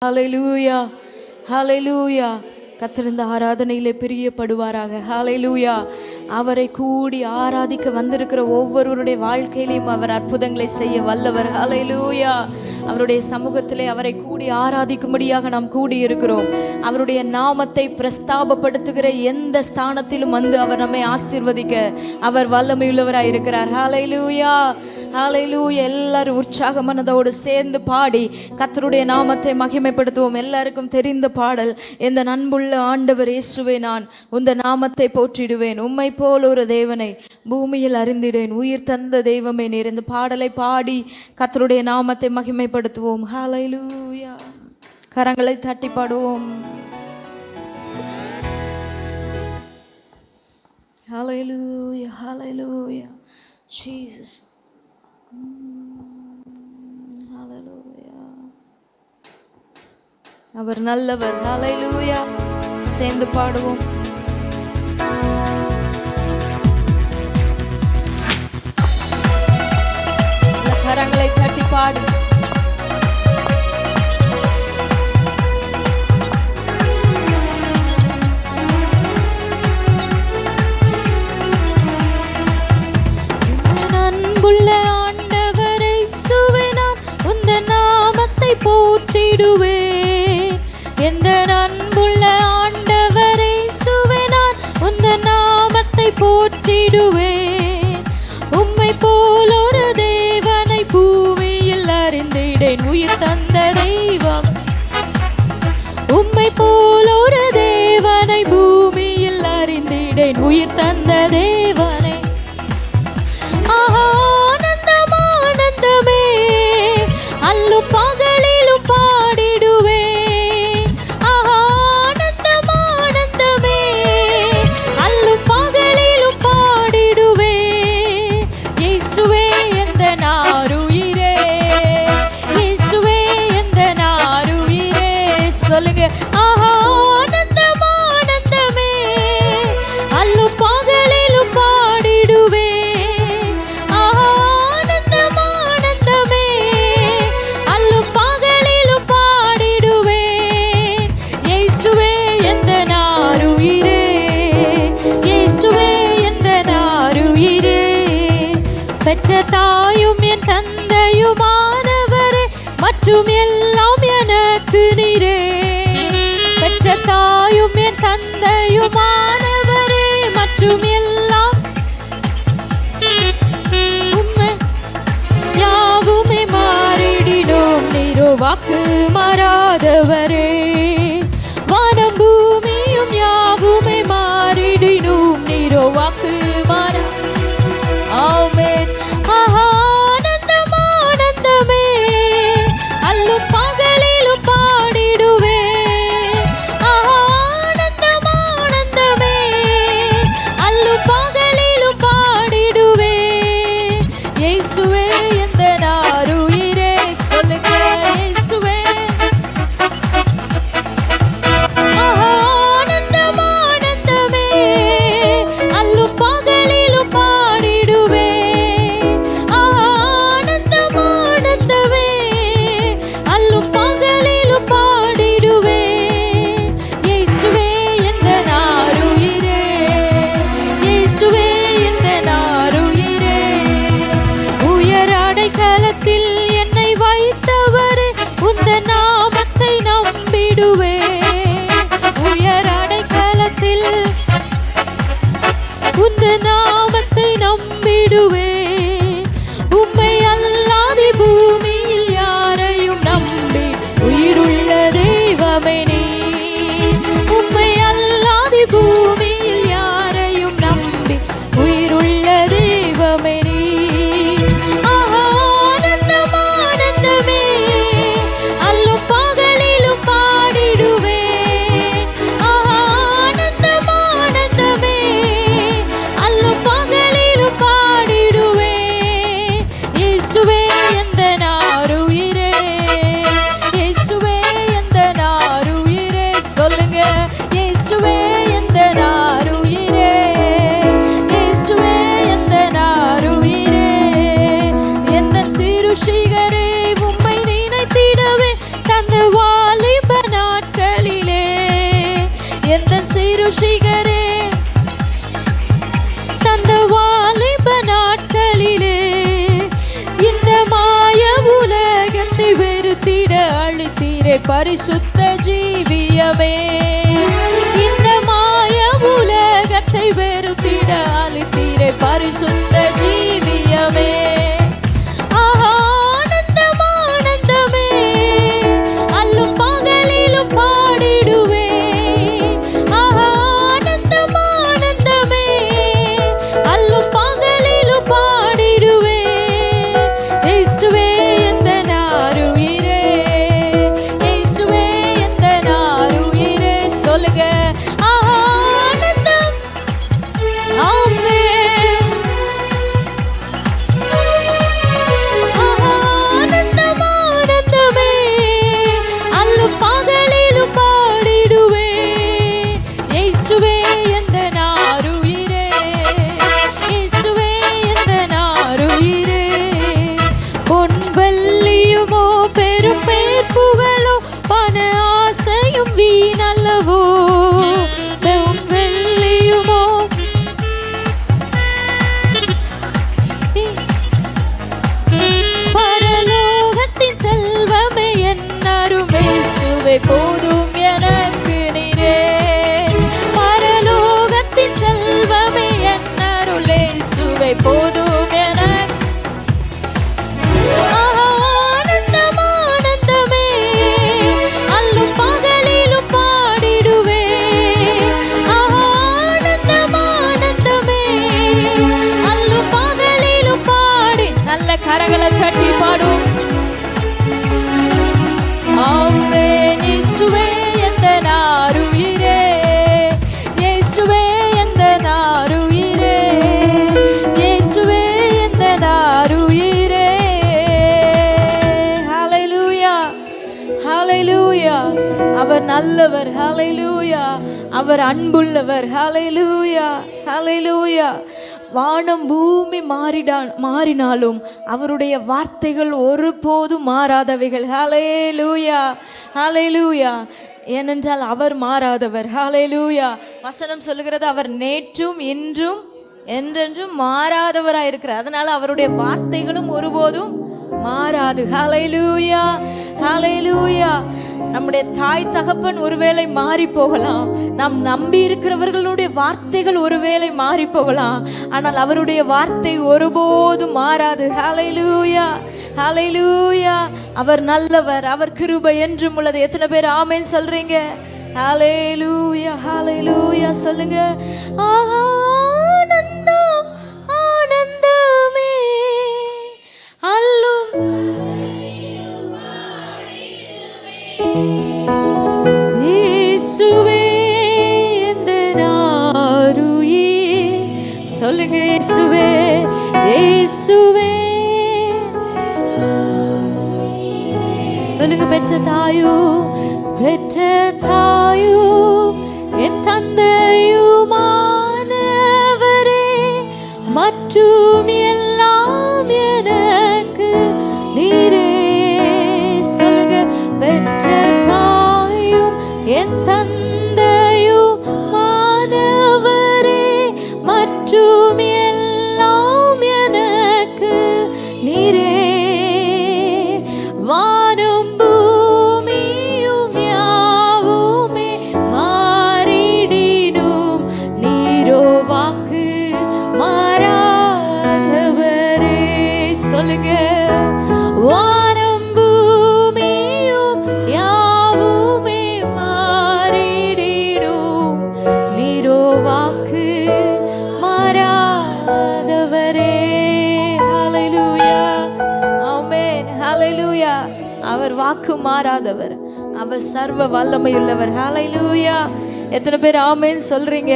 ஹல்லேலூயா, ஹல்லேலூயா. கர்த்தர் இந்த ஆராதனையிலே பிரியப்படுவாராக. ஹல்லேலூயா. அவரை கூடி ஆராதிக்க வந்திருக்கிற ஒவ்வொருவருடைய வாழ்க்கையிலையும் அவர் அற்புதங்களை செய்ய வல்லவர். ஹல்லேலூயா. அவருடைய சமூகத்திலே அவரை கூடி ஆராதிக்கும்படியாக நாம் கூடி இருக்கிறோம். அவருடைய நாமத்தை பிரஸ்தாபப்படுத்துகிற எந்த ஸ்தானத்திலும் வந்து அவர் நம்மை ஆசீர்வதிக்க அவர் வல்லமையுள்ளவராய் இருக்கிறார். ஹல்லேலூயா, ஹல்லேலூயா. எல்லாரும் உற்சாக மனதோடு சேர்ந்து பாடி கர்த்தருடைய நாமத்தை மகிமைப்படுத்துவோம். எல்லாருக்கும் தெரிந்த பாடல், இந்த அன்புள்ள ஆண்டவர் இயேசுவே, நான் உந்த நாமத்தை போற்றிடுவேன், உம்மை போல் ஒரு தேவனை பூமியில் அறிந்திடேன், உயிர் தந்த தெய்வமே நீர். இந்த பாடலை பாடி கர்த்தருடைய நாமத்தை மகிமைப்படுத்துவோம். ஹல்லேலூயா. கரங்களை தட்டி பாடுவோம். ஹல்லேலூயா, ஹல்லேலூயா. ஜீசஸ். ஹல்லேலூயா. அவர் நல்லவர். ஹல்லேலூயா. சேர்ந்து பாடுவோம். கரங்களை தட்டி பாடு. அன்புள்ள ஆண்டவரை இயேசுவே, நான் உந்த நாமத்தை போற்றிடுவேன். எந்த அன்புள்ள ஆண்டவரை இயேசுவே, நான் உந்த நாமத்தை போற்றிடுவேன். உம்மை போல் ஒரு தேவனை பூமியில் அறிந்திடேன், உயிர் தந்த தெய்வம். உம்மை போல் ஒரு தேவனை பூமியில் அறிந்திடேன், உயிர் தந்த தேவனை. ஆனந்தம் ஆனந்தமே, அல்லும் பகலிலும் பாடிடுவேன். ஆனந்தம் ஆனந்தமே, அல்லும் பகலிலும் பாடிடுவேன். இயேசுவே எந்த நாருயிரே, இயேசுவே எந்த நாருயிரே. சொல்லுங்க. ஆனந்தம் ஆனந்தமே, அல்லும் பகலிலும் பாடிடுவேன். ஆனந்தம் ஆனந்தமே, அல்லும் பகலிலும் பாடிடுவேன். இயேசுவே எந்த நாருயிரே, இயேசுவே எந்த நாருயிரே. பெற்ற தாயும் என் தந்தையுமானவரே, மற்றும் எல்லாம் எனக்கு நீரே. பெற்ற தாயும் என் தந்தையுமானவரே, மற்றும் எல்லாம் உம்மை யாவுமே மாறிடினோம், நீரோ வாக்கு மாறாதவரே. வானம் பூமியும் யாவுமே மாறிடினோம், நீரோ வாக்கு மாறா. ஆமென். ஆனந்தம் ஆனந்தமே, அல்லும் பகலிலும் பாடிடுவேன். ஆனந்தம் ஆனந்தமே, அல்லும் பகலிலும் பாடிடுவேன். இயேசுவே எந்த நாருயிரே. சொல்லுங்க. இயேசுவே. ஆனந்தம் ஆனந்தமே, அல்லும் பகலிலும் பாடிடுவேன். ஆனந்தம் ஆனந்தமே, அல்லும் பகலிலும் பாடிடுவேன். இயேசுவே எந்த நாருயிரே, இயேசுவே எந்த நாருயிரே. உயர் அடைக்கலத்தில் என்னை வைத்தவரே, உந்த நாமத்தை நம்பிடுவேன். உயர் அடைக்கலத்தில் உந்த நாமத்தை நம்பிடுவேன். உம்மை அல்லாதி பூமியில் யாரையும் நம்பி உயிருள்ள தெய்வமே நீ. உம்மை அல்லாதி பூமியில் யாரையும் நம்பி உயிருள்ள தெய்வமே நீ. ஆனந்தம் ஆனந்தமே, அல்லும் பகலிலும் பாடிடுவேன். ஆனந்தம் ஆனந்தமே, அல்லும் பகலிலும் பாடிடுவேன். அந்த வாலிப நாட்களிலே இந்த மாய உலகத்தை வெறுத்திட அழுத்தீரே பரிசுத்த ஜீவியமே. இந்த மாய உலகத்தை வெறுத்திட அழுத்தீரே பரிசுத்த ஜீவியமே. போதும் எனக்கு நீரே பரலோகத்தின் செல்வமே என் அருளே சுவை போதும் எனக்கு. ஆனந்தம் ஆனந்தமே அல்லும் பகலிலும் பாடிடுவே. ஆனந்தம் ஆனந்தமே அல்லும் பகலிலும் பாடி நல்ல கரங்களை தட்டி பாடும். இயேசுவே எந்த நாருயிரே, இயேசுவே எந்த நாருயிரே, இயேசுவே எந்த நாருயிரே. ஹல்லேலூயா ஹல்லேலூயா. அவர் நல்லவர். ஹல்லேலூயா. அவர் அன்புள்ளவர். ஹல்லேலூயா ஹல்லேலூயா. வானம் பூமி மாறினாலும் அவருடைய வார்த்தைகள் ஒருபோதும் மாறாதவைகள். ஹல்லேலூயா ஹல்லேலூயா. ஏனென்றால் அவர் மாறாதவர். ஹல்லேலூயா. வசனம் சொல்லுகிறது அவர் நேற்றும் இன்றும் என்றென்றும் மாறாதவராக இருக்கிறார். அதனால அவருடைய வார்த்தைகளும் ஒருபோதும் மாறாது. ஹல்லேலூயா ஹல்லேலூயா. நம்முடைய தாய் தகப்பன் ஒருவேளை மாறி போகலாம், நாம் நம்பி இருக்கிறவர்களுடைய வார்த்தைகள் ஒருவேளை மாறி போகலாம், ஆனால் அவருடைய வார்த்தை ஒருபோதும் மாறாது. ஹல்லேலூயா ஹல்லேலூயா. அவர் நல்லவர், அவர் கிருபை என்றும் உள்ளது. எத்தனை பேர் ஆமென் சொல்றீங்க? ஹல்லேலூயா ஹல்லேலூயா சொல்லுங்க. ஆனந்தம் ஆனந்தமே அல்லும் இயேசுவே எந்த நாருயிர். சொல்லுங்க இயேசுவே இயேசுவே. சொல்லுங்க பெற்ற தாயும் என் தந்தையுமானவரே மற்றும் எல்லாம் எனக்கு நீரே. சொல்லுங்க பெற்ற தாயும் என் தந்தையுமானவரே மற்றும் எல்லாம் எனக்கு நீரே. வானம் பூமியும் யாவுமே மாறிடினும் நீரோ வாக்கு மாறாதவரே. சொல்லுங்க வானம் பூமியும் யாவுமே மாறிடினும் நீரோ வாக்கு மாறாதவரே. ஹல்லேலூயா ஆமென் ஹல்லேலூயா. அவர் வாக்கு மாறாதவர், அவர் சர்வ வல்லமையுள்ளவர். ஹல்லேலூயா. எத்தனை பேர் ஆமென் சொல்றீங்க?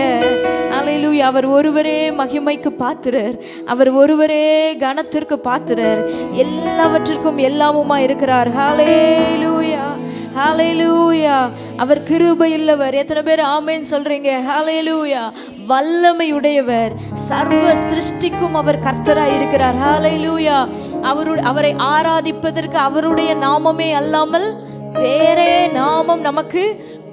ஹல்லேலூயா. அவர் ஒருவரே மகிமைக்கு பாத்திரர், அவர் ஒருவரே கனத்திற்கு பாத்திரர், எல்லாவற்றிற்கும் எல்லாமுமா இருக்கிறார். ஹல்லேலூயா ஹல்லேலூயா. அவர் கிருபையுள்ளவர். எத்தனை பேர் ஆமென் சொல்றீங்க? ஹல்லேலூயா. வல்லமையுடையவர், சர்வ சிருஷ்டிக்கும் அவர் கர்த்தராய் இருக்கிறார். ஹல்லேலூயா. அவரை ஆராதிப்பதற்கு அவருடைய நாமமே அல்லாமல் வேறே நாமம் நமக்கு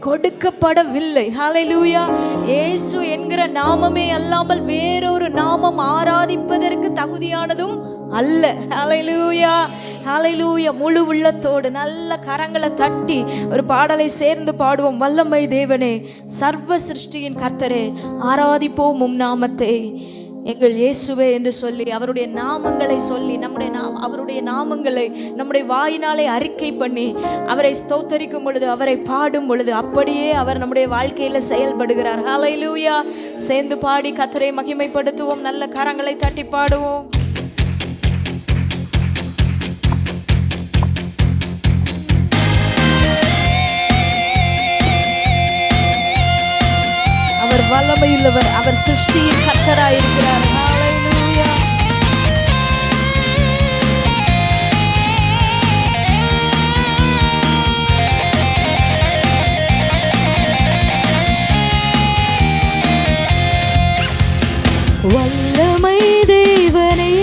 கொடுக்கப்படவில்லை. ஹல்லேலூயா. இயேசு என்கிற நாமமே அல்லாமல் வேறொரு நாமம் ஆராதிப்பதற்கு தகுதியானதும் அல்ல. ஹல்லேலூயா, ஹல்லேலூயா. முழு உள்ளத்தோடு நல்ல கரங்களை தட்டி ஒரு பாடலை சேர்ந்து பாடுவோம். வல்லமை தேவனே, சர்வ சிருஷ்டியின் கர்த்தரே, ஆராதிப்போம் உம் நாமத்தை, எங்கள் இயேசுவே என்று சொல்லி அவருடைய நாமங்களை சொல்லி அவருடைய நாமங்களை நம்முடைய வாயினாலே அறிக்கை பண்ணி அவரை ஸ்தோத்தரிக்கும் பொழுது, அவரை பாடும் பொழுது அப்படியே அவர் நம்முடைய வாழ்க்கையில செயல்படுகிறார். ஹல்லேலூயா. சேர்ந்து பாடி கர்த்தரை மகிமைப்படுத்துவோம். நல்ல கரங்களை தட்டி பாடுவோம். அவர் வல்லமையுள்ளவர், அவர் சிருஷ்டியின் கர்த்தராயிருக்கிறார். ஹல்லேலூயா. வல்லமை தேவனே,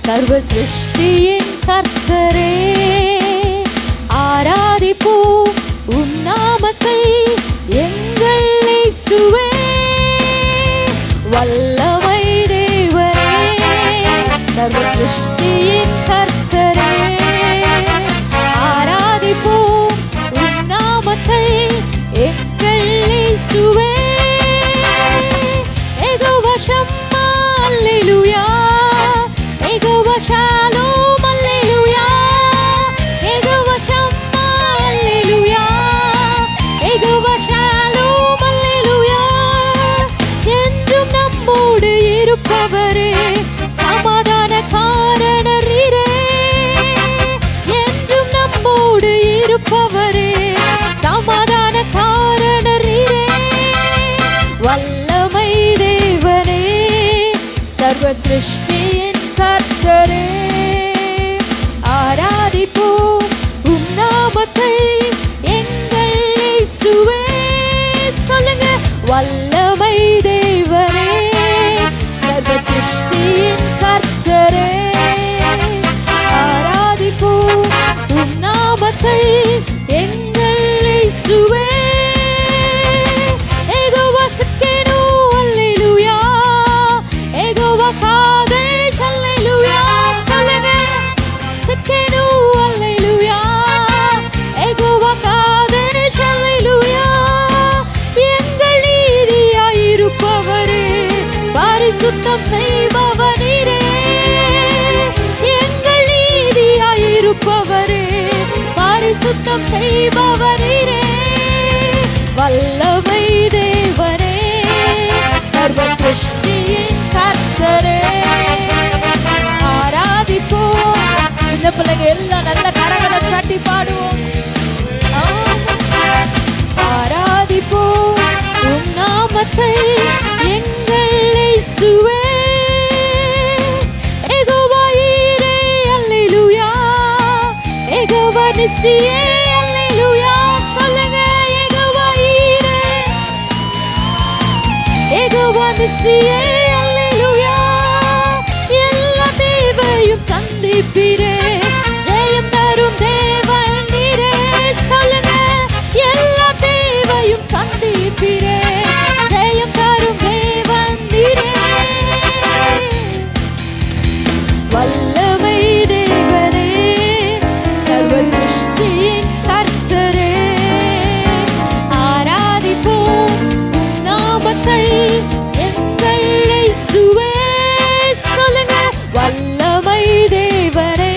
சர்வ சிருஷ்டியின் கர்த்தரே, ஆராதிப்போம் உம் நாமத்தை, எங்கள் இயேசுவே. வல்லமை தேவனே, சர்வ சிருஷ்டியின் கர்த்தரே, ஆராதிப்போம் உம் நாமத்தை, எங்கள் இயேசுவே. யெகோவா ஷம்மா அல்லேலூயா, யெகோவா ஷாலோம் அல்லேலூயா, யெகோவா ஷம்மா அல்லேலூயா, யெகோவா ஷாலோம் அல்லேலூயா. என்றும் நம்மோடு இருப்பவரே, சமாதான காரணரீரே, என்றும் நம்மோடு இருப்பவரே, சமாதான காரணரீரே. வல்லமை தேவனே, சர்வ சிருஷ்டியின் கர்த்தரே, ஆராதிப்போம் உம் நாமத்தை, எங்கள் இயேசுவே. சொல்லுங்க. வல்லமை தேவனே, சர்வ சிருஷ்டியின் கர்த்தரே, ஆராதிப்போம் உம் நாமத்தை, எங்கள் இயேசுவே. யெகோவா சிக்கேனு அல்லேலூயா, யெகோவா காதேஷ் அல்லேலூயா. சொல்லுங்க. சிக்கேனு அல்லேலூயா, யெகோவா காதேஷ் அல்லேலூயா. எங்கள் நீதியாயிருப்பவரே, பரிசுத்தம் செய்பவரே, எங்கள் நீதியாயிருப்பவரே, பரிசுத்தம் செய்பவரே. வல்லமை தேவனே, சர்வ சிருஷ்டியின் கர்த்தரே, ஆராதிப்போம். சின்ன பிள்ளைங்க எல்லாம் நல்ல கரங்களை தட்டி பாடுவோம். ஆராதிப்போம் உம் நாமத்தை, எங்கள் இயேசுவே. யெகோவா ஈரே அல்லேலூயா, யெகோவா நிசியே அல்லேலூயா. சொல்லுங்க. யெகோவா ஈரே, யெகோவா நிசியே அல்லேலூயா. எல்லா தேவையும் சந்திப்பீரே, ஜெயம் தரும் தேவன் நீரே. சொல்லுங்க. எல்லா தேவையும் சந்திப்பீரே, ஜெயம் தரும் தேவன் நீரே. வல்லமை தேவனே, சர்வ சிருஷ்டியின் கர்த்தரே, ஆராதிப்போம் நாமத்தை, எங்கள் இயேசுவே. சொல்லுங்க. வல்லமை தேவனே,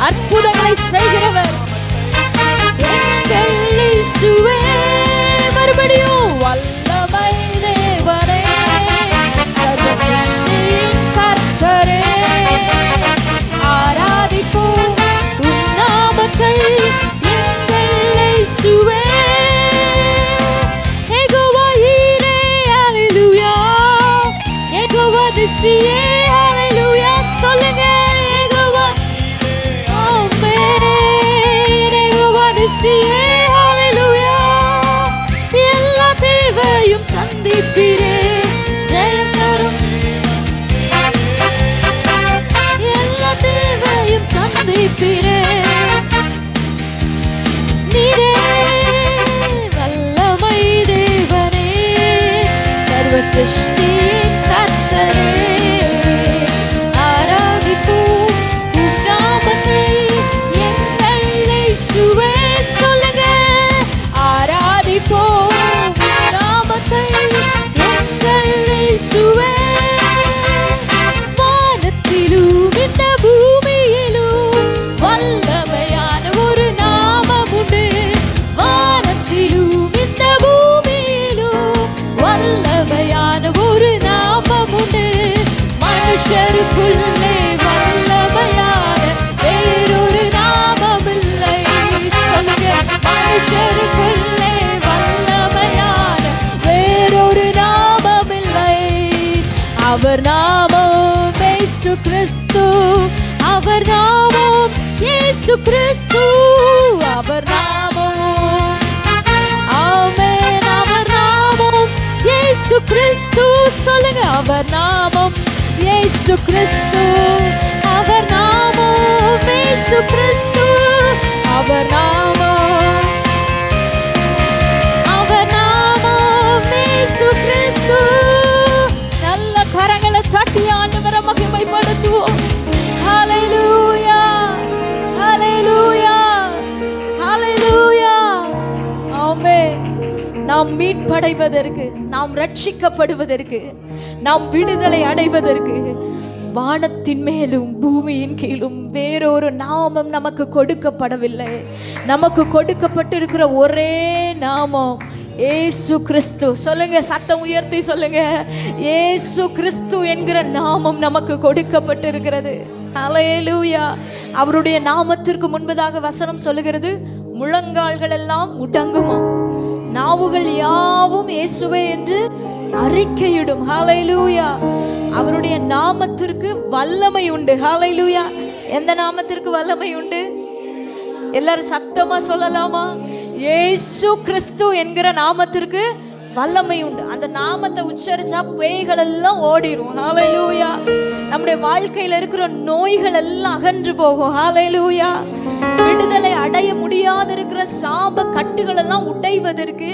அற்புதங்களை செய்கிறவர் எங்கள் இயேசுவே. மறுபடியும் வல்லமை தேவனே, சர்வ சிருஷ்டியின் கர்த்தரே, ஆராதிப்போம் உம் நாமத்தை எங்கள் இயேசுவே. யெகோவா ஈரே, ஹல்லேலூயா. யெகோவா நிசியே, ஹல்லேலூயா. சொல்லுங்க, யெகோவா ஆமென். யெகோவா நிசியே, ஹல்லேலூயா. எல்லா தேவையும் சந்திப்பீரே, ஜெயம் தரும். எல்லா தேவையும் சந்திப்பீரே, நீரே வல்லமை தேவனே, சர்வ சிருஷ்டியின் கர்த்தரே, ஆராதிப்போம் உம் நாமத்தை எங்கள் இயேசுவே. சொல்லுங்க, ஆராதிப்போம் உம் நாமத்தை எங்கள் இயேசுவே. வானத்திலும் இந்த பூமியிலும் வல்லமையான ஒரு நாமம் உண்டு. வானத்திலும் இந்த பூமியிலும் வல்லமையான ஒரு நாமம் உண்டு. மனுஷருக்குள்ளே வல்லமையான வேறொரு நாமம் இல்லை. சொல்லுங்க, மனுஷருக்குள்ளே வல்லமையான வேறொரு நாமம் இல்லை. அவர் நாமம் இயேசு கிறிஸ்து, அவர் நாமம் இயேசு கிறிஸ்து, அவர் நாமம் ஆமென். அவர் நாமம் இயேசு கிறிஸ்து. சொல்லுங்க, அவர் நாமம் இயேசு கிறிஸ்து, அவர் நாமம் இயேசு கிறிஸ்து, அவர் நாமம், அவர் நாமம் இயேசு கிறிஸ்து. நல்ல கரங்களை தட்டி ஆண்டவரை மகிமைப்படுத்துவோம். ஹல்லேலூயா, ஹல்லேலூயா, ஹல்லேலூயா. ஆமென். நாம் மீட்படைவதற்கு, நாம் ரட்சிக்கப்படுவதற்கு, நாம் விடுதலை அடைவதற்கு வானத்தின் மேலும் பூமியின் கீழும் வேறொரு நாமம் நமக்கு கொடுக்கப்படவில்லை. நமக்கு கொடுக்கப்பட்டிருக்கிற ஒரே நாமம் இயேசு கிறிஸ்து. சொல்லுங்க, சத்தம் உயர்த்தி சொல்லுங்க, இயேசு கிறிஸ்து என்கிற நாமம் நமக்கு கொடுக்கப்பட்டிருக்கிறது. ஹல்லேலூயா. அவருடைய நாமத்திற்கு முன்பதாக வசனம் சொல்லுகிறது, முழங்கால்கள் எல்லாம் முடங்குமா, நாவுகள் யாவும் இயேசுவே என்று அறிக்கையிடும். ஹல்லேலூயா. அவருடைய நாமத்திற்கு வல்லமை உண்டு. ஹல்லேலூயா. எந்த நாமத்திற்கு வல்லமை உண்டு? எல்லாரும் சத்தமா சொல்லலாமா? இயேசு கிறிஸ்து என்கிற நாமத்திற்கு வல்லமை உண்டு. அந்த நாமத்தை உச்சரிச்சா பேய்கள் எல்லாம் ஓடிரும். ஹல்லேலூயா. நம்முடைய வாழ்க்கையில இருக்கிற நோய்கள் எல்லாம் அகன்று போகும். ஹல்லேலூயா. விடுதலை அடைய முடியாத இருக்கிற சாப கட்டுகள் எல்லாம் உடைவதற்கு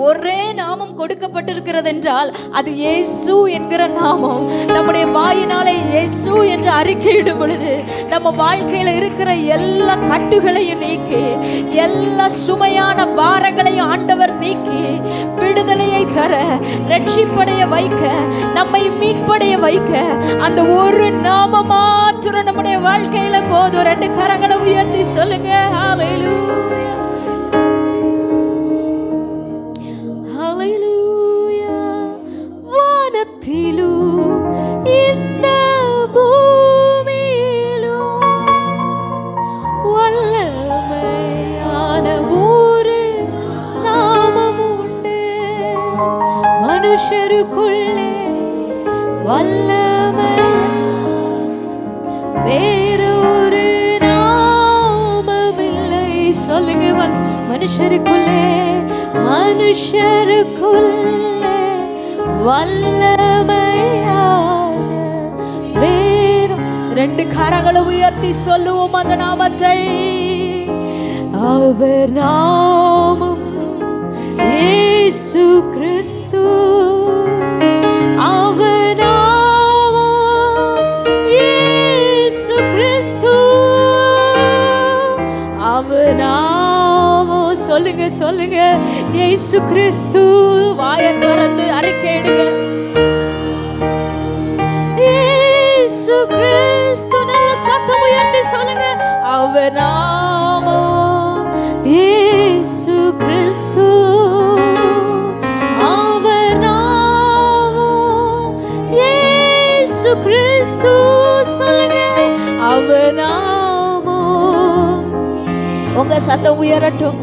ஒரே நாமம் கொடுக்கப்பட்டிருக்கிறது என்றால் அது இயேசு என்கிற நாமம். நம்முடைய வாயினாலே இயேசு என்று அறிக்கையிடும் பொழுது நம்ம வாழ்க்கையில இருக்கிற எல்லா கட்டுகளையும் நீக்கி, எல்லா சுமையான பாரங்களையும் ஆண்டவர் நீக்கி விடுதலையை தர, ரட்சிப்படைய வைக்க, நம்மை மீட்படைய வைக்க அந்த ஒரு நாமம் மாத்திரம் நம்முடைய வாழ்க்கையில போதும். ரெண்டு கரங்களை உயர்த்தி சொல்லுங்க, ஹல்லேலூயா, ஹல்லேலூயா. வானத்திலும் இந்த பூமியிலும் வல்லமையான ஒரு நாமம் உண்டு. மனுஷருக்குள்ளே வல்லமை வேறொரு நாமமில்லை. சொல்லுங்க, மனுஷருக்குள்ளே, மனுஷருக்குள்ளே வல்லமையான வேறு. ரெண்டு கரங்களை உயர்த்தி சொல்லுவோம் அந்த நாமத்தை. அவர் நாமம் இயேசு கிறிஸ்து, அவர் நாமம் இயேசு கிறிஸ்து, அவர் நாமம். சொல்லுங்க சொல்லுங்க, இயேசு கிறிஸ்து. வாயை திறந்து அறிக்கையிடுங்க, இயேசு கிறிஸ்து. நல்ல சத்தம் உயர்த்தி சொல்லுங்க, அவர் நாமம் இயேசு கிறிஸ்து. அவர் நாமம் இயேசு கிறிஸ்து. சொல்லுங்க, அவர் நாமம். உங்க சத்தம் உயரட்டும்.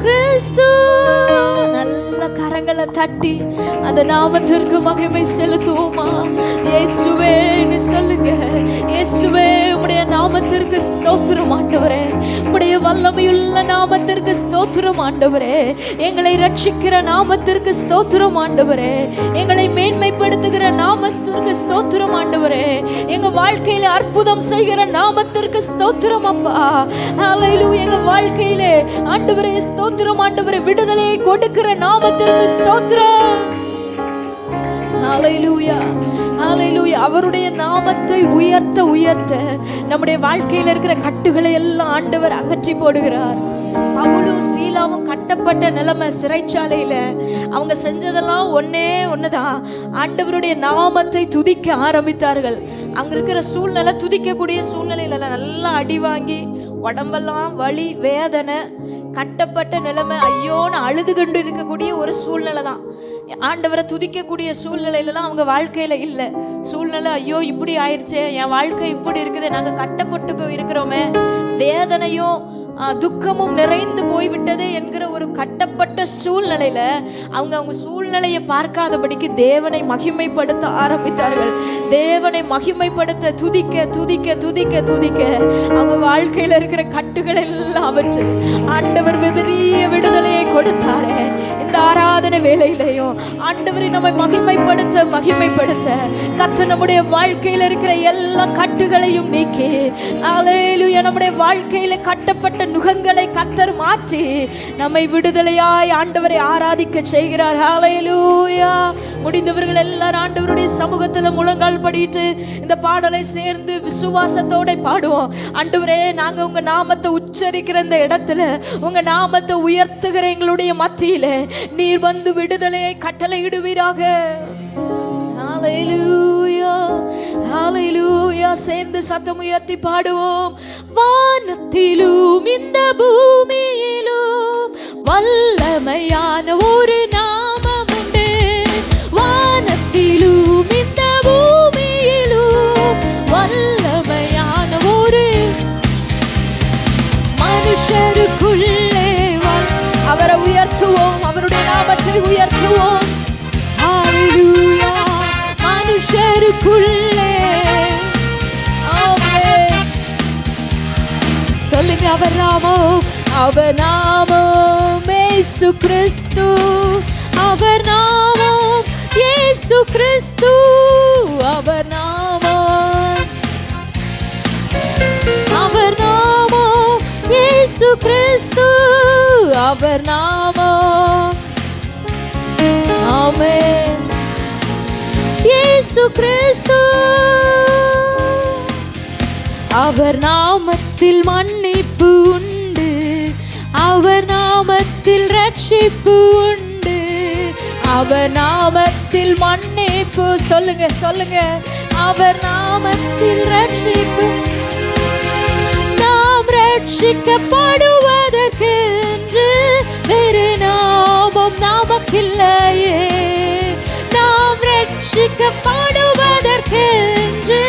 கிறிஸ்து. நல்ல கரங்களை தட்டி அந்த நாமத்திற்கு மகிமை செலுத்துவோமா? இயேசுவேன்னு சொல்லுங்க. இயேசுவே, உம்முடைய நாமத்திற்கு ஸ்தோத்திரம் ஆண்டவரே. உம்முடைய வல்லமையுள்ள நாமத்திற்கு ஸ்தோத்திரம் ஆண்டவரே. எங்களை ரட்சிக்கிற நாமத்திற்கு ஸ்தோத்திரம் ஆண்டவரே. எங்களை மேன்மைப்படுத்துகிற நாமத்திற்கு ஸ்தோத்திரம் ஆண்டவரே. எங்க வாழ்க்கையில அற்புதம் செய்கிற நாமத்திற்கு ஸ்தோத்திரம் அப்பா. ஹல்லேலூயா. எங்க வாழ்க்கையில ஆண்டவரே ஸ்தோத்திரம் ஆண்டவரே. விடுதலையை கொடுக்கிற நாமத்திற்கு ஸ்தோத்திரம். ஹல்லேலூயா, ஹல்லேலூயா. அவருடைய நாமத்தை உயர்த்த உயர்த்த நம்முடைய வாழ்க்கையில் இருக்கிற கட்டுகளை எல்லாம் ஆண்டவர் அகற்றி போடுகிறார். பவுலும் சீலாவும் கட்டப்பட்ட நிலைமை, சிறைச்சாலையில அவங்க செஞ்சதெல்லாம் ஒண்ணுதான். ஆண்டவருடைய நாமத்தை துதிக்க ஆரம்பித்தார்கள். அங்க இருக்கிற சூழ்நிலை துதிக்கக்கூடிய சூழ்நிலையில நல்லா அடி வாங்கி உடம்பெல்லாம் வலி, வேதனை, கட்டப்பட்ட நிலைமை, ஐயோன்னு அழுது கொண்டு இருக்கக்கூடிய ஒரு சூழ்நிலை தான். ஆண்டவரை துதிக்கக்கூடிய சூழ்நிலையிலலாம் அவங்க வாழ்க்கையில இல்லை. சூழ்நிலை, ஐயோ இப்படி ஆயிடுச்சே, என் வாழ்க்கை இப்படி இருக்குது, நாங்கள் கட்டப்பட்டு போய் இருக்கிறோமே, வேதனையும் துக்கமும் நிறைந்து போய்விட்டது என்கிற ஒரு கட்டப்பட்ட சூழ்நிலையில அவங்க சூழ்நிலையை பார்க்காதபடிக்கு தேவனை மகிமைப்படுத்த ஆரம்பித்தார்கள். தேவனை மகிமைப்படுத்த துதிக்க துதிக்க துதிக்க துதிக்க அவங்க வாழ்க்கையில இருக்கிற கட்டுகள் எல்லாம் அவற்று ஆண்டவர் பெரிய விடுதலையை கொடுத்தாரே. இந்த ஆராதனை வேளையிலையும் ஆண்டவரை நம்மை மகிமைப்படுத்த மகிமைப்படுத்த கர்த்தர் நம்முடைய வாழ்க்கையில இருக்கிற எல்லா கட்டுகளையும் நீக்கி, அல்லேலூயா, நம்முடைய வாழ்க்கையில கட்டப்பட்ட நுகங்களை கர்த்தர் மாற்றி நம்மை விடுதலையாய் ஆண்டவரை ஆராதிக்க செய்கிறார். ஹல்லேலூயா. முடிந்தவர்கள் எல்லாரும் ஆண்டவருடைய சமூகத்துல முழங்கால் படிட்டு இந்த பாடலை சேர்ந்து விசுவாசத்தோட பாடுவோம். ஆண்டவரே, நாங்க உங்க நாமத்தை உச்சரிக்கிற இந்த இடத்துல, உங்க நாமத்தை உயர்த்துகிற எங்களுடைய மத்தியில நீர் வந்து விடுதலையை கட்டளையிடுவீராக. ஹல்லேலூயா, ஹல்லேலூயா. சேர்ந்து சத்தம் உயர்த்தி பாடுவோம். வானத்திலும் இந்த பூமியிலும் வல்லமையான ஒரு நாமம் உண்டு. வானத்திலும் இந்த பூமியிலும் வல்லமையான ஒரு மனுஷருக்குள்ளே அவரை உயர்த்துவோம், அவருடைய நாமத்தை உயர்த்துவோம். ஹல்லேலூயா. மனுஷருக்குள்ளே சொல்லுங்க, அவர் நாமம், அவர் நாமம் இயேசு கிறிஸ்து. அவர் நாமம் இயேசு கிறிஸ்து. அவர் நாமம், அவர் நாமம் இயேசு கிறிஸ்து. அவர் நாமம், ஆமென், இயேசு கிறிஸ்து. அவர் நாமத்தில் மன்னிப்பு உண்டு, அவர் நாமத்தில் ரட்சிப்பு உண்டு, அவர் நாமத்தில் மன்னிப்பு. சொல்லுங்க சொல்லுங்க, அவர் நாமத்தில் ரட்சிப்பு. நாம் ரட்சிக்கப்படுவதற்கென்று வேறு நாமம் நமக்கில்லையே. நாம் ரட்சிக்கப்படுவதற்கென்று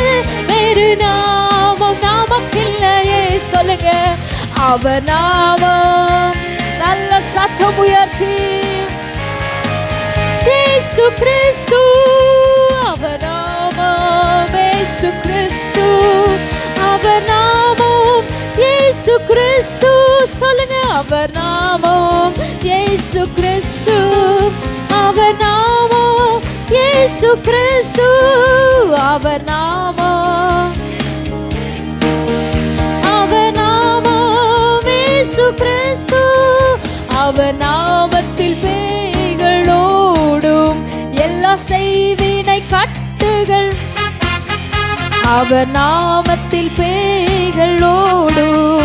வேறு நாமம் நமக்கில்லையே. சொல்லுங்க, அவர் நாமம். நல்ல சத்தம் உயர்த்தி, இயேசு கிறிஸ்து. அவர் நாமம் இயேசு கிறிஸ்து. அவர் நாமம் இயேசு கிறிஸ்து. சொல்லுங்க, அவர் நாமம் இயேசு கிறிஸ்து. அவர் நாமம் இயேசு கிறிஸ்து. அவர் நாமம், அவர் நாமம் இயேசு கிறிஸ்து. அவர் நாமத்தில் பேய்களோடும் எல்லா செய்வினை கட்டுகள். அவர் நாமத்தில் பேய்களோடும்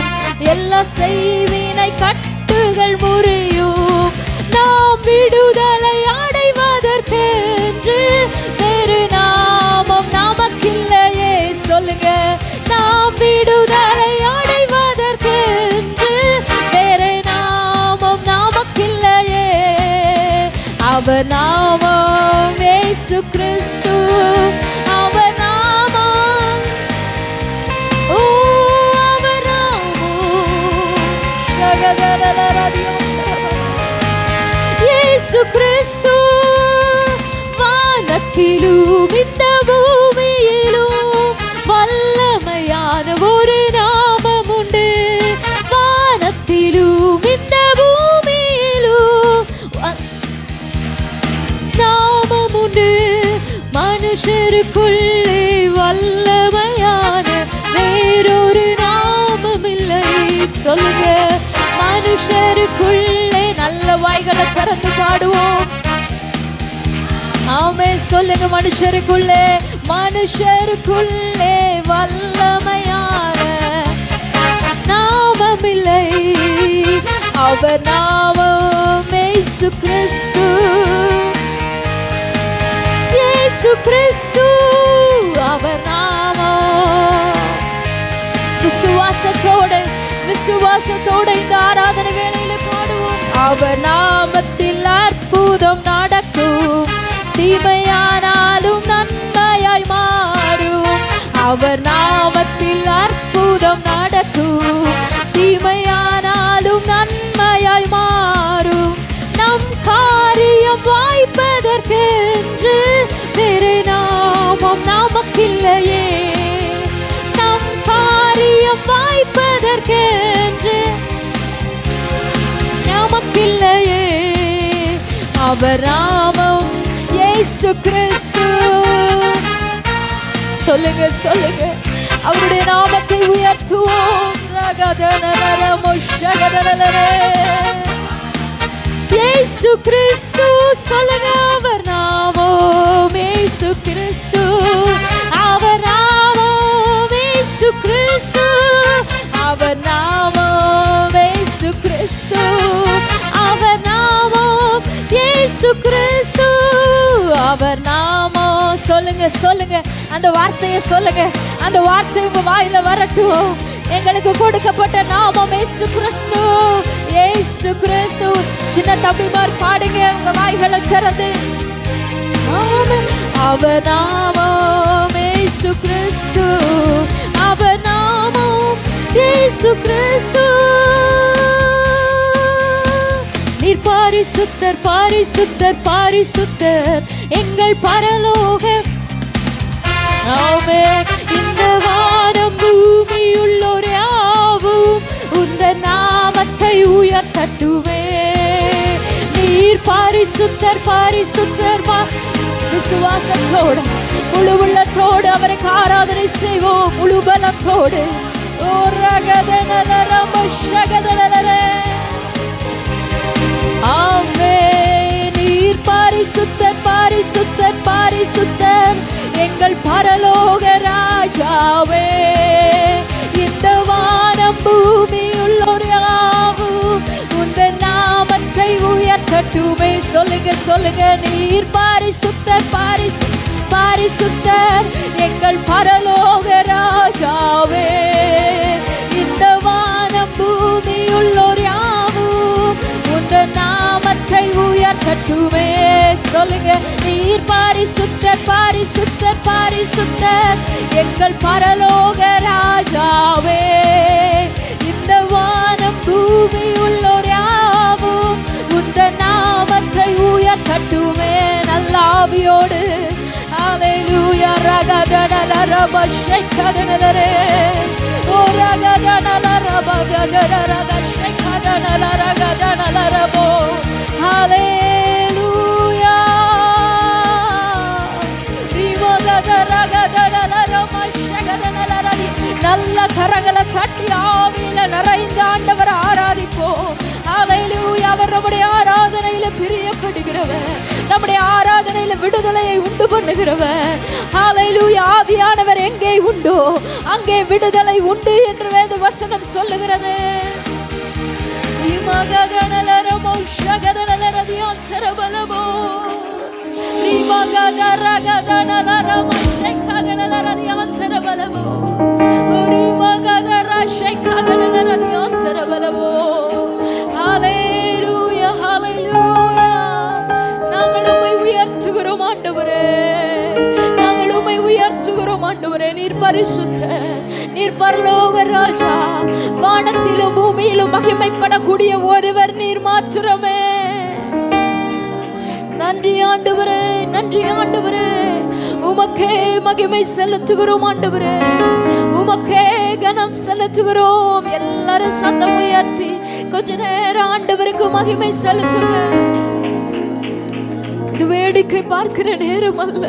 எல்லா செய்வினை கட்டுகள் முறியும். நாம் விடுதலை அடைவதற்கென்று வேறு சொல்லுங்க. நாம் விடுதலை அடைவதற்கு வேற நாமம் நமக்கில்லையே. அவர் நாமம் இயேசு கிறிஸ்து. அவர் நாமம், ஓ அவர் நாமம் இயேசு கிறிஸ்து. வானத்திலும் இந்த பூமியிலும் வல்லமையான ஒரு நாமம் உண்டு. வானத்திலும் இந்த பூமியிலும் நாமம் உண்டு. மனுஷருக்குள்ளே வல்லமையான வேறொரு நாமம் இல்லை. சொல்லுங்க, மனுஷருக்குள்ளே. நல்ல வாய்களை திறந்து பாடுவோம். ஆமே சொல்லுங்க. மனுஷருக்குள்ளே, மனுஷருக்குள்ளே வல்லமையான நாமம் இல்லை. அவர் நாமம் இயேசு கிறிஸ்து. இயேசு கிறிஸ்து அவர் நாமம். விசுவாசத்தோடு இந்த ஆராதனை வேளையில பாடுவோம். அவர் நாமத்தில் அற்புதம் நடக்கும். தீமையானாலும் நன்மையாய் மாறும். அவர் நாமத்தில் அற்புதம் நடக்கும். தீமையானாலும் நன்மையாய் மாறும். நம் காரியம் வாய்ப்பதற்கென்று வேறு நாமம் நமக்கில்லையே. நம் காரியம் வாய்ப்பதற்கென்று நமக்கில்லையே. அவர் நாமம் இயேசு கிறிஸ்து. சொல்லுங்க சொல்லுங்க, அவருடைய நாமத்தை உயர்த்துவோம். இயேசு கிறிஸ்து. சொல்லுங்க, அவர் நாமம் இயேசு கிறிஸ்து. அவர் நாமம் இயேசு கிறிஸ்து. அவர் நாமம் இயேசு கிறிஸ்து. அவர் நாமம் இயேசு கிறிஸ்து. அவர் நாமம். சொல்லுங்க சொல்லுங்க, அந்த வார்த்தையை சொல்லுங்க. அந்த வார்த்தை உங்க வாயில வரட்டும். எங்களுக்கு கொடுக்கப்பட்ட நாமம் இயேசு கிறிஸ்து. இயேசு கிறிஸ்து. சின்ன தம்பிமார் பாடுங்க உங்க வாய்களை திறந்து. அவர் நாமம் இயேசு கிறிஸ்து. அவர் நாமம் இயேசு கிறிஸ்து. நீர் பாரிசுத்தர், பாரிசுத்தர், பாரிசுத்தர் எங்கள் பரலோக. இந்த வானம் பூமி உள்ளோர் யாவும் உந்த நாமத்தை உயர்த்தட்டுமே. நீர் பாரிசுத்தர், பாரிசுத்தர். விசுவாசத்தோடு முழு உள்ளத்தோடு அவருக்கு ஆராதனை செய்வோம். முழு பலத்தோடு. நீர் பாரிசுத்தர், பாரிசுத்தர், பாரிசுத்தர் எங்கள் பரலோக ராஜாவே. இந்த வானம் பூமி உள்ளோர் யாவும் உந்த நாமத்தை உயர்த்தட்டுமே. சொல்லுங்க சொல்லுங்க, நீர் பாரிசுத்தர், பாரிசுத்தர் எங்கள் பரலோக ராஜாவே. இந்த வானம் பூமி உள்ளோர் யாவும் உந்த நாமத்தை உயர்த்தட்டுமே. சொல்லுங்க, நீர் பாரிசுத்தர், பாரிசுத்தர், பாரிசுத்தர் எங்கள் பரலோக ராஜாவே. இந்த வானம் பூமி உள்ளோர் யாவும் உந்த நாமத்தை உயர்த்தட்டுமே. நல்ல ஆவியோடு ஹல்லேலூயா. ரகதனலரபஷைகதனலரே. ஓ ரகதனலரபகதனலரகஷைகதனலரகதனலரபோ. ஹல்லேலூயா. நல்ல கரங்களை தட்டி ஆவியில நிறைந்த ஆண்டவரை ஆராதிப்போம். ஹல்லேலூயா. அவர் நம்முடைய ஆராதனையில பிரியப்படுகிறவர். நம்முடைய ஆராதனையில விடுதலையை உண்டு பண்ணுகிறவர். ஹல்லேலூயா. ஆவியானவர் எங்கே உண்டோ அங்கே விடுதலை உண்டு என்று வேத வசனம் சொல்லுகிறது. ஆண்டவரே. நீர் பரிசுத்த, நீர் பரலோக ராஜா. வானத்திலும் பூமியிலும் மகிமைப்படக்கூடிய ஒருவர் நீர் மாத்திரமே. நன்றி ஆண்டவரே, நன்றி ஆண்டவரே. உமக்கே மகிமை செலுத்துகிறோம் ஆண்டவரே, உமக்கே கனம் செலுத்துகிறோம். எல்லாரும் சத்தம் உயர்த்தி கொஞ்ச நேரம் ஆண்டவருக்கு மகிமை செலுத்துங்க. இது வேடிக்கை பார்க்கிற நேரம் அல்ல,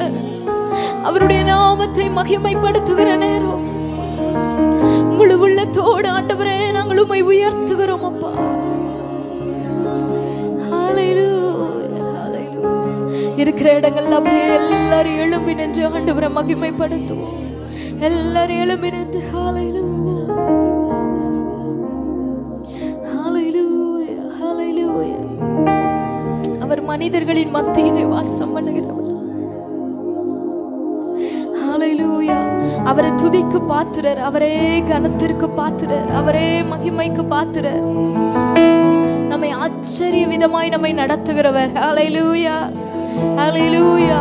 அவருடைய நாமத்தை மகிமைப்படுத்துகிற நேரம். முழு உள்ளத்தோடு ஆண்டவரே நாங்கள் உம்மை உயர்த்துகிறோம் அப்பா. இருக்கிற இடங்கள்ல அப்படியே எல்லாரும் எழும்பி நின்று ஆண்டவரை மகிமைப்படுத்துவோம். எல்லாரும் எழும்பி நின்று ஹல்லேலூயா, ஹல்லேலூயா, ஹல்லேலூயா. அவர் மனிதர்களின் மத்தியிலே வாசம் பண்ணுகிறவர். ஹல்லேலூயா. அவரை துதிக்கு பாத்திரர், அவரே கனத்திற்கு பாத்திரர், அவரே மகிமைக்கு பாத்திரர். நம்மை ஆச்சரிய விதமாய் நம்மை நடத்துகிறவர். ஹல்லேலூயா, ஹல்லேலூயா.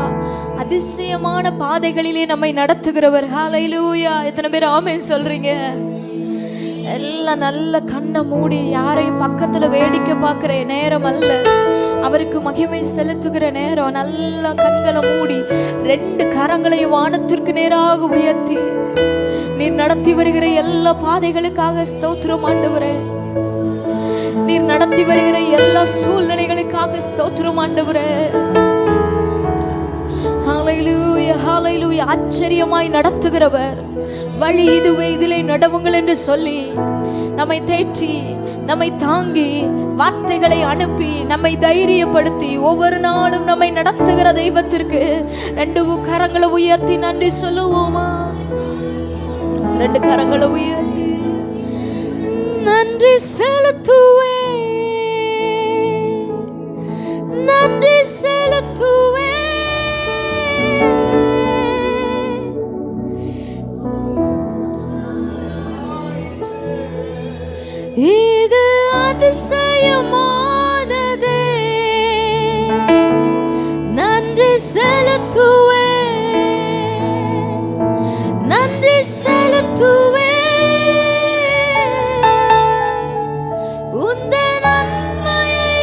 அதிசயமான பாதைகளிலே நம்மை நடத்துகிறவர். ஹல்லேலூயா. எத்தனை பேர் ஆமென் சொல்றீங்க? எல்லாம் நல்ல கண்ணை மூடி யாரையும் பக்கத்துல வேடிக்கை பார்க்கிற நேரம் அல்ல, அவருக்கு மகிமை செலுத்துகிற நேரம். நல்ல கண்களை மூடி 2 கரங்களையும் வானத்திற்கு நேராக உயர்த்தி நீர் நடத்தி வருகிற எல்லா பாதைகளுக்காக ஸ்தோத்திரம் ஆண்டவரே. நீர் நடத்தி வருகிற எல்லா சூழ்நிலைகளுக்காக ஸ்தோத்திரம் ஆண்டவரே. ஹல்லேலூயா, ஹல்லேலூயா. ஆச்சரியமாய் நடத்துகிறவர். வழி இதுவே, இதிலே நடவுங்கள் என்று சொல்லி நம்மை தேற்றி, நம்மை தாங்கி, வார்த்தைகளை அனுப்பி, நம்மை தைரியப்படுத்தி ஒவ்வொரு நாளும் நம்மை நடத்துகிற தெய்வத்திற்கு 2 கரங்களை உயர்த்தி நன்றி சொல்லுவோமா? 2 கரங்களை உயர்த்தி நன்றி செலுத்துவே, நன்றி செலுத்துவே. இது அதிசயமானதே, நன்றி செலுத்துவே, நன்றி செலுத்துவே. உந்தன் நன்மையை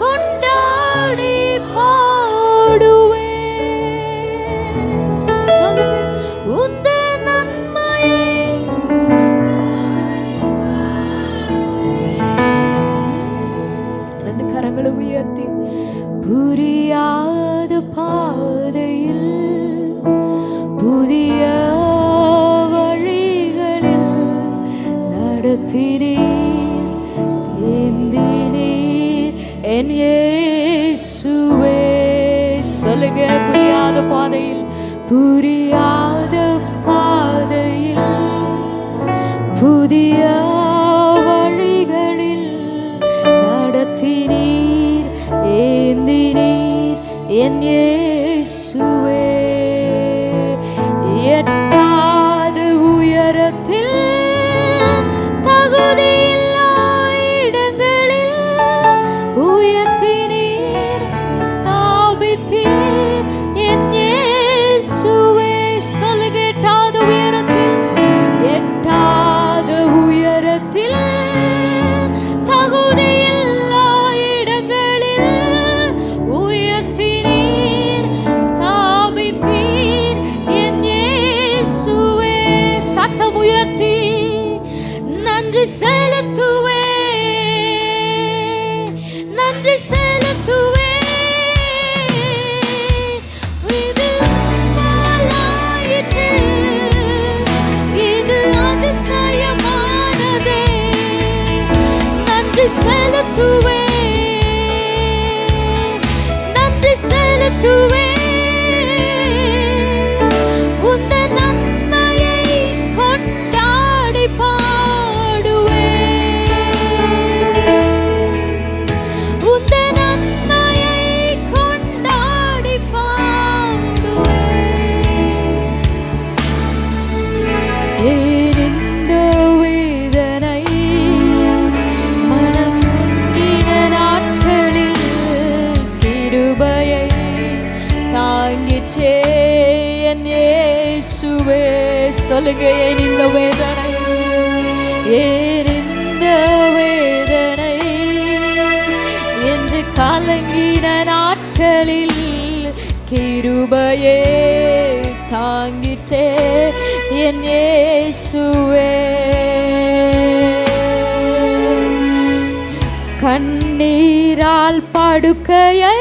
கொண்டாடி பாடுவே. உந்தன் நன்மையை கரங்களை உயர்த்தி புரியாத பாதையில் புதிய வழிகளில் நடத்தினீர், தேந்தினீர் என் இயேசுவே. சொல்லுங்க, புரியாத பாதையில், புரியாத பாதையில் புதிய வழிகளில் நடத்தினீர், ஏந்தினீர் என் இயேசுவே. எட்டாத உயரத்தில் தகுதியில்லா இடங்களில் உயர்த்தினீர், ஸ்தாபித்தீர் என் இயேசுவே. சொல்லுங்க, எட்டாத உயரத்தில், எட்டாத உயரத்தில் தகுதியில்லா இடங்களில் உயர்த்தினீர், ஸ்தாபித்தீர் என் இயேசுவே. சத்தம் உயர்த்தி நன்றி செலுத்துவே, நன்றி செலுத்துவே. இது மாலாயிற்று, இது அதிசயமானதே. நன்றி செலுத்துவே, நன்றி செலுத்துவே. உந்தன் நன்மையை கொண்டாடி பாடுவே, உந்தன் நன்மையை கொண்டாடி பாடுவே. ஏனெந்த வேதனை மனம் முந்தின நாட்களில் கிருபையை இயேசுவே. சொல்லுங்க, ஏன் இந்த வேதனை, ஏன் இந்த வேதனை என்று கலங்கின நாட்களில் கிருபையே தாங்கிட்டே என் இயேசுவே. கண்ணீரால் படுக்கையை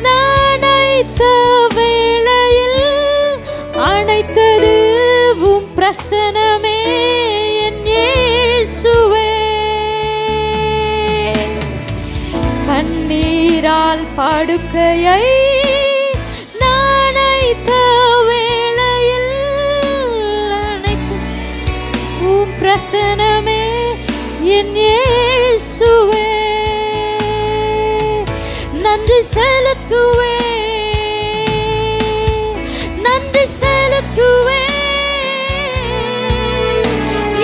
நனைத்த வேளையில் அணைத்தது உம் பிரசனமே என் இயேசுவே. கண்ணீரால் படுக்கையை நனைத்த வேளையில் அணைத்த உம் பிரசனமே என் இயேசுவே. நன்றி செலுத்துவே, நன்றி செலுத்துவே,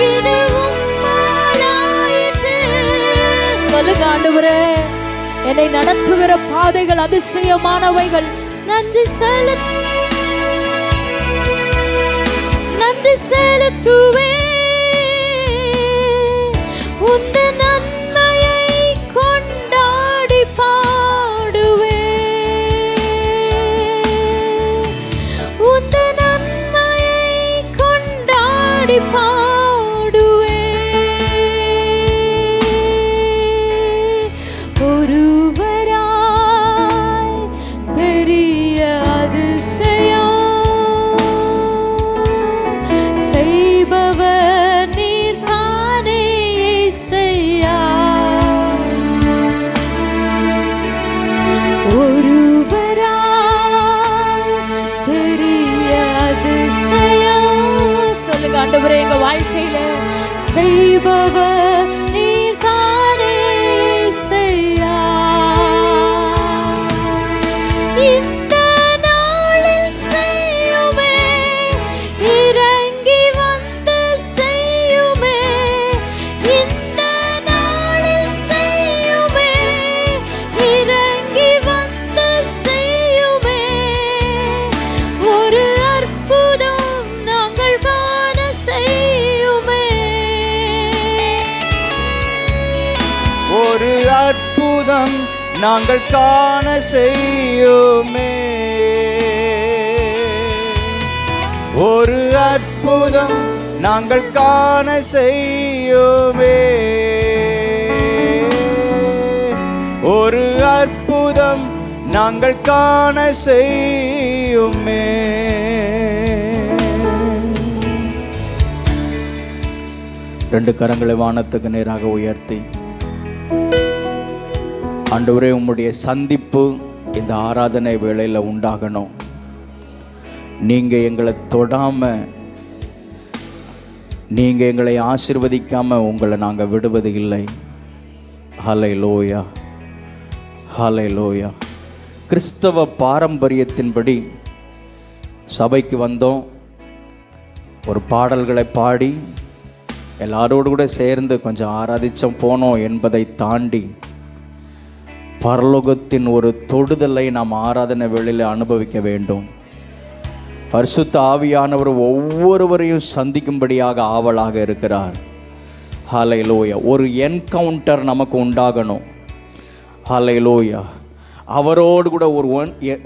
இது உம்மாலாயிற்று. சொல்லுங்க, ஆண்டவரே, என்னை நடத்துகிற பாதைகள் அதிசயமானவைகள். நன்றி செலுத்துவே, உந்த நன்மையை கொண்டாடி பாடுவே, உந்த நன்மையை கொண்டாடி பாடுவே. ஒருவராய் பெரிய அதிசயம் செய்பவர் நீர்தானே இயேசையா. ஒருவராய் பெரிய அதிசயம். சொல்லுங்க, ஆண்டவரே, எங்க வாழ்க்கையில செய்பவர் நீர்தானே இயேசையா. இந்த நாளில் செய்யுமே, இறங்கி வந்து செய்யுமே. இந்த நாளில் செய்யுமே, இறங்கி வந்து செய்யுமே. ஒரு அற்புதம் நாங்கள் காண செய்யுமே. ஒரு அற்புதம் நாங்கள் காண செய்யுமே. ஒரு அற்புதம் நாங்கள் காண செய்யுமே. ஒரு அற்புதம் நாங்கள் காண செய்யுமே. ரெண்டு கரங்களை வானத்துக்கு நேராக உயர்த்தி, ஆண்டவரே, உம்முடைய சந்திப்பு இந்த ஆராதனை வேளையில் உண்டாகணும். நீங்கள் எங்களை தொடாமல், நீங்கள் எங்களை ஆசீர்வதிக்காமல் உங்களை நாங்கள் விடுவது இல்லை. ஹல்லேலூயா, ஹல்லேலூயா. கிறிஸ்தவ பாரம்பரியத்தின்படி சபைக்கு வந்தோம், ஒரு பாடல்களை பாடி எல்லாரோடு கூட சேர்ந்து கொஞ்சம் ஆராதிச்சோம் போனோம் என்பதை தாண்டி பரலோகத்தின் ஒரு தொடுதலை நாம் ஆராதனை வேளையில் அனுபவிக்க வேண்டும். பரிசுத்த ஆவியானவர் ஒவ்வொருவரையும் சந்திக்கும்படியாக ஆவலாக இருக்கிறார். ஹல்லேலூயா. ஒரு என்கவுண்டர் நமக்கு உண்டாகணும். ஹல்லேலூயா. அவரோடு கூட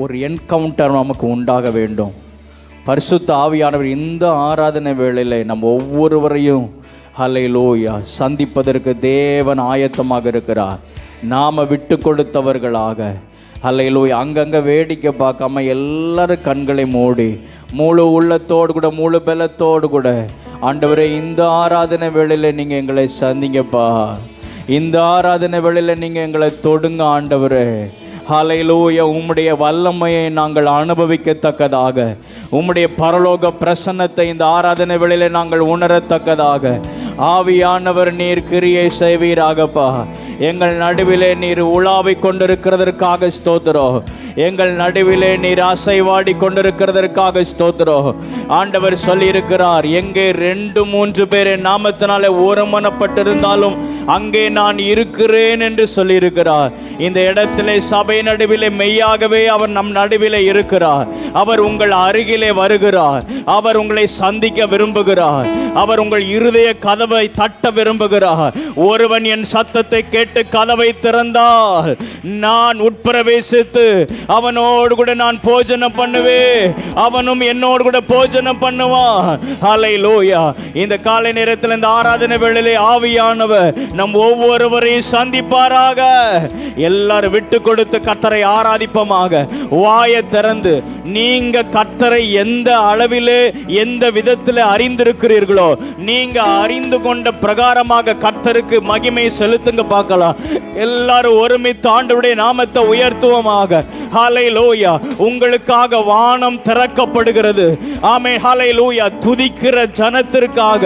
ஒரு என்கவுண்டர் நமக்கு உண்டாக வேண்டும். பரிசுத்த ஆவியானவர் இந்த ஆராதனை வேளையில் நம்ம ஒவ்வொருவரையும் ஹல்லேலூயா சந்திப்பதற்கு தேவன் ஆயத்தமாக இருக்கிறார். நாம் விட்டு கொடுத்தவர்களாக ஹல்லேலூயா அங்கங்கே வேடிக்கை பார்க்காம எல்லாரும் கண்களை மூடி முழு உள்ளத்தோடு கூட முழு பலத்தோடு கூட, ஆண்டவரே, இந்த ஆராதனை வேளையில் நீங்கள் எங்களை சந்திங்கப்பா. இந்த ஆராதனை வேளையில் நீங்கள் எங்களை தொடுங்க ஆண்டவரே. ஹல்லேலூயா. உம்முடைய வல்லமையை நாங்கள் அனுபவிக்கத்தக்கதாக, உம்முடைய பரலோக பிரசன்னத்தை இந்த ஆராதனை வேளையில் நாங்கள் உணரத்தக்கதாக ஆவியானவர் நீர் கிரியை செய்வீராகப்பா. எங்கள் நடுவிலே நீர் உலாவிக் கொண்டிருக்கிறதற்காக ஸ்தோத்திரம். எங்கள் நடுவிலே நீர் அசைவாடி கொண்டிருக்கிறதற்காக ஸ்தோத்திரம். ஆண்டவர் சொல்லியிருக்கிறார், எங்கே 2-3 பேர் என் நாமத்தினாலே ஒருமனப்பட்டிருந்தாலும் அங்கே நான் இருக்கிறேன் என்று சொல்லியிருக்கிறார். இந்த இடத்திலே சபை நடுவிலே மெய்யாகவே அவர் நம் நடுவிலே இருக்கிறார். அவர் உங்கள் அருகிலே வருகிறார். அவர் உங்களை சந்திக்க விரும்புகிறார். அவர் உங்கள் இருதய கதவை தட்ட விரும்புகிறார். ஒருவன் என் சத்தத்தை கேட்டு கதவை திறந்தால் நான் உட்பிரவேசித்து அவனோடு கூட நான் போஜனம் பண்ணுவேன், அவனும் என்னோடு கூட போஜனம் பண்ணுவான். ஹல்லேலூயா. இந்த காலை நேரத்தில் இந்த ஆராதனை வேளையிலே ஆவியானவர் நம் ஒவ்வொருவரையும் சந்திப்பாராக. எல்லாரும் விட்டு கொடுத்து கர்த்தரை ஆராதிப்போமாக. வாயை திறந்து நீங்க கர்த்தரை எந்த அளவிலே எந்த விதத்தில் அறிந்திருக்கிறீர்களோ நீங்க அறிந்து கொண்ட பிரகாரமாக கர்த்தருக்கு மகிமை செலுத்துங்க பார்க்கலாம். எல்லாரும் ஒருமித்து ஆண்டவருடைய நாமத்தை உயர்த்துவோமாக. ஹல்லேலூயா. உங்களுக்காக வானம் திறக்கப்படுகிறது. ஆமென். ஹல்லேலூயா. துதிக்கிற ஜனத்திற்காக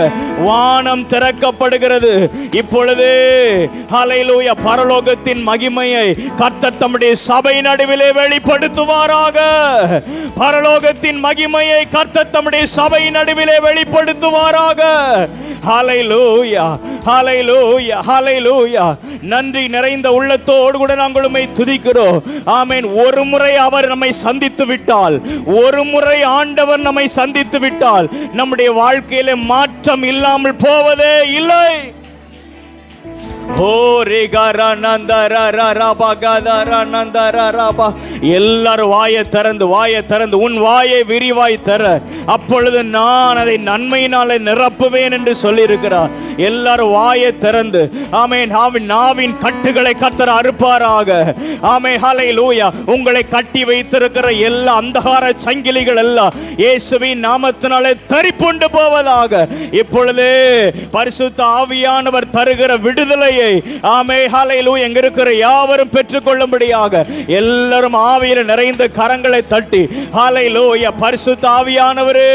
வானம் திறக்கப்படுகிறது. இப்பொழுது ஹல்லேலூயா பரலோகத்தின் மகிமையை கர்த்தர் தம்முடைய சபை நடுவிலே வெளிப்படுத்துவாராக. பரலோகத்தின் மகிமையை கர்த்தர் தம்முடைய சபை நடுவிலே வெளிப்படுத்துவாராக. ஹல்லேலூயா, ஹல்லேலூயா, ஹல்லேலூயா. நன்றி நிறைந்த உள்ளத்தோடு கூட நாங்கள் உம்மை துதிக்கிறோம். ஆமென். ஒரு முறை அவர் நம்மை சந்தித்து விட்டால், ஒரு முறை ஆண்டவர் நம்மை சந்தித்து விட்டால் நம்முடைய வாழ்க்கையில மாற்றம் இல்லாமல் போவதே இல்லை. எல்லாரும் வாயை திறந்து உன் வாயை விரிவாய் தர, அப்பொழுது நான் அதை நன்மையினாலே நிரப்புவேன் என்று சொல்லி இருக்கிறார். எல்லாரும் வாயை திறந்து ஆமென். நாவின் கட்டுகளை கர்த்தர் அறுப்பாராக. ஆமென். ஹல்லேலூயா. உங்களை கட்டி வைத்திருக்கிற எல்லா அந்தகார சங்கிலிகள் எல்லாம் இயேசுவின் நாமத்தினாலே தரிப்புண்டு போவதாக. இப்பொழுது பரிசுத்த ஆவியானவர் தருகிற விடுதலை ஆமென். ஹல்லேலூயா. எங்க இருக்கிற யாவரும் பெற்றுக்கொள்ளும்படியாக எல்லாரும் ஆவியில நிறைந்த கரங்களை தட்டி ஹல்லேலூயா. பரிசுத்த ஆவியானவரே,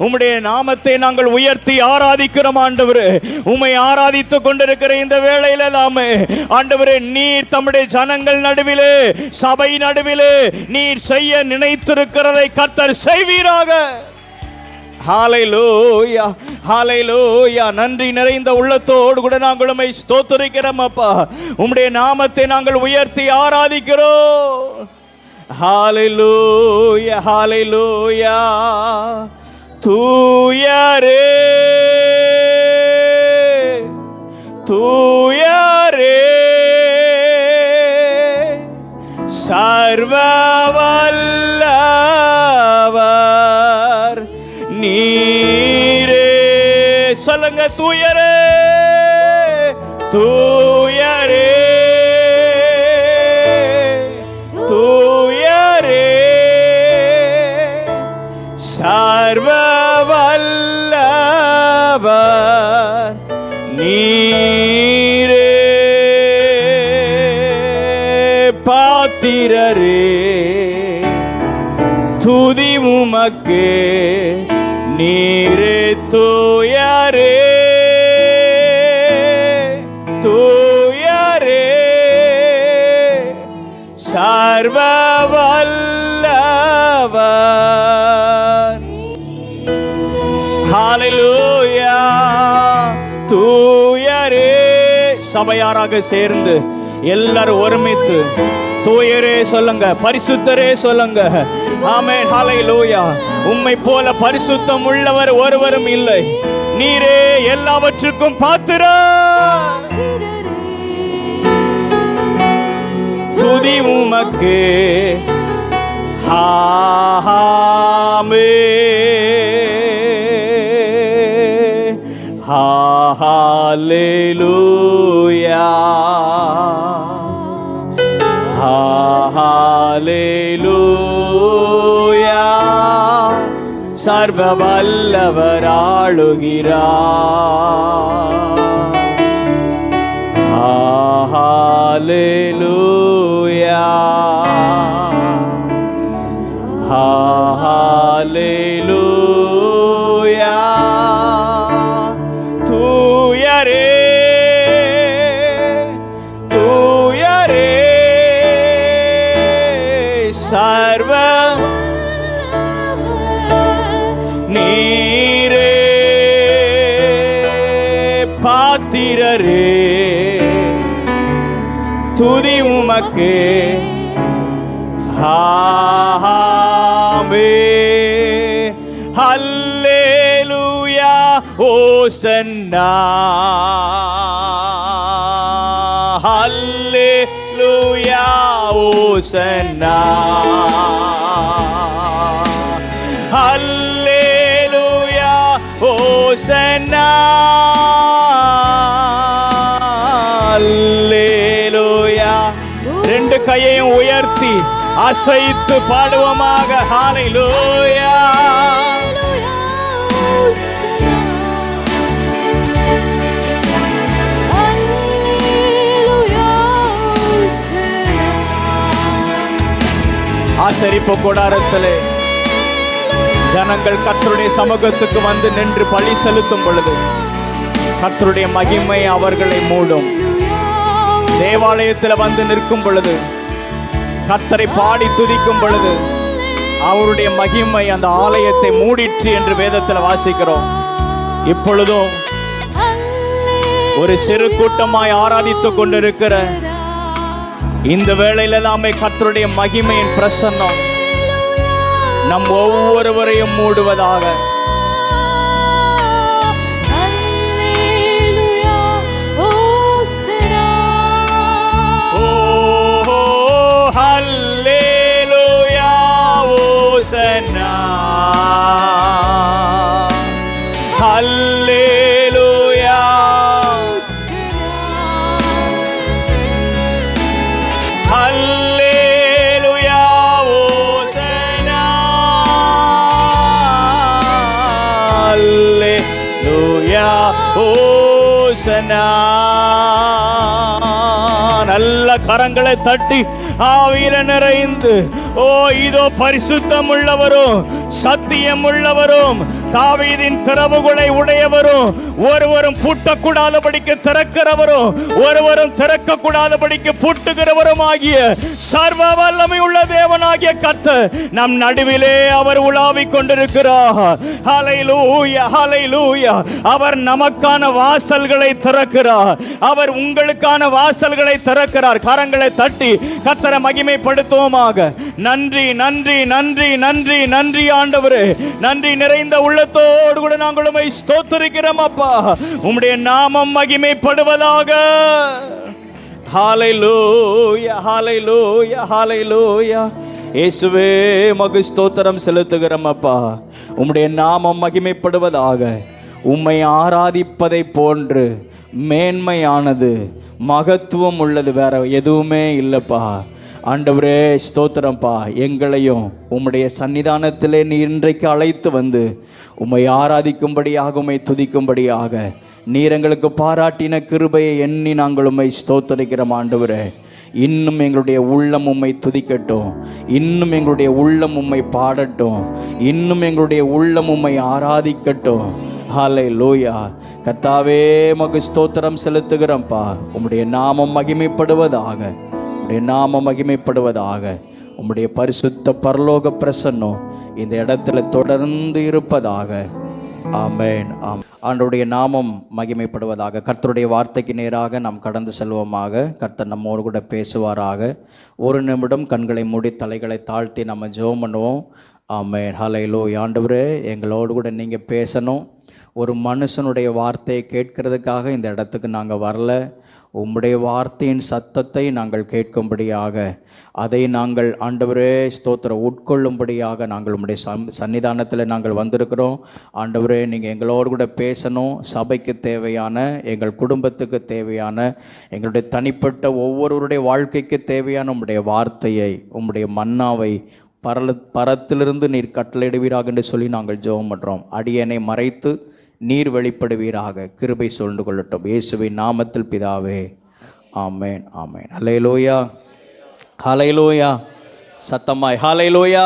உம்முடைய நாமத்தை நாங்கள் உயர்த்தி ஆராதிக்கிறோம். ஆண்டவரே, உம்மை ஆராதித்துக் கொண்டிருக்கிற இந்த வேளையில தாமே ஆண்டவரே, நீர் தம்முடைய ஜனங்கள் நடுவிலே சபை நடுவிலே நீர் செய்ய நினைத்திருக்கிறதை கர்த்தர் செய்வீராக. ஹல்லேலூயா, ஹல்லேலூயா. நன்றி நிறைந்த உள்ளத்தோடு கூட நாங்கள் உம்மை ஸ்தோத்திரிக்கிறோம் அப்பா. உம்முடைய நாமத்தை நாங்கள் உயர்த்தி ஆராதிக்கிறோம். ஹல்லேலூயா, ஹல்லேலூயா. தூயரே, தூயரே, சர்வ வல்லவர் நீரே. சொல்லுங்க, தூயரே, தூயரே, தூயரே, சர்வ வல்லவர் நீரே. பாத்திரரே, துதி உமக்கு நீரே. தூயரே, தூயரே, சர்வ வல்லவர். ஹல்லேலூயா. தூயரே. சபையாராக சேர்ந்து எல்லாரும் ஒருமித்து தூயரே சொல்லுங்க, பரிசுத்தரே சொல்லுங்க. ஆமென். ஹல்லேலூயா. உம்மை போல பரிசுத்தம் உள்ளவர் ஒருவரும் இல்லை. நீரே எல்லாவற்றுக்கும் பாத்திரர். துதி உமக்கு. ஆமென். ஹல்லேலூயா, ஹல்லேலூயா. சர்வ வல்லவர் ஆளுகிறார். ஹல்லேலூயா, ஹல்லேலூயா. தூயரே, தூயரே, பாத்திரரே, துதி உமக்கே. ஆமென். ஹல்லேலூயா ஓசன்னா, ஹல்லேலூயா ஓசன்னா, ஹல்லேலூயா ஓசன்னா, ஹல்லேலூயா. ரெண்டு கையையும் உயர்த்தி அசைத்து பாடுவோமாக. ஹல்லேலூயா. ஆசரிப்பு கூடாரத்திலே ஜனங்கள் கர்த்தருடைய சமூகத்துக்கு வந்து நின்று பலி செலுத்தும் பொழுது கர்த்தருடைய மகிமை அவர்களை மூடும். தேவாலயத்தில் வந்து நிற்கும் பொழுது, கர்த்தரை பாடி துதிக்கும் பொழுது அவருடைய மகிமை அந்த ஆலயத்தை மூடிற்று என்று வேதத்தில் வாசிக்கிறோம். இப்பொழுதும் ஒரு சிறு கூட்டமாய் ஆராதித்துக் கொண்டிருக்கிற இந்த வேளையில தாமே கர்த்தருடைய மகிமையின் பிரசன்னம் நம் ஒவ்வொருவரையும் மூடுவதாக. ஹல்லேலூயா ஓசன்னா, ஹல்லேலூயா, ஹல்லேலூயா ஓசன்னா, ஹல்லேலூயா ஓசன்னா. நல்ல கரங்களை தட்டி ஆவியில நிறைந்து, ஓ இதோ பரிசுத்தம் உள்ளவரும் சத்தியம் உள்ளவரும் தாவீதின் திறவுகளை உடையவரும் ஒருவரும் பூட்டக்கூடாதபடிக்கு திறக்கிறவரும் ஒருவரும் திறக்கக்கூடாதபடிக்கு பூட்டுகிறவரும் ஆகிய சர்வ வல்லமை உள்ள தேவனாகிய கர்த்தர் நம் நடுவிலே அவர் உலாவிக் கொண்டிருக்கிறார். ஹல்லேலூயா, ஹல்லேலூயா. அவர் நமக்கான வாசல்களை திறக்கிறார். அவர் உங்களுக்கான வாசல்களை திறக்கிறார். கரங்களை தட்டி கர்த்தரை மகிமைப்படுத்துவோமாக. நன்றி, நன்றி, நன்றி, நன்றி, நன்றி ஆண்டவரே. நன்றி நிறைந்த உள்ளத்தோடு கூட நாங்கள் உம்மை ஸ்தோத்திரிக்கிறோம் அப்பா. உம்முடைய நாமம் மகிமைப்படுவதாக. ஹல்லேலூயா, ஹல்லேலூயா, ஹல்லேலூயா. இயேசுவே உமக்கு ஸ்தோத்திரம் செலுத்துகிறோம் அப்பா. உம்முடைய நாமம் மகிமைப்படுவதாக. உம்மை ஆராதிப்பதை போன்று மேன்மையானது மகத்துவம் உள்ளது வேற எதுவுமே இல்லைப்பா. ஆண்டவரே ஸ்தோத்திரம்ப்பா. எங்களையும் உம்முடைய சன்னிதானத்திலே நீ இன்றைக்கு அழைத்து வந்து உம்மை ஆராதிக்கும்படியாக, உம்மை துதிக்கும்படியாக நீர் எங்களுக்கு பாராட்டின கிருபையை எண்ணி நாங்கள் உம்மை ஸ்தோத்திரிக்கிறோம் ஆண்டவரே. இன்னும் எங்களுடைய உள்ளம் உம்மை துதிக்கட்டும், இன்னும் எங்களுடைய உள்ளம் உம்மை பாடட்டும், இன்னும் எங்களுடைய உள்ளம் உம்மை ஆராதிக்கட்டும். ஹல்லேலூயா. கர்த்தாவே உமக்கு ஸ்தோத்திரம் செலுத்துகிறோம்ப்பா. உம்முடைய நாமம் மகிமைப்படுவதாக, உம்முடைய நாமம் மகிமைப்படுவதாக. உம்முடைய பரிசுத்த பரலோக பிரசன்னம் இந்த இடத்துல தொடர்ந்து இருப்பதாக. ஆமென். ஆண்டவருடைய நாமம் மகிமைப்படுவதாக. கர்த்தருடைய வார்த்தைக்கு நேராக நாம் கடந்து செல்வோமாக. கர்த்தர் நம்மோடு கூட பேசுவாராக. ஒரு நிமிடம் கண்களை மூடி தலைகளை தாழ்த்தி நம்ம ஜெபம் பண்ணுவோம். ஆமென். ஹல்லேலூயா. ஆண்டவரே, எங்களோடு கூட நீங்கள் பேசணும். ஒரு மனுஷனுடைய வார்த்தையை கேட்கறதுக்காக இந்த இடத்துக்கு நாங்கள் வரல. உம்முடைய வார்த்தையின் சத்தத்தை நாங்கள் கேட்கும்படியாக, அதை நாங்கள் ஆண்டவரே ஸ்தோத்திரம் உட்கொள்ளும்படியாக நாங்கள் உம்முடைய சன்னிதானத்தில் நாங்கள் வந்திருக்கிறோம். ஆண்டவரே, நீங்கள் எங்களோடு கூட பேசணும். சபைக்கு தேவையான, எங்கள் குடும்பத்துக்கு தேவையான, எங்களுடைய தனிப்பட்ட ஒவ்வொருவருடைய வாழ்க்கைக்கு தேவையான உம்முடைய வார்த்தையை, உம்முடைய மன்னாவை பரத்திலிருந்து நீர் கட்டளையிடுவீராக என்று சொல்லி நாங்கள் ஜெபம் பண்ணுறோம். அடியனை மறைத்து நீர் வெளிப்படுவீராக. கிருபை சூழ்ந்து கொள்ளட்டும். இயேசுவின் நாமத்தில் பிதாவே. ஆமென், ஆமென். ஹல்லேலூயா, ஹல்லேலூயா. சத்தமாய் ஹல்லேலூயா.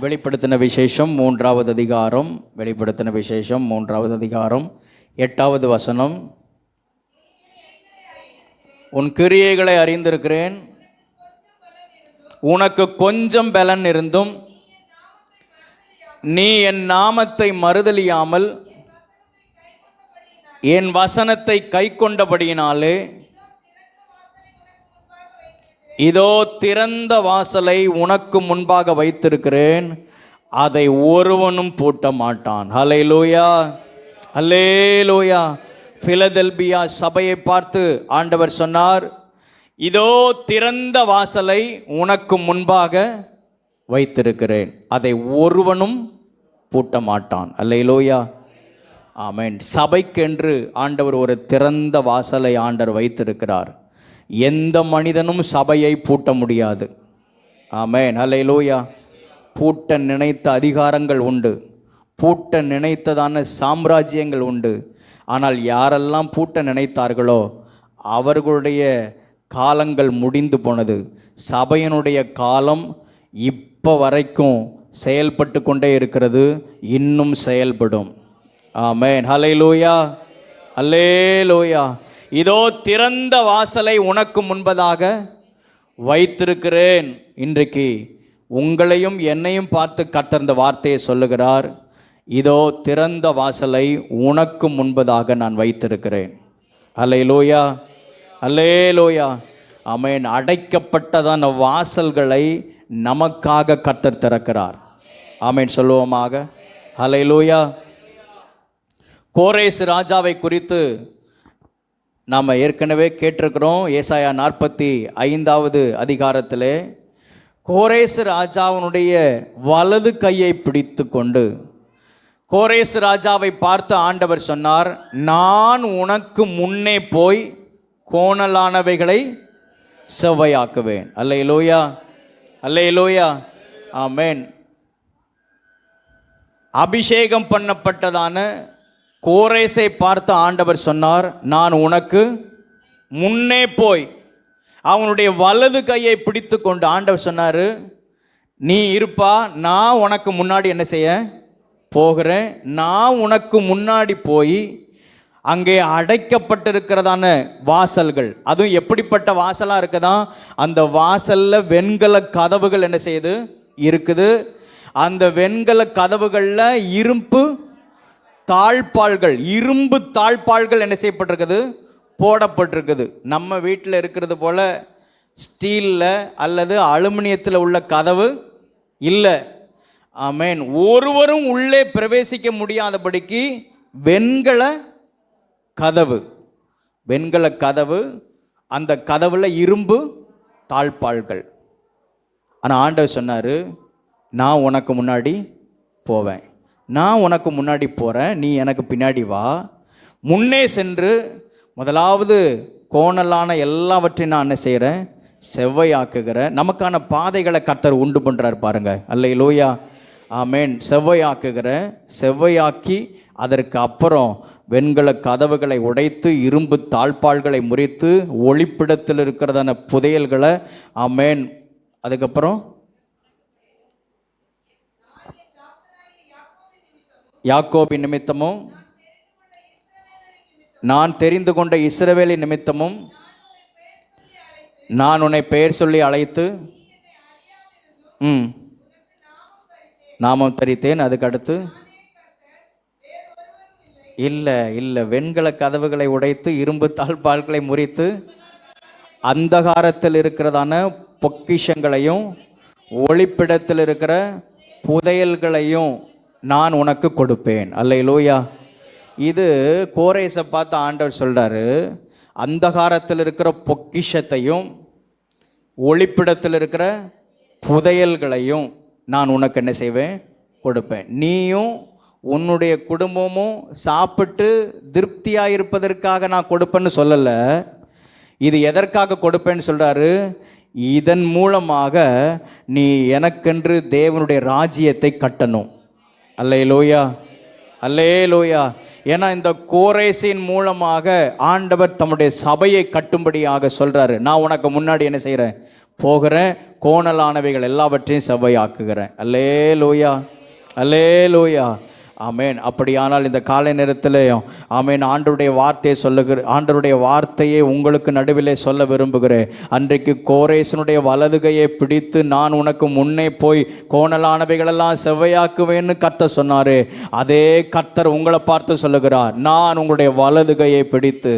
வெளிப்படுத்தின விசேஷம் 3வது அதிகாரம். வெளிப்படுத்தின விசேஷம் 3வது அதிகாரம் 8வது வசனம். உன் கிரியைகளை அறிந்திருக்கிறேன். உனக்கு கொஞ்சம் பலன் இருந்தும் நீ என் நாமத்தை மறுதலியாமல் என் வசனத்தை கை கொண்டபடியினாலே இதோ திறந்த வாசலை உனக்கு முன்பாக வைத்திருக்கிறேன், அதை ஒருவனும் பூட்ட மாட்டான். ஹல்லேலூயா, ஹல்லேலூயா. பிலதெல்பியா சபையை பார்த்து ஆண்டவர் சொன்னார், இதோ திறந்த வாசலை உனக்கு முன்பாக வைத்திருக்கிறேன், அதை ஒருவனும் பூட்ட மாட்டான். ஹல்லேலூயா, ஆமென். சபைக்கென்று ஆண்டவர் ஒரு திறந்த வாசலை ஆண்டவர் வைத்திருக்கிறார். எந்த மனிதனும் சபையை பூட்ட முடியாது. ஆமென், ஹல்லேலூயா. பூட்ட நினைத்த அதிகாரங்கள் உண்டு, பூட்ட நினைத்ததான சாம்ராஜ்யங்கள் உண்டு. ஆனால் யாரெல்லாம் பூட்ட நினைத்தார்களோ அவர்களுடைய காலங்கள் முடிந்து போனது. சபையினுடைய காலம் இப்போ வரைக்கும் செயல்பட்டு கொண்டே இருக்கிறது, இன்னும் செயல்படும். ஆமென், ஹல்லேலூயா, ஹல்லேலூயா. இதோ திறந்த வாசலை உனக்கு முன்பதாக வைத்திருக்கிறேன். இன்றைக்கு உங்களையும் என்னையும் பார்த்து கர்த்தர் இந்த வார்த்தையை சொல்லுகிறார், இதோ திறந்த வாசலை உனக்கு முன்பதாக நான் வைத்திருக்கிறேன். ஹல்லேலூயா, ஹல்லேலூயா, ஆமென். அடைக்கப்பட்டதான வாசல்களை நமக்காக கர்த்தர் திறக்கிறார். ஆமென், சொல்லுவோமாக. ஹல்லேலூயா. கோரேஸ் ராஜாவை குறித்து நாம் ஏற்கனவே கேட்டிருக்கிறோம். ஏசாயா 45வது அதிகாரத்திலே கோரேஸ் ராஜாவினுடைய வலது கையை பிடித்து கொண்டு கோரேஸ் ராஜாவை பார்த்து ஆண்டவர் சொன்னார், நான் உனக்கு முன்னே போய் கோணலானவைகளை செவ்வையாக்குவேன். அல்லேலூயா, அல்லேலூயா, ஆமென். அபிஷேகம் பண்ணப்பட்டதான கோரேசை பார்த்து ஆண்டவர் சொன்னார், நான் உனக்கு முன்னே போய், அவனுடைய வலது கையை பிடித்து கொண்டு ஆண்டவர் சொன்னார், நீ இருப்பா, நான் உனக்கு முன்னாடி என்ன செய்ய போகிறேன். நான் உனக்கு முன்னாடி போய் அங்கே அடைக்கப்பட்டிருக்கிறதான வாசல்கள், அதுவும் எப்படிப்பட்ட வாசலாக இருக்குதா, அந்த வாசலில் வெண்கல கதவுகள் என்ன செய்யுது இருக்குது. அந்த வெண்கல கதவுகளில் இரும்பு தாழ்பாள்கள், இரும்பு தாழ்பாள்கள் என்ன செய்யப்பட்டிருக்குது, போடப்பட்டிருக்குது. நம்ம வீட்டில் இருக்கிறது போல ஸ்டீலில் அல்லது அலுமினியத்தில் உள்ள கதவு இல்லை. ஆமென். ஒருவரும் உள்ளே பிரவேசிக்க முடியாதபடிக்கு வெண்கல கதவு, வெண்கல கதவு, அந்த கதவுல இரும்பு தாழ்பாள்கள். ஆனால் ஆண்டவர் சொன்னார், நான் உனக்கு முன்னாடி போவேன், நான் உனக்கு முன்னாடி போகிறேன், நீ எனக்கு பின்னாடி வா. முன்னே சென்று முதலாவது கோணலான எல்லாவற்றையும் நான் என்ன செய்கிறேன், செவ்வையாக்குகிறேன். நமக்கான பாதைகளை கர்த்தர் உண்டு பண்ணுறார் பாருங்க. அல்லேலூயா, ஆமென். செவ்வையாக்குகிறேன், செவ்வையாக்கி அதற்கு அப்புறம் வெண்கல கதவுகளை உடைத்து இரும்பு தாழ்பாள்களை முறித்து ஒளிப்பிடத்தில் இருக்கிறதான புதையல்களை, ஆமென். அதுக்கப்புறம் யாக்கோபின் நிமித்தமும் நான் தெரிந்து கொண்ட இஸ்ரவேலின் நிமித்தமும் நான் உன்னை பெயர் சொல்லி அழைத்து நாமம் தரித்தேன். அதுக்கு அடுத்து இல்லை, வெண்கல கதவுகளை உடைத்து இரும்பு தாழ்பாள்களை முறித்து அந்தகாரத்தில் இருக்கிறதான பொக்கிஷங்களையும் ஒளிப்பிடத்தில் இருக்கிற புதையல்களையும் நான் உனக்கு கொடுப்பேன். அல்லேலூயா. இது கோரேசை பார்த்து ஆண்டவர் சொல்றாரு, அந்தகாரத்தில் இருக்கிற பொக்கிஷத்தையும் ஒளிப்பிடத்தில் இருக்கிற புதையல்களையும் நான் உனக்கு என்ன செய்வேன், கொடுப்பேன். நீயும் உன்னுடைய குடும்பமும் சாப்பிட்டு திருப்தியாக இருப்பதற்காக நான் கொடுப்பேன்னு சொல்லலை. இது எதற்காக கொடுப்பேன்னு சொல்கிறாரு, இதன் மூலமாக நீ எனக்கென்று தேவனுடைய ராஜ்யத்தை கட்டணும். அல்லேலூயா, அல்லேலூயா. ஏன்னா இந்த கோரேசின் மூலமாக ஆண்டவர் தம்முடைய சபையை கட்டும்படியாக சொல்கிறாரு, நான் உனக்கு முன்னாடி என்ன செய்கிறேன், போகிறேன், கோணலானவைகள் எல்லாவற்றையும் செவ்வையாக்குகிறேன். அல்லேலூயா, அல்லேலூயா, ஆமேன். அப்படியானால் இந்த காலை நேரத்திலேயும் ஆமேன் ஆண்டவருடைய வார்த்தையை ஆண்டவருடைய வார்த்தையை உங்களுக்கு நடுவிலே சொல்ல விரும்புகிறேன். அன்றைக்கு கோரேசனுடைய வலதுகையை பிடித்து நான் உனக்கு முன்னே போய் கோணலானவைகளெல்லாம் செவ்வையாக்குவேன்னு கர்த்தர் சொன்னார். அதே கர்த்தர் உங்களை பார்த்து சொல்லுகிறார், நான் உங்களுடைய வலதுகையை பிடித்து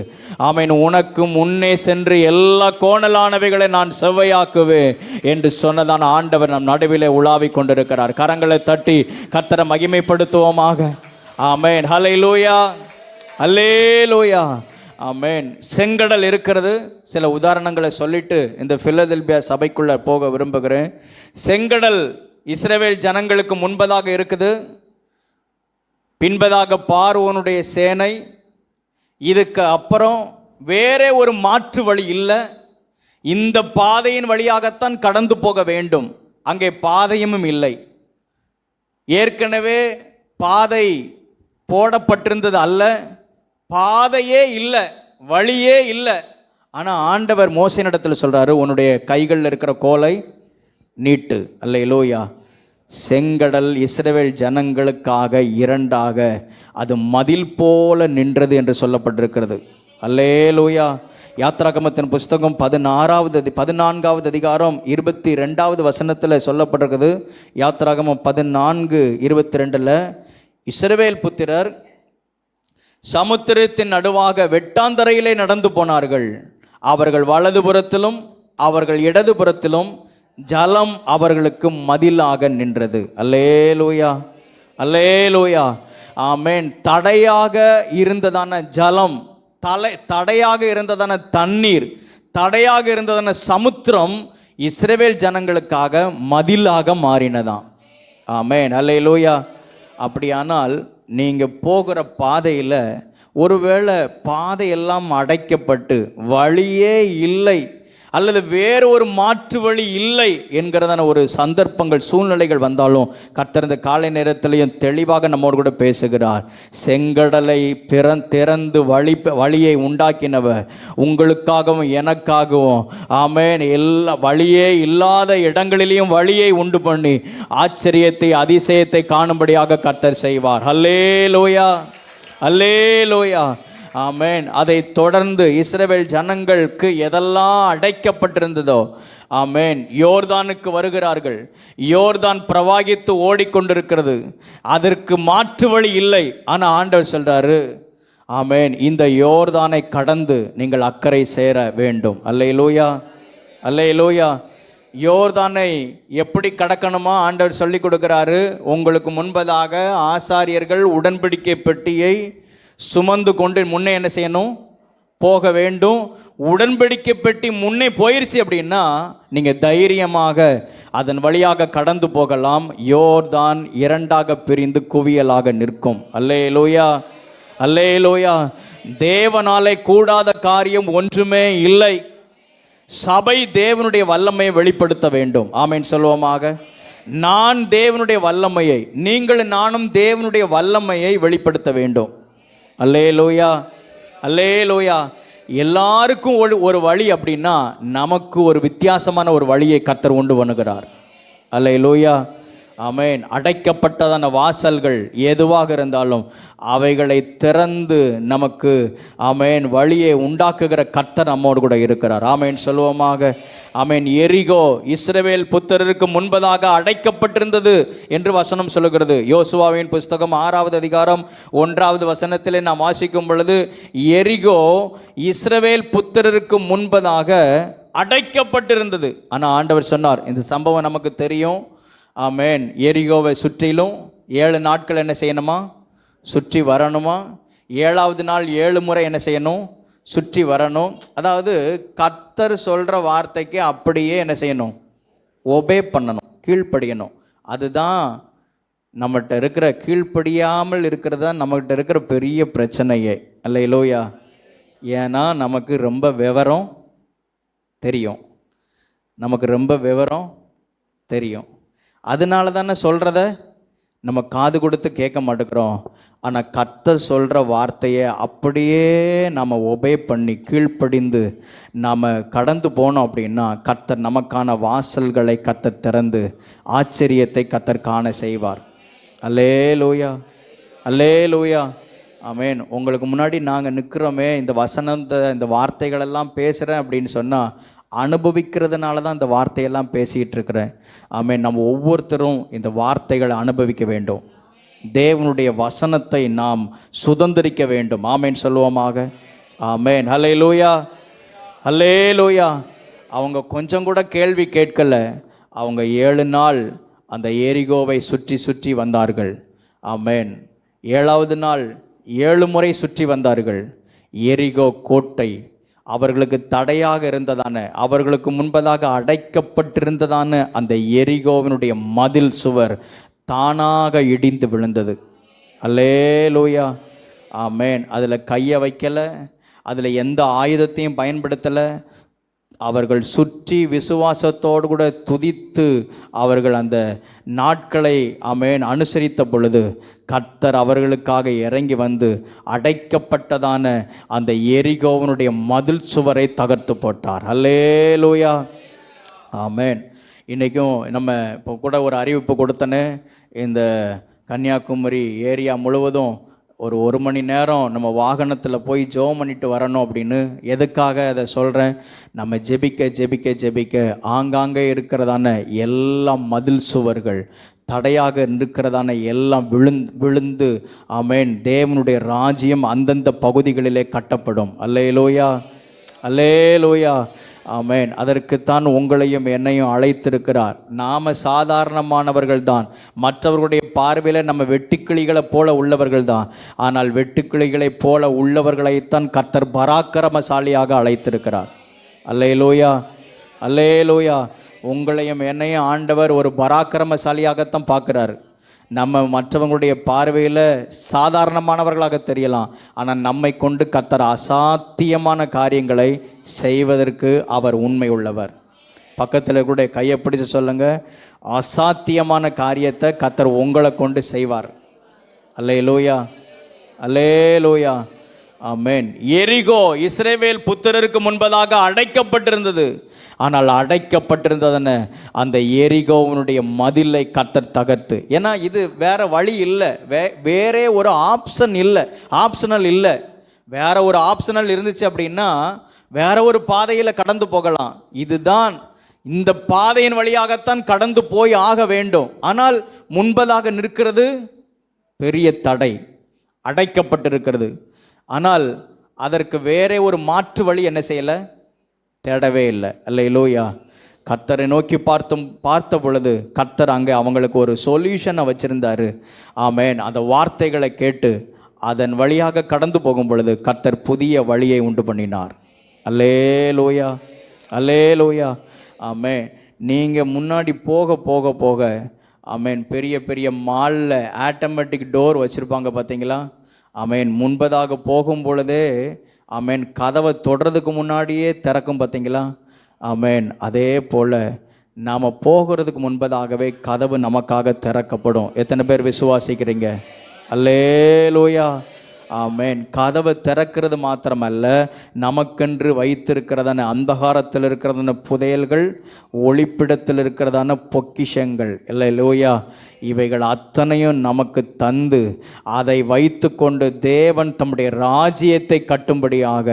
ஆமேன் உனக்கு முன்னே சென்று எல்லா கோணலானவைகளை நான் செவ்வையாக்குவேன் என்று சொன்னதான ஆண்டவர் நம் நடுவிலே உலாவிக் கொண்டிருக்கிறார். கரங்களை தட்டி கர்த்தரை மகிமைப்படுத்துவோமாக. ஆமேன். ஹல்லேலூயா, ஹல்லேலூயா. ஆமேன். செங்கடல் இருக்கிறது. சில உதாரணங்களை சொல்லிட்டு இந்த பிலதெல்பியா சபைக்குள்ள போக விரும்புகிறேன். செங்கடல் இஸ்ரவேல் ஜனங்களுக்கு முன்பதாக இருக்குது, பின்பதாக பார்வோனுடைய சேனை. இதுக்கு அப்புறம் வேறே ஒரு மாற்று வழி இல்லை. இந்த பாதையின் வழியாகத்தான் கடந்து போக வேண்டும். அங்கே பாதையும் இல்லை. ஏற்கனவே பாதை போடப்பட்டிருந்தது அல்ல, பாதையே இல்லை, வழியே இல்லை. ஆனால் ஆண்டவர் மோசேனிடத்தில் சொல்கிறாரு, உன்னுடைய கைகளில் இருக்கிற கோலை நீட்டு. அல்லேலூயா. செங்கடல் இஸ்ரவேல் ஜனங்களுக்காக இரண்டாக அது மதில் போல நின்றது என்று சொல்லப்பட்டிருக்கிறது. அல்லேலூயா. யாத்ராகமத்தின் புஸ்தகம் 14வது அதிகாரம் 22வது வசனத்தில் சொல்லப்பட்டிருக்குது. யாத்ராகமம் 14:22 இஸ்ரவேல் புத்திரர் சமுத்திரத்தின் நடுவாக வெட்டாந்தரையிலே நடந்து போனார்கள். அவர்கள் வலதுபுறத்திலும் அவர்கள் இடதுபுறத்திலும் ஜலம் அவர்களுக்கு மதிலாக நின்றது. அல்லேலூயா, அல்லேலூயா. ஆமேன். தடையாக இருந்ததான ஜலம், தடையாக இருந்ததான தண்ணீர், தடையாக இருந்ததான சமுத்திரம் இஸ்ரவேல் ஜனங்களுக்காக மதிலாக மாறினதாம். ஆமேன். அல்லேலூயா. அப்படியானால் நீங்கள் போகிற பாதையில் ஒருவேளை பாதையெல்லாம் அடைக்கப்பட்டு வழியே இல்லை அல்லது வேறு ஒரு மாற்று வழி இல்லை என்கிறதான ஒரு சந்தர்ப்பங்கள் சூழ்நிலைகள் வந்தாலும் கர்த்தர் இந்த காலை நேரத்திலையும் தெளிவாக நம்மோடு கூட பேசுகிறார். செங்கடலை திறந்து வழியை உண்டாக்கினவர் உங்களுக்காகவும் எனக்காகவும் ஆமேன் எல்லா வழியே இல்லாத இடங்களிலேயும் வழியை உண்டு பண்ணி ஆச்சரியத்தை அதிசயத்தை காணும்படியாக கர்த்தர் செய்வார். அல்லேலூயா, அல்லேலூயா. ஆமேன். அதை தொடர்ந்து இஸ்ரவேல் ஜனங்களுக்கு எதெல்லாம் அடைக்கப்பட்டிருந்ததோ ஆமேன் யோர்தானுக்கு வருகிறார்கள். யோர்தான் பிரவாகித்து ஓடிக்கொண்டிருக்கிறது. அதற்கு மாற்று வழி இல்லை. ஆனால் ஆண்டவர் சொல்றாரு, ஆமேன் இந்த யோர்தானை கடந்து நீங்கள் அக்கறை சேர வேண்டும். அல்லேலூயா, அல்லேலூயா. யோர்தானை எப்படி கடக்கணுமா ஆண்டவர் சொல்லி கொடுக்கிறாரு. உங்களுக்கு முன்பதாக ஆசாரியர்கள் உடன்படிக்கை பெட்டியை சுமந்து கொண்டு முன்னே என்ன செய்யணும்? போக வேண்டும். உடன்படிக்கை பெட்டி முன்னே போயிடுச்சு அப்படின்னா நீங்கள் தைரியமாக அதன் வழியாக கடந்து போகலாம். யோர்தான் இரண்டாக பிரிந்து குவியலாக நிற்கும். அல்லேலூயா, அல்லேலூயா. தேவனாலே கூடாத காரியம் ஒன்றுமே இல்லை. சபை தேவனுடைய வல்லமையை வெளிப்படுத்த வேண்டும். ஆமேன் சொல்லுவோமாக. நான் தேவனுடைய வல்லமையை, நீங்கள் நானும் தேவனுடைய வல்லமையை வெளிப்படுத்த வேண்டும். அல்லேலூயா, அல்லேலூயா. எல்லாருக்கும் ஒரு வழி அப்படின்னா நமக்கு ஒரு வித்தியாசமான ஒரு வழியை கர்த்தர் உண்டு பண்ணுகிறார். அல்லேலூயா, ஆமேன். அடைக்கப்பட்டதான வாசல்கள் எதுவாக இருந்தாலும் அவைகளை திறந்து நமக்கு ஆமேன் வழியை உண்டாக்குகிற கர்த்தர் நம்மோடு கூட இருக்கிறார். ஆமேன் சொல்லுவோமாக. ஆமேன். எரிகோ இஸ்ரவேல் புத்திரருக்கு முன்பதாக அடைக்கப்பட்டிருந்தது என்று வசனம் சொல்லுகிறது. யோசுவாவின் புஸ்தகம் 6வது அதிகாரம் 1வது வசனத்திலே நாம் வாசிக்கும் பொழுது எரிகோ இஸ்ரவேல் புத்திரருக்கு முன்பதாக அடைக்கப்பட்டிருந்தது. ஆனால் ஆண்டவர் சொன்னார், இந்த சம்பவம் நமக்கு தெரியும். ஆமேன். எரிகோவை சுற்றிலும் 7 நாட்கள் என்ன செய்யணுமா? சுற்றி வரணுமா? 7வது நாள் 7 முறை என்ன செய்யணும்? சுற்றி வரணும். அதாவது கர்த்தர் சொல்கிற வார்த்தைக்கு அப்படியே என்ன செய்யணும்? ஒபே பண்ணணும், கீழ்ப்படியணும். அதுதான் நம்மகிட்ட இருக்கிற, கீழ்ப்படியாமல் இருக்கிறது தான் நம்மகிட்ட இருக்கிற பெரிய பிரச்சனையே. அல்லேலூயா. ஏன்னா நமக்கு ரொம்ப விவரம் தெரியும், நமக்கு ரொம்ப விவரம் தெரியும். அதனால தானே சொல்கிறத நம்ம காது கொடுத்து கேட்க மாட்டேங்கிறோம். ஆனால் கர்த்தர் சொல்கிற வார்த்தையை அப்படியே நம்ம ஒபே பண்ணி கீழ்ப்படிந்து நாம் கடந்து போனோம் அப்படின்னா கர்த்தர் நமக்கான வாசல்களை கர்த்தர் திறந்து ஆச்சரியத்தை கர்த்தர் காண செய்வார். அல்லேலூயா, அல்லேலூயா, ஆமென். உங்களுக்கு முன்னாடி நாங்கள் நிற்கிறோமே, இந்த வசனத்தை இந்த வார்த்தைகளெல்லாம் பேசுகிறேன் அப்படின்னு சொன்னால் அனுபவிக்கிறதுனால தான் இந்த வார்த்தையெல்லாம் பேசிகிட்டு இருக்கிறேன். ஆமென். நம்ம ஒவ்வொருத்தரும் இந்த வார்த்தைகளை அனுபவிக்க வேண்டும். தேவனுடைய வசனத்தை நாம் சுதந்திரிக்க வேண்டும். ஆமென் சொல்லுவோமாக. ஆமென். ஹல்லேலூயா, ஹல்லேலூயா. அவங்க கொஞ்சம் கூட கேள்வி கேட்கல. அவங்க 7 நாள் அந்த எரிகோவை சுற்றி சுற்றி வந்தார்கள். ஆமென். 7வது நாள் 7 முறை சுற்றி வந்தார்கள். எரிகோ கோட்டை அவர்களுக்கு தடையாக இருந்ததான, அவர்களுக்கு முன்பதாக அடைக்கப்பட்டிருந்ததான அந்த எரிகோவினுடைய மதில் சுவர் தானாக இடிந்து விழுந்தது. அல்லேலூயா, ஆமென். அதில் கையை வைக்கலை, அதில் எந்த ஆயுதத்தையும் பயன்படுத்தலை. அவர்கள் சுற்றி விசுவாசத்தோடு கூட துதித்து அவர்கள் அந்த நாட்களை ஆமென் அனுசரித்த பொழுது கர்த்தர் அவர்களுக்காக இறங்கி வந்து அடைக்கப்பட்டதான அந்த எரிகோவனுடைய மதில் சுவரை தகர்த்து போட்டார். அல்லேலூயா, ஆமென். இன்றைக்கும் நம்ம இப்போ கூட ஒரு அறிவிப்பு கொடுத்தனே, இந்த கன்னியாகுமரி ஏரியா முழுவதும் ஒரு மணி நேரம் நம்ம வாகனத்தில் போய் ஜெபம் பண்ணிட்டு வரணும் அப்படின்னு. எதுக்காக அதை சொல்கிறேன்? நம்ம ஜெபிக்க ஜெபிக்க ஜெபிக்க ஆங்காங்கே இருக்கிறதான எல்லா மதில் சுவர்கள், தடையாக இருக்கிறதான எல்லாம் விழுந்து ஆமென் தேவனுடைய ராஜ்யம் அந்தந்த பகுதிகளிலே கட்டப்படும். அல்லேலூயா, அல்லேலூயா, ஆமென். அதற்குத்தான் உங்களையும் என்னையும் அழைத்திருக்கிறார். நாம் சாதாரணமானவர்கள் தான், மற்றவர்களுடைய பார்வையில் நம்ம வெட்டுக்கிளிகளை போல உள்ளவர்கள் தான். ஆனால் வெட்டுக்கிளிகளை போல உள்ளவர்களைத்தான் கர்த்தர் பராக்கிரமசாலியாக அழைத்திருக்கிறார். அல்லேலூயா, அல்லேலூயா. உங்களையும் என்னையும் ஆண்டவர் ஒரு பராக்கிரமசாலியாகத்தான் பார்க்குறாரு. நம்ம மற்றவங்களுடைய பார்வையில் சாதாரணமானவர்களாக தெரியலாம், ஆனால் நம்மை கொண்டு கர்த்தர் அசாத்தியமான காரியங்களை செய்வதற்கு அவர் உண்மை உள்ளவர். பக்கத்தில் கூட கையை பிடிச்சு சொல்லுங்க, அசாத்தியமான காரியத்தை கர்த்தர் உங்களை கொண்டு செய்வார். அல்லேலூயா, அல்லேலூயா, ஆமென். எரிகோ இஸ்ரவேல் புத்திரருக்கு முன்பதாக அடைக்கப்பட்டிருந்தது. ஆனால் அடைக்கப்பட்டிருந்ததுன்னு அந்த எரிகோவனுடைய மதிலை கர்த்தர் தகர்த்து, ஏன்னா இது வேற வழி இல்லை, வேறே ஒரு ஆப்ஷன் இல்லை, ஆப்ஷனல் இல்லை. வேற ஒரு ஆப்ஷனல் இருந்துச்சு அப்படின்னா வேற ஒரு பாதையில் கடந்து போகலாம். இதுதான், இந்த பாதையின் வழியாகத்தான் கடந்து போய் ஆக வேண்டும். ஆனால் முன்பதாக நிற்கிறது பெரிய தடை, அடைக்கப்பட்டிருக்கிறது. ஆனால் அதற்கு வேறே ஒரு மாற்று வழி என்ன செய்யலை, தேடவே இல்லை. அல்லேலூயா. கர்த்தரை நோக்கி பார்த்த பொழுது கர்த்தர் அங்கே அவங்களுக்கு ஒரு சொல்யூஷனை வச்சிருந்தாரு. ஆமென். அந்த வார்த்தைகளை கேட்டு அதன் வழியாக கடந்து போகும் பொழுது கர்த்தர் புதிய வழியை உண்டு பண்ணினார். அல்லேலூயா, அல்லேலூயா, ஆமென். நீங்கள் முன்னாடி போக போக போக ஆமென் பெரிய பெரிய மாலில் ஆட்டோமேட்டிக் டோர் வச்சுருப்பாங்க பார்த்தீங்களா? ஆமென். முன்பதாக போகும் பொழுதே ஆமென் கதவை தொடுறதுக்கு முன்னாடியே திறக்கும் பார்த்தீங்களா? ஆமென். அதே போல் நாம் போகிறதுக்கு முன்பதாகவே கதவு நமக்காக திறக்கப்படும். எத்தனை பேர் விசுவாசிக்கிறீங்க? அல்லேலூயா, ஆமென். கதவை திறக்கிறது மாத்திரமல்ல, நமக்கென்று வைத்திருக்கிறதான அந்தகாரத்தில் இருக்கிறதான புதையல்கள், ஒளிப்பிடத்தில் இருக்கிறதான பொக்கிஷங்கள், அல்லேலூயா, இவைகள் அத்தனையும் நமக்கு தந்து அதை வைத்து கொண்டு தேவன் தம்முடைய ராஜ்யத்தை கட்டும்படியாக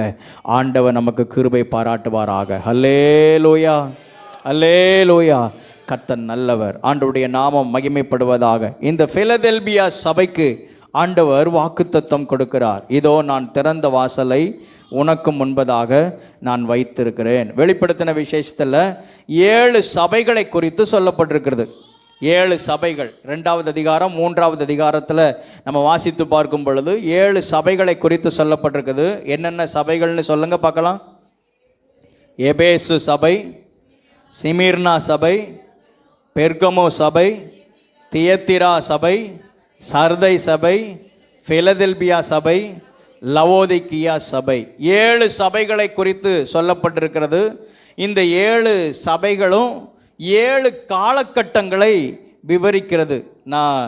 ஆண்டவர் நமக்கு கிருபை பாராட்டுவாராக. அல்லேலூயா, அல்லேலூயா. கர்த்தர் நல்லவர், ஆண்டவருடைய நாமம் மகிமைப்படுவதாக. இந்த பிலதெல்பியா சபைக்கு ஆண்டவர் வாக்குத்தத்தம் கொடுக்கிறார். இதோ நான் திறந்த வாசலை உனக்கு முன்பதாக நான் வைத்திருக்கிறேன். வெளிப்படுத்தின விசேஷத்தில் 7 சபைகளை குறித்து சொல்லப்பட்டிருக்கிறது. 7 சபைகள் 2வது அதிகாரம் 3வது அதிகாரத்தில் நம்ம வாசித்து பார்க்கும் பொழுது 7 சபைகளை குறித்து சொல்லப்பட்டிருக்குது. என்னென்ன சபைகள்னு சொல்லுங்க பார்க்கலாம். எபேசு சபை, சிமிர்னா சபை, பெர்கமோ சபை, தியத்திரா சபை, சர்தை சபை, பிலதெல்பியா சபை, லவோதிக்கியா சபை. 7 சபைகளை குறித்து சொல்லப்பட்டிருக்கிறது. இந்த 7 சபைகளும் 7 காலகட்டங்களை விவரிக்கிறது. நான்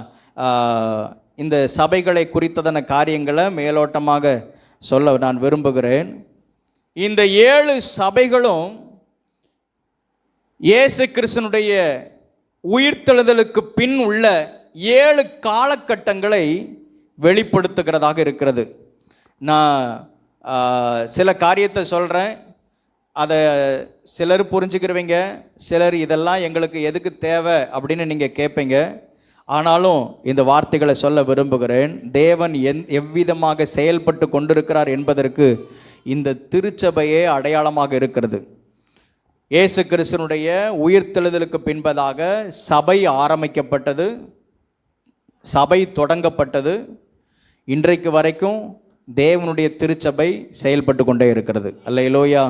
இந்த சபைகளை குறித்ததான காரியங்களை மேலோட்டமாக சொல்ல நான் விரும்புகிறேன். இந்த 7 சபைகளும் இயேசு கிறிஸ்துனுடைய உயிர்த்தெழுதலுக்கு பின் உள்ள 7 காலகட்டங்களை வெளிப்படுத்துகிறதாக இருக்கிறது. நான் சில காரியத்தை சொல்கிறேன், அதை சிலர் புரிஞ்சுக்கிறவங்க, சிலர் இதெல்லாம் எங்களுக்கு எதுக்கு தேவை அப்படின்னு நீங்கள் கேட்பீங்க. ஆனாலும் இந்த வார்த்தைகளை சொல்ல விரும்புகிறேன். தேவன் எவ்விதமாக செயல்பட்டு கொண்டிருக்கிறார் என்பதற்கு இந்த திருச்சபையே அடையாளமாக இருக்கிறது. இயேசு கிறிஸ்துனுடைய உயிர்த்தெழுதலுக்கு பின்பதாக சபை ஆரம்பிக்கப்பட்டது, சபை தொடங்கப்பட்டது. இன்றைக்கு வரைக்கும் தேவனுடைய திருச்சபை செயல்பட்டு கொண்டே இருக்கிறது. அல்லேலூயா,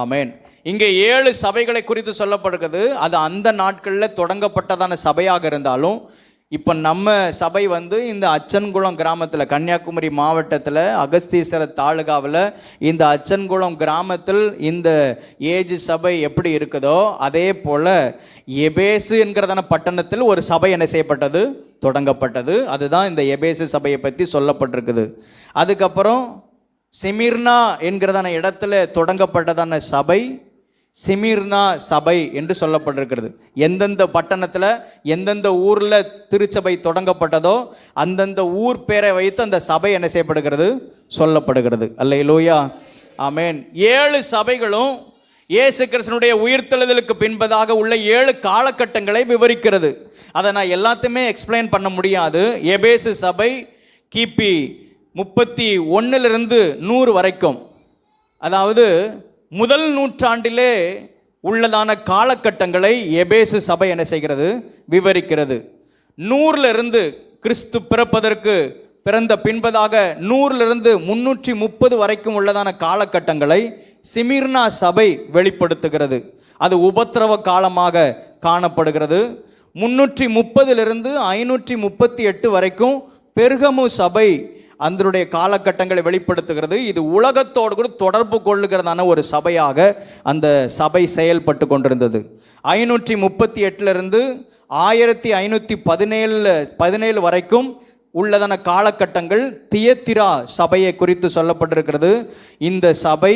ஆமென். இங்கே 7 சபைகளை குறித்து சொல்லப்படுகிறது. அது அந்த நாட்களில் தொடங்கப்பட்டதான சபையாக இருந்தாலும், இப்போ நம்ம சபை இந்த அச்சன்குளம் கிராமத்தில், கன்னியாகுமரி மாவட்டத்தில் அகஸ்தீஸ்வர தாலுகாவில் இந்த அச்சன்குளம் கிராமத்தில் இந்த ஏஜ் சபை எப்படி இருக்குதோ அதே போல் எபேசு என்கிறதான பட்டணத்தில் ஒரு சபை என்ன செய்யப்பட்டது, தொடங்கப்பட்டது. அதுதான் இந்த எபேசு சபையை பற்றி சொல்லப்பட்டிருக்குது. அதுக்கப்புறம் சிமிர்னா என்கிறதான இடத்துல தொடங்கப்பட்டதான சபை சிமிர்னா சபை என்று சொல்லப்பட்டிருக்கிறது. எந்தெந்த பட்டணத்தில் எந்தெந்த ஊரில் திருச்சபை தொடங்கப்பட்டதோ அந்தந்த ஊர் பேரை வைத்து அந்த சபை என்ன செய்யப்படுகிறது, சொல்லப்படுகிறது. அல்லேலூயா, ஆமென். 7 சபைகளும் இயேசு கிறிஸ்துனுடைய உயிர்த்தெழுதலுக்கு பின்பதாக உள்ள 7 காலகட்டங்களை விவரிக்கிறது. அதை நான் எல்லாத்தையுமே எக்ஸ்பிளைன் பண்ண முடியாது. எபேசு சபை கிபி 31 100 வரைக்கும், அதாவது முதல் நூற்றாண்டிலே உள்ளதான காலகட்டங்களை எபேசு சபை என்ன செய்கிறது, விவரிக்கிறது. 100 கிறிஸ்து பிறப்பதற்கு பிறந்த பின்பதாக 100 330 வரைக்கும் உள்ளதான காலகட்டங்களை சிமிர்னா சபை வெளிப்படுத்துகிறது. அது உபத்திரவ காலமாக காணப்படுகிறது. 330 538 வரைக்கும் பெர்கமு சபை அதனுடைய காலகட்டங்களை வெளிப்படுத்துகிறது. இது உலகத்தோடு கூட தொடர்பு கொள்ளுகிறதான ஒரு சபையாக அந்த சபை செயல்பட்டு கொண்டிருந்தது. 538 1517 வரைக்கும் உள்ளதான காலகட்டங்கள் தியத்திரா சபையை குறித்து சொல்லப்பட்டிருக்கிறது. இந்த சபை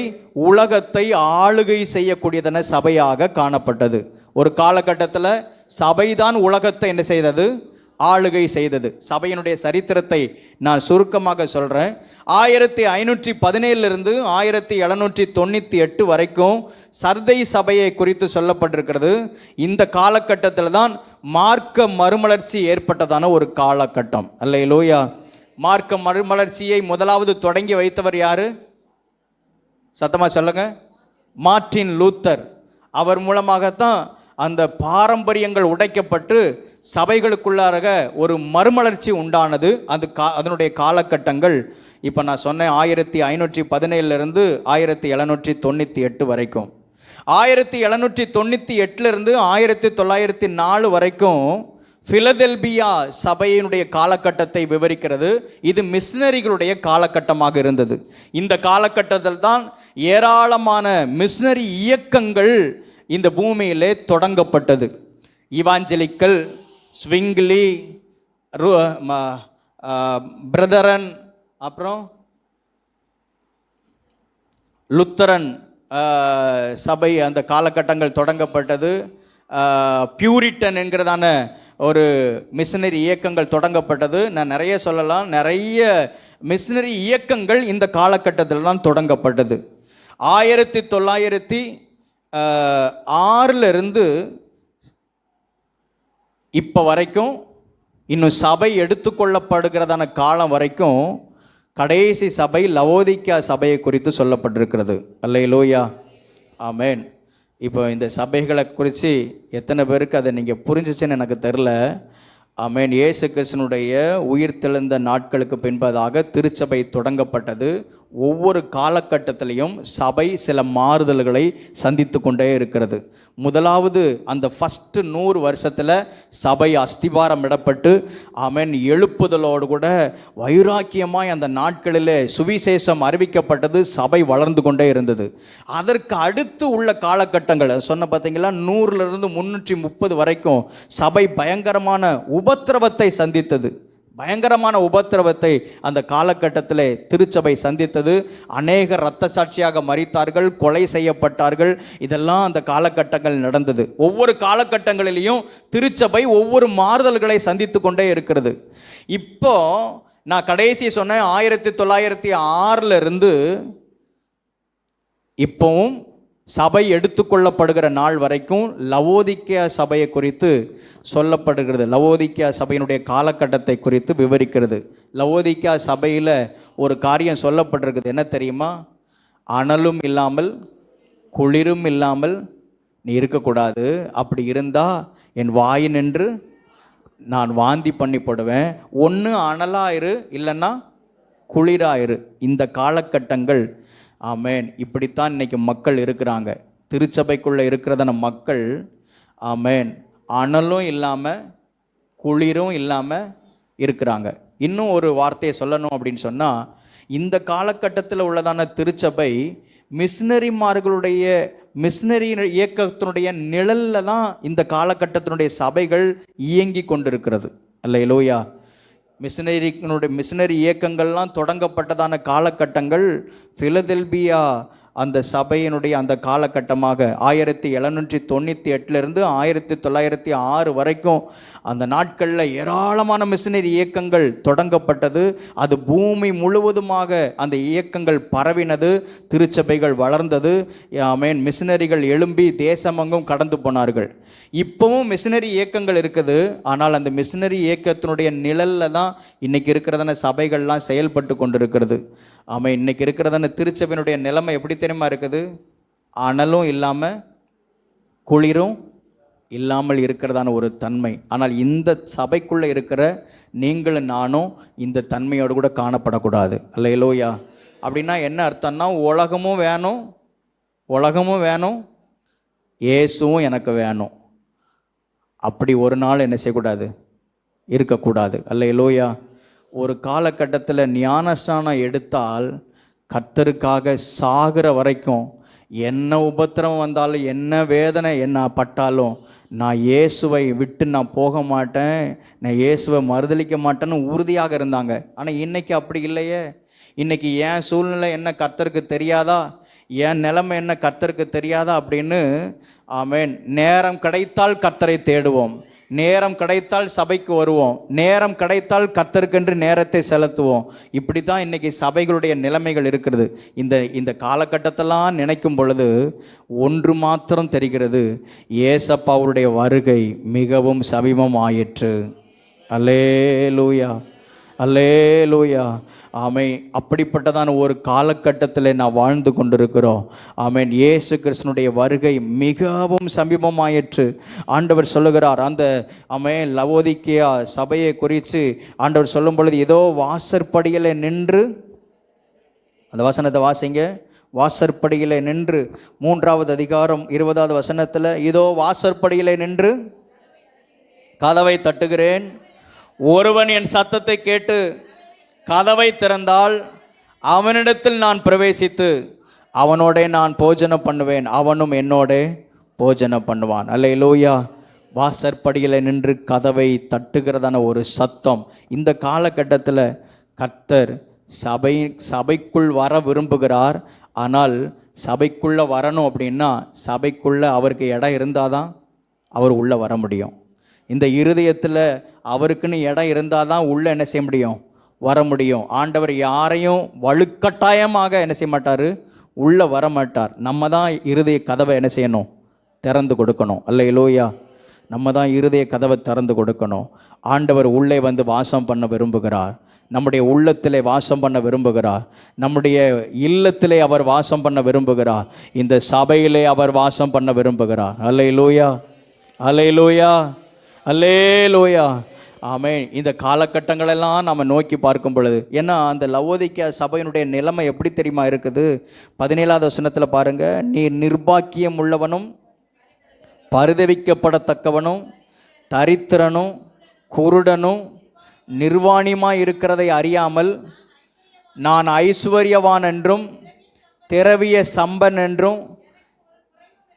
உலகத்தை ஆளுகை செய்யக்கூடியதான சபையாக காணப்பட்டது. ஒரு காலகட்டத்தில் சபைதான் உலகத்தை என்ன செய்தது, ஆளுகை செய்தது. சபையினுடைய சரித்திரத்தை நான் சுருக்கமாக சொல்கிறேன். 1517 1798 வரைக்கும் சர்தை சபையை குறித்து சொல்லப்பட்டிருக்கிறது. இந்த காலகட்டத்தில் தான் மார்க்க மறுமலர்ச்சி ஏற்பட்டதான ஒரு காலகட்டம். அல்லேலூயா. மார்க்க மறுமலர்ச்சியை முதலாவது தொடங்கி வைத்தவர் யாரு? சத்தமாக சொல்லுங்க. Martin Luther. அவர் மூலமாகத்தான் அந்த பாரம்பரியங்கள் உடைக்கப்பட்டு சபைகளுக்குள்ளாக ஒரு மறுமலர்ச்சி உண்டானது. அதனுடைய காலகட்டங்கள் இப்போ நான் சொன்னேன் 1517 1798 வரைக்கும். 1798 1904 வரைக்கும் பிலதெல்பியா சபையினுடைய காலகட்டத்தை விவரிக்கிறது. இது மிஷினரிகளுடைய காலகட்டமாக இருந்தது. இந்த காலகட்டத்தில் தான் ஏராளமான மிஷினரி இயக்கங்கள் இந்த பூமியிலே தொடங்கப்பட்டது. இவாஞ்சலிக்கல், ஸ்விங்லி, பிரதரன், அப்புறம் லுத்தரன் சபை அந்த காலகட்டங்கள் தொடங்கப்பட்டது. பியூரிட்டன் என்கிறதான ஒரு மிஷினரி இயக்கங்கள் தொடங்கப்பட்டது. நான் நிறைய சொல்லலாம். நிறைய மிஷினரி இயக்கங்கள் இந்த காலகட்டத்தில் தான் தொடங்கப்பட்டது. 1906 இப்போ வரைக்கும், இன்னும் சபை எடுத்துக்கொள்ளப்படுகிறதான காலம் வரைக்கும் கடைசி சபை லவோதிக்கா சபையை குறித்து சொல்லப்பட்டிருக்கிறது. அல்லேலூயா, ஆமென். இப்போ இந்த சபைகளை குறித்து எத்தனை பேருக்கு அதை நீங்கள் புரிஞ்சிச்சுன்னு எனக்கு தெரில. ஆமென். இயேசு கிறிஸ்துனுடைய உயிர்த்தெழுந்த நாட்களுக்கு பின்பதாக திருச்சபை தொடங்கப்பட்டது. ஒவ்வொரு காலகட்டத்திலையும் சபை சில மாறுதல்களை சந்தித்து கொண்டே இருக்கிறது. முதலாவது அந்த ஃபஸ்ட்டு 100 வருஷத்தில் சபை அஸ்திபாரம் இடப்பட்டு ஆமென் எழுப்புதலோடு கூட வைராக்கியமாய் அந்த நாட்களில் சுவிசேஷம் அறிவிக்கப்பட்டது. சபை வளர்ந்து கொண்டே இருந்தது. அதற்கு அடுத்து உள்ள காலகட்டங்கள் சொன்ன பார்த்தீங்களா, 100 330 வரைக்கும் சபை பயங்கரமான உபத்திரவத்தை சந்தித்தது. பயங்கரமான உபத்திரவத்தை அந்த காலகட்டத்தில் திருச்சபை சந்தித்தது. அநேகர் இரத்த சாட்சியாக மரித்தார்கள், கொலை செய்யப்பட்டார்கள். இதெல்லாம் அந்த காலகட்டங்கள் நடந்தது. ஒவ்வொரு காலகட்டங்களிலையும் திருச்சபை ஒவ்வொரு மாறுதல்களை சந்தித்து கொண்டே இருக்கிறது. இப்போ நான் கடைசி சொன்னேன் 1906 இருந்து இப்போவும் சபை எடுத்துக்கொள்ளப்படுகிற நாள் வரைக்கும் லவோதிக்கேயா சபையை குறித்து சொல்லப்படுகிறது. லவோதிக்கேயா சபையினுடைய காலகட்டத்தை குறித்து விவரிக்கிறது. லவோதிக்கேயா சபையில் ஒரு காரியம் சொல்லப்பட்டிருக்குது. என்ன தெரியுமா? அனலும் இல்லாமல் குளிரும் இல்லாமல் நீ இருக்கக்கூடாது. அப்படி இருந்தால் என் வாயினின்று நான் வாந்தி பண்ணி போடுவேன். ஒன்று அனலாயிரு, இல்லைன்னா குளிராயிரு. இந்த காலகட்டங்கள், ஆமேன், இப்படித்தான் இன்னைக்கு மக்கள் இருக்கிறாங்க. திருச்சபைக்குள்ளே இருக்கிறதான மக்கள், ஆமேன், அனலும் இல்லாமல் குளிரும் இல்லாமல் இருக்கிறாங்க. இன்னும் ஒரு வார்த்தையை சொல்லணும் அப்படின்னு சொன்னால், இந்த காலகட்டத்தில் உள்ளதான திருச்சபை மிஷினரி இயக்கத்தினுடைய நிழலில் தான் இந்த காலகட்டத்தினுடைய சபைகள் இயங்கி கொண்டிருக்கிறது. அல்லேலூயா. மிஷினரி இயக்கங்கள்லாம் தொடங்கப்பட்டதான காலகட்டங்கள் பிலதெல்பியா அந்த சபையினுடைய அந்த காலகட்டமாக 1798 1906 வரைக்கும் அந்த நாட்களில் ஏராளமான மிஷினரி இயக்கங்கள் தொடங்கப்பட்டது. அது பூமி முழுவதுமாக அந்த இயக்கங்கள் பரவினது. திருச்சபைகள் வளர்ந்தது. ஆமென். மிஷினரிகள் எழும்பி தேசமெங்கும் கடந்து போனார்கள். இப்போவும் மிஷினரி இயக்கங்கள் இருக்குது. ஆனால் அந்த மிஷினரி இயக்கத்தினுடைய நிழலில் தான் இன்றைக்கி இருக்கிறதான சபைகள்லாம் செயல்பட்டு கொண்டிருக்கிறது. ஆமாம், இன்றைக்கி இருக்கிறதான திருச்சபையினுடைய நிலைமை எப்படி தெரியுமா இருக்குது? அனலும் இல்லாமல் குளிரும் இல்லாமல் இருக்கிறதான ஒரு தன்மை. ஆனால் இந்த சபைக்குள்ளே இருக்கிற நீங்களும் நானும் இந்த தன்மையோடு கூட காணப்படக்கூடாது. அல்லேலூயா. அப்படின்னா என்ன அர்த்தம்னா, உலகமும் வேணும், இயேசுவும் எனக்கு வேணும். அப்படி ஒரு நாள் என்ன செய்யக்கூடாது? இருக்கக்கூடாது. அல்லேலூயா. ஒரு காலகட்டத்தில் ஞானஸ்நானம் எடுத்தால் கர்த்தருக்காக சாகிற வரைக்கும் என்ன உபத்திரவம் வந்தாலும் என்ன வேதனை என்ன பட்டாலும் நான் இயேசுவை விட்டு நான் போக மாட்டேன், நான் இயேசுவை மறுதலிக்க மாட்டேன்னு உறுதியாக இருந்தாங்க. ஆனால் இன்றைக்கி அப்படி இல்லையே. இன்றைக்கி என் சூழ்நிலை என்ன கர்த்தருக்கு தெரியாதா, என் நிலைமை என்ன கர்த்தருக்கு தெரியாதா அப்படின்னு, ஆமென், நேரம் கிடைத்தால் கர்த்தரை தேடுவோம், நேரம் கிடைத்தால் சபைக்கு வருவோம், நேரம் கிடைத்தால் கர்த்தருக்கென்று நேரத்தை செலுத்துவோம். இப்படி தான் இன்றைக்கி சபைகளுடைய நிலைமைகள் இருக்கிறது. இந்த காலகட்டத்தெல்லாம் நினைக்கும் பொழுது ஒன்று மாத்திரம் தெரிகிறது, ஏசப்பாவுடைய வருகை மிகவும் சமீபம் ஆயிற்று. அல்லேலூயா, அல்லேலூயா. ஆமென். அப்படிப்பட்டதான ஒரு காலகட்டத்தில் நான் வாழ்ந்து கொண்டிருக்கிறோம். ஆமென். இயேசு கிறிஸ்துனுடைய வருகை மிகவும் சமீபமாயிற்று. ஆண்டவர் சொல்லுகிறார், அந்த ஆமென் லவோதிக்கேயா சபையை குறித்து ஆண்டவர் சொல்லும் பொழுது, ஏதோ வாசற்படியில் நின்று, அந்த வசனத்தை வாசிங்க, வாசற்படியில் நின்று, 3வது அதிகாரம் 20வது வசனத்தில், இதோ வாசற்படியில் நின்று கதவை தட்டுகிறேன், ஒருவன் என் சத்தத்தை கேட்டு கதவை திறந்தால் அவனிடத்தில் நான் பிரவேசித்து அவனோடே நான் போஜனம் பண்ணுவேன், அவனும் என்னோடே போஜனம் பண்ணுவான். அல்லேலூயா. வாசற்படியில் நின்று கதவை தட்டுகிறதான ஒரு சத்தம். இந்த காலகட்டத்தில் கர்த்தர் சபைக்குள் வர விரும்புகிறார். ஆனால் சபைக்குள்ளே வரணும் அப்படின்னா சபைக்குள்ளே அவருக்கு இடம் இருந்தால் தான் அவர் உள்ளே வர முடியும். இந்த இருதயத்தில் அவருக்குன்னு இடம் இருந்தால் தான் உள்ளே என்ன செய்ய முடியும்? வர முடியும். ஆண்டவர் யாரையும் வலுக்கட்டாயமாக என்ன செய்ய மாட்டார்? உள்ளே வர மாட்டார். நம்ம தான் இருதய கதவை என்ன செய்யணும்? திறந்து கொடுக்கணும். அல்லேலூயா. நம்ம தான் இருதய கதவை திறந்து கொடுக்கணும். ஆண்டவர் உள்ளே வந்து வாசம் பண்ண விரும்புகிறார். நம்முடைய உள்ளத்திலே வாசம் பண்ண விரும்புகிறார். நம்முடைய இல்லத்திலே அவர் வாசம் பண்ண விரும்புகிறார். இந்த சபையிலே அவர் வாசம் பண்ண விரும்புகிறார். அல்லேலூயா, அல்லேலூயா, அல்லேலூயா. ஆமென். இந்த காலகட்டங்களெல்லாம் நம்ம நோக்கி பார்க்கும் பொழுது, ஏன்னா அந்த லவோதிக்கேயா சபையினுடைய நிலைமை எப்படி தெரியுமா இருக்குது? 17வது வசனத்தில் பாருங்க, நீ நிர்பாக்கியம் உள்ளவனும் பரிதவிக்கப்படத்தக்கவனும் தரித்திரனும் குருடனும் நிர்வாணியுமாய் இருக்கிறதை அறியாமல் நான் ஐஸ்வர்யவான் என்றும் திரவிய சம்பன் என்றும்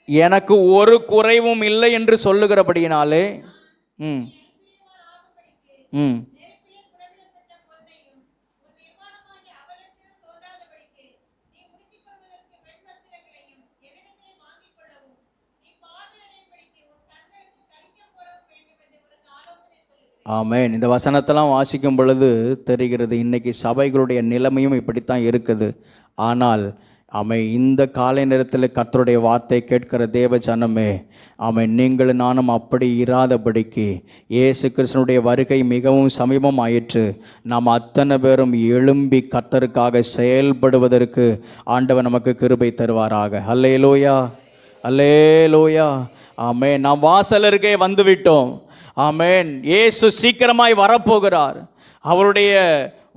எனக்கு ஒரு குறைவும் இல்லை என்று சொல்லுகிறபடியினாலே ஆமென். இந்த வசனத்தெல்லாம் வாசிக்கும் பொழுது தெரிகிறது இன்னைக்கு சபைகளுடைய நிலைமையும் இப்படித்தான் இருக்குது. ஆனால் இந்த காலை நேரத்தில் கர்த்தருடைய வார்த்தை கேட்கிற தேவ ஜனமே, நீங்களும் நானும் அப்படி இராதபடிக்கு இயேசு கிறிஸ்தனுடைய வருகை மிகவும் சமீபம் ஆயிற்று. நாம் அத்தனை பேரும் எழும்பி கர்த்தருக்காக செயல்படுவதற்கு ஆண்டவர் நமக்கு கிருபை தருவாராக. அல்லேலூயா, அல்லேலூயா. நாம் வாசலருகே வந்து விட்டோம். இயேசு சீக்கிரமாய் வரப்போகிறார். அவருடைய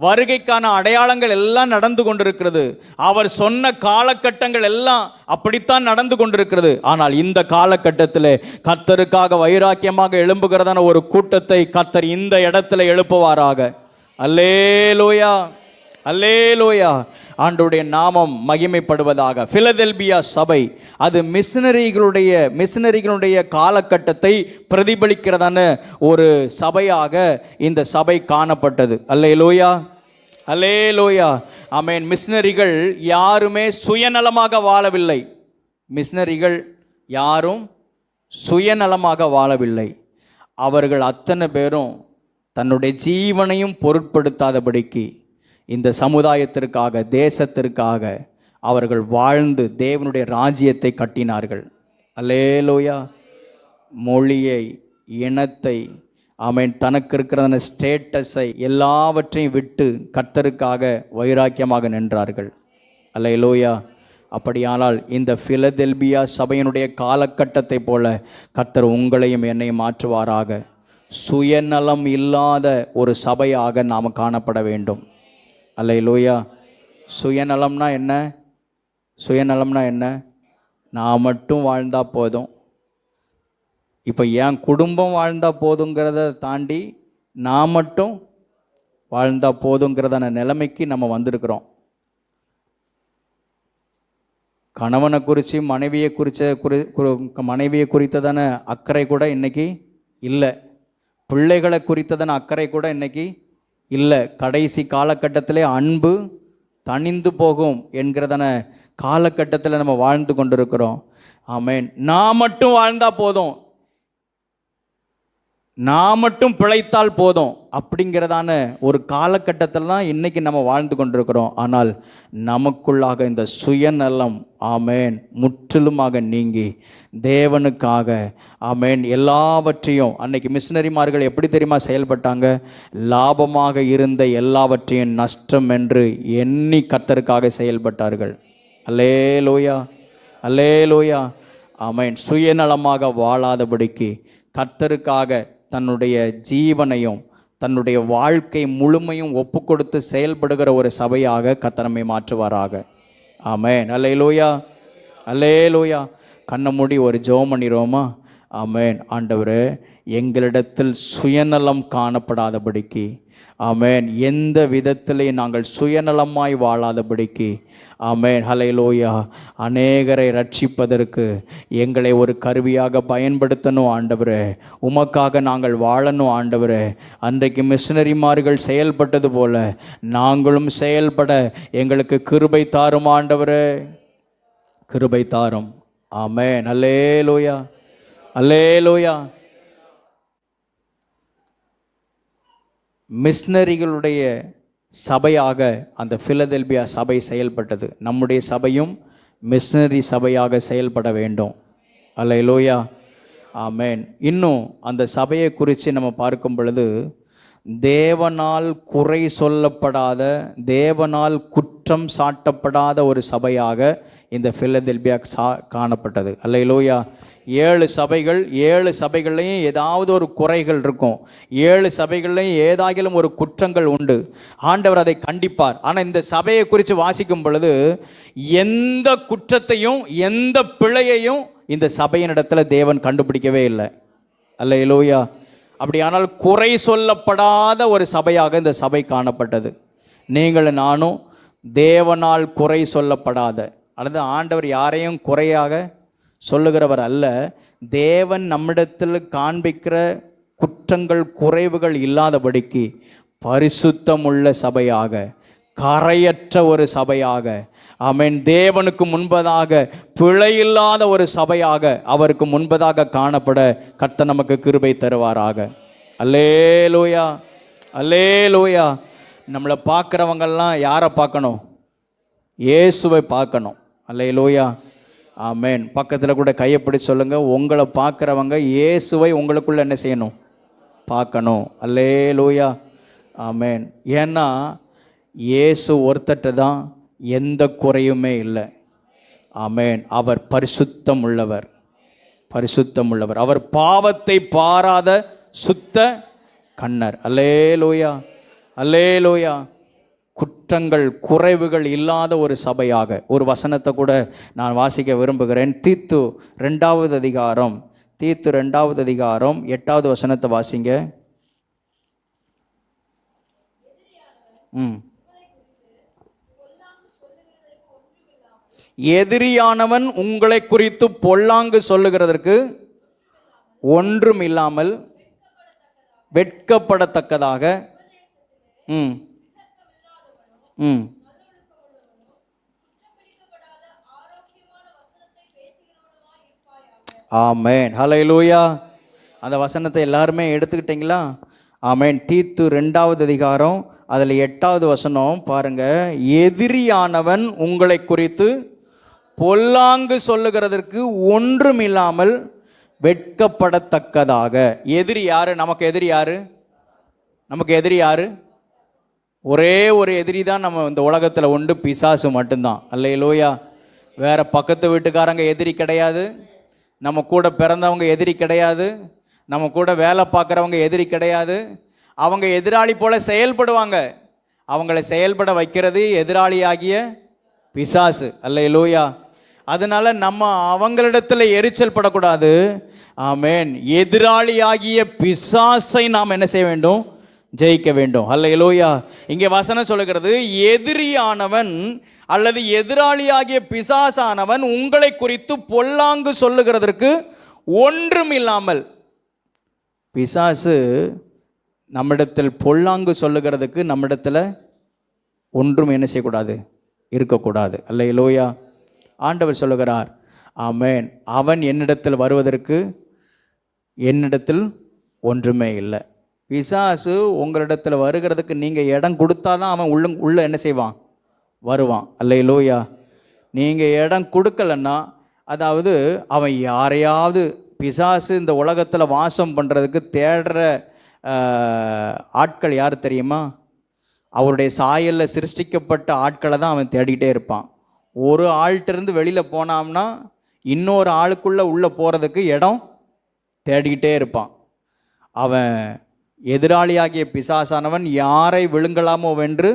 வருகைக்கான அடையாளங்கள் எல்லாம் நடந்து கொண்டிருக்கிறது. அவர் சொன்ன காலகட்டங்கள் எல்லாம் அப்படித்தான் நடந்து கொண்டிருக்கிறது. ஆனால் இந்த காலகட்டத்தில் கர்த்தருக்காக வைராக்கியமாக எழும்புகிறதான ஒரு கூட்டத்தை கர்த்தர் இந்த இடத்துல எழுப்புவாராக. அல்லேலூயா, அல்லேலூயா. ஆண்டவருடைய நாமம் மகிமைப்படுவதாக. பிலதெல்பியா சபை அது மிஷனரிகளுடைய காலகட்டத்தை பிரதிபலிக்கிறதான ஒரு சபையாக இந்த சபை காணப்பட்டது. அல்லேலூயா, அல்லேலூயா. மிஷனரிகள் யாருமே சுயநலமாக வாழவில்லை. மிஷனரிகள் யாரும் சுயநலமாக வாழவில்லை. அவர்கள் அத்தனை பேரும் தன்னுடைய ஜீவனையும் பொருட்படுத்தாதபடிக்கு இந்த சமுதாயத்திற்காக, தேசத்திற்காக அவர்கள் வாழ்ந்து தேவனுடைய ராஜ்யத்தை கட்டினார்கள். அல்லேலூயா. மொழியை, இனத்தை, தனக்கு இருக்கிற ஸ்டேட்டஸை எல்லாவற்றையும் விட்டு கர்த்தருக்காக வைராக்கியமாக நின்றார்கள். அல்லேலூயா. அப்படியானால் இந்த பிலதெல்பியா சபையினுடைய காலகட்டத்தை போல கர்த்தர் உங்களையும் என்னையும் மாற்றுவாராக. சுயநலம் இல்லாத ஒரு சபையாக நாம் காணப்பட வேண்டும். அல்லேலூயா. சுயநலம்னா என்ன? சுயநலம்னா என்ன? நான் மட்டும் வாழ்ந்தா போதும். இப்போ என் குடும்பம் வாழ்ந்தா போதுங்கிறத தாண்டி நான் மட்டும் வாழ்ந்தா போதுங்கிறதான நிலைமைக்கு நம்ம வந்திருக்கிறோம். கணவனை குறித்து, மனைவியை குறித்ததான அக்கறை கூட இன்னைக்கு இல்லை. பிள்ளைகளை குறித்ததான அக்கறை கூட இன்னைக்கு இல்லை. கடைசி காலகட்டத்திலே அன்பு தணிந்து போகும் என்கிறதான காலகட்டத்தில் நம்ம வாழ்ந்து கொண்டிருக்கிறோம். நான் மட்டும் வாழ்ந்தா போதும், நான் மட்டும் பிழைத்தால் போதும் அப்படிங்கிறதான ஒரு காலகட்டத்தில் தான் இன்னைக்கு நம்ம வாழ்ந்து கொண்டிருக்கிறோம். ஆனால் நமக்குள்ளாக இந்த சுயநலம் முற்றிலுமாக நீங்கி தேவனுக்காக எல்லாவற்றையும், அன்னைக்கு மிஷனரிமார்கள் எப்படி தெரியுமா செயல்பட்டாங்க? லாபமாக இருந்த எல்லாவற்றையும் நஷ்டம் என்று எண்ணி கர்த்தருக்காக செயல்பட்டார்கள். அல்லேலூயா, அல்லேலூயா. சுயநலமாக வாழாதபடிக்கு கர்த்தருக்காக தன்னுடைய ஜீவனையும் தன்னுடைய வாழ்க்கை முழுமையும் ஒப்பு கொடுத்து செயல்படுகிற ஒரு சபையாக கர்த்தர் நம்மை மாற்றுவாராக. அல்லேலூயா, அல்லேலூயா. கண்ணை மூடி ஒரு ஜெபம் பண்ணிரோமா? ஆண்டவரே, எங்களிடத்தில் சுயநலம் காணப்படாதபடிக்கு, எந்த விதத்திலே நாங்கள் சுயநலமாய் வாழாதபடிக்கு, ஹல்லேலூயா, அநேகரை ரட்சிப்பதற்கு எங்களை ஒரு கருவியாக பயன்படுத்தணும் ஆண்டவரே. உமக்காக நாங்கள் வாழணும் ஆண்டவரே. அன்றைக்கு மிஷனரிமார்கள் செயல்பட்டது போல நாங்களும் செயல்பட எங்களுக்கு கிருபை தாரும் ஆண்டவரே, கிருபை தாரும். அல்லேலூயா, அல்லேலூயா. மிஷனரிகளுடைய சபையாக அந்த பிலதெல்பியா சபை செயல்பட்டது. நம்முடைய சபையும் மிஷனரி சபையாக செயல்பட வேண்டும். அல்லேலூயா, இன்னும் அந்த சபையை குறித்து நம்ம பார்க்கும் பொழுது, தேவனால் குறை சொல்லப்படாத, தேவனால் குற்றம் சாட்டப்படாத ஒரு சபையாக இந்த பிலதெல்பியா காணப்பட்டது. அல்லேலூயா. 7 சபைகள், 7 சபைகள்லையும் ஏதாவது ஒரு குறைகள் இருக்கும். 7 சபைகள்லையும் ஏதாகிலும் ஒரு குற்றங்கள் உண்டு. ஆண்டவர் அதை கண்டிப்பார். ஆனால் இந்த சபையை குறித்து வாசிக்கும் பொழுது எந்த குற்றத்தையும் எந்த பிழையையும் இந்த சபையின் இடத்துல தேவன் கண்டுபிடிக்கவே இல்லை. அல்லேலூயா. அப்படியானால் குறை சொல்லப்படாத ஒரு சபையாக இந்த சபை காணப்பட்டது. நீங்கள் நானும் தேவனால் குறை சொல்லப்படாத, அல்லது ஆண்டவர் யாரையும் குறையாக சொல்லுகிறவர் அல்ல, தேவன் நம்மிடத்தில் காண்பிக்கிற குற்றங்கள் குறைவுகள் இல்லாதபடிக்கு பரிசுத்தமுள்ள சபையாக, கரையற்ற ஒரு சபையாக, தேவனுக்கு முன்பதாக பிழையில்லாத ஒரு சபையாக அவருக்கு முன்பதாக காணப்பட கர்த்தர் நமக்கு கிருபை தருவாராக. அல்லேலூயா, அல்லேலூயா. நம்மளை பார்க்குறவங்கெல்லாம் யாரை பார்க்கணும்? இயேசுவை பார்க்கணும். அல்லேலூயா, ஆமென். பக்கத்தில் கூட கையப்படி சொல்லுங்கள், உங்களை பார்க்குறவங்க இயேசுவை உங்களுக்குள்ள என்ன செய்யணும்? பார்க்கணும். அல்லேலூயா, ஆமென். ஏன்னா இயேசு ஒருத்தட்ட தான் எந்த குறையுமே இல்லை. ஆமென். அவர் பரிசுத்தம் உள்ளவர், பரிசுத்தம் உள்ளவர். அவர் பாவத்தை பாராத சுத்த கண்ணர். அல்லேலூயா, அல்லேலூயா. குற்றங்கள் குறைவுகள் இல்லாத ஒரு சபையாக ஒரு வசனத்தை கூட நான் வாசிக்க விரும்புகிறேன். தீத்து 2வது அதிகாரம், தீத்து 2வது அதிகாரம் 8வது வசனத்தை வாசிங்க. எதிரியானவன் உங்களை குறித்து பொல்லாங்கு சொல்லுகிறதற்கு ஒன்றும் இல்லாமல் வெட்கப்படத்தக்கதாக ஆமென். ஹல்லேலூயா. அந்த வசனத்தை எல்லாருமே எடுத்துக்கிட்டீங்களா? ஆமென். தீத்து 2வது அதிகாரம் அதில் 8வது வசனம் பாருங்க. எதிரியானவன் உங்களை குறித்து பொல்லாங்கு சொல்லுகிறதற்கு ஒன்றும் இல்லாமல் வெட்கப்படத்தக்கதாக. எதிரி யாரு? நமக்கு எதிரி யாரு? நமக்கு எதிரி யாரு? ஒரே ஒரு எதிரி தான் நம்ம இந்த உலகத்தில் உண்டு, பிசாசு மட்டும்தான். அல்லேலூயா. வேற பக்கத்து வீட்டுக்காரங்க எதிரி கிடையாது, நம்ம கூட பிறந்தவங்க எதிரி கிடையாது, நம்ம கூட வேலை பார்க்குறவங்க எதிரி கிடையாது. அவங்க எதிராளி போல செயல்படுவாங்க, அவங்கள செயல்பட வைக்கிறது எதிராளியாகிய பிசாசு. அல்லேலூயா. அதனால நம்ம அவங்களிடத்தில் எரிச்சல் படக்கூடாது. ஆமென். எதிராளியாகிய பிசாசை நாம் என்ன செய்ய வேண்டும்? ஜெயிக்க வேண்டும். அல்லேலூயா. இங்கே வசனம் சொல்லுகிறது, எதிரியானவன் அல்லது எதிராளியாகிய பிசாசானவன் உங்களை குறித்து பொல்லாங்கு சொல்லுகிறதற்கு ஒன்றும் இல்லாமல். பிசாசு நம்மிடத்தில் பொல்லாங்கு சொல்லுகிறதுக்கு நம்மிடத்தில் ஒன்றும் என்ன செய்யக்கூடாது? இருக்கக்கூடாது. அல்லேலூயா. ஆண்டவர் சொல்லுகிறார், ஆமென், அவன் என்னிடத்தில் வருவதற்கு என்னிடத்தில் ஒன்றுமே இல்லை. பிசாசு உங்களிடத்தில் வருகிறதுக்கு நீங்கள் இடம் கொடுத்தா தான் அவன் உள்ள என்ன செய்வான்? வருவான். அல்லேலூயா. நீங்கள் இடம் கொடுக்கலன்னா, அதாவது அவன் யாரையாவது, பிசாசு இந்த உலகத்தில் வாசம் பண்ணுறதுக்கு தேடுற ஆட்கள் யார் தெரியுமா? அவருடைய சாயலில் சிருஷ்டிக்கப்பட்ட ஆட்களை தான் அவன் தேடிக்கிட்டே இருப்பான். ஒரு ஆள்கிட்டருந்து வெளியில் போனான்னா இன்னொரு ஆளுக்குள்ளே உள்ளே போகிறதுக்கு இடம் தேடிக்கிட்டே இருப்பான். அவன் எதிராளியாகிய பிசாசானவன் யாரை விழுங்கலாமோ வென்று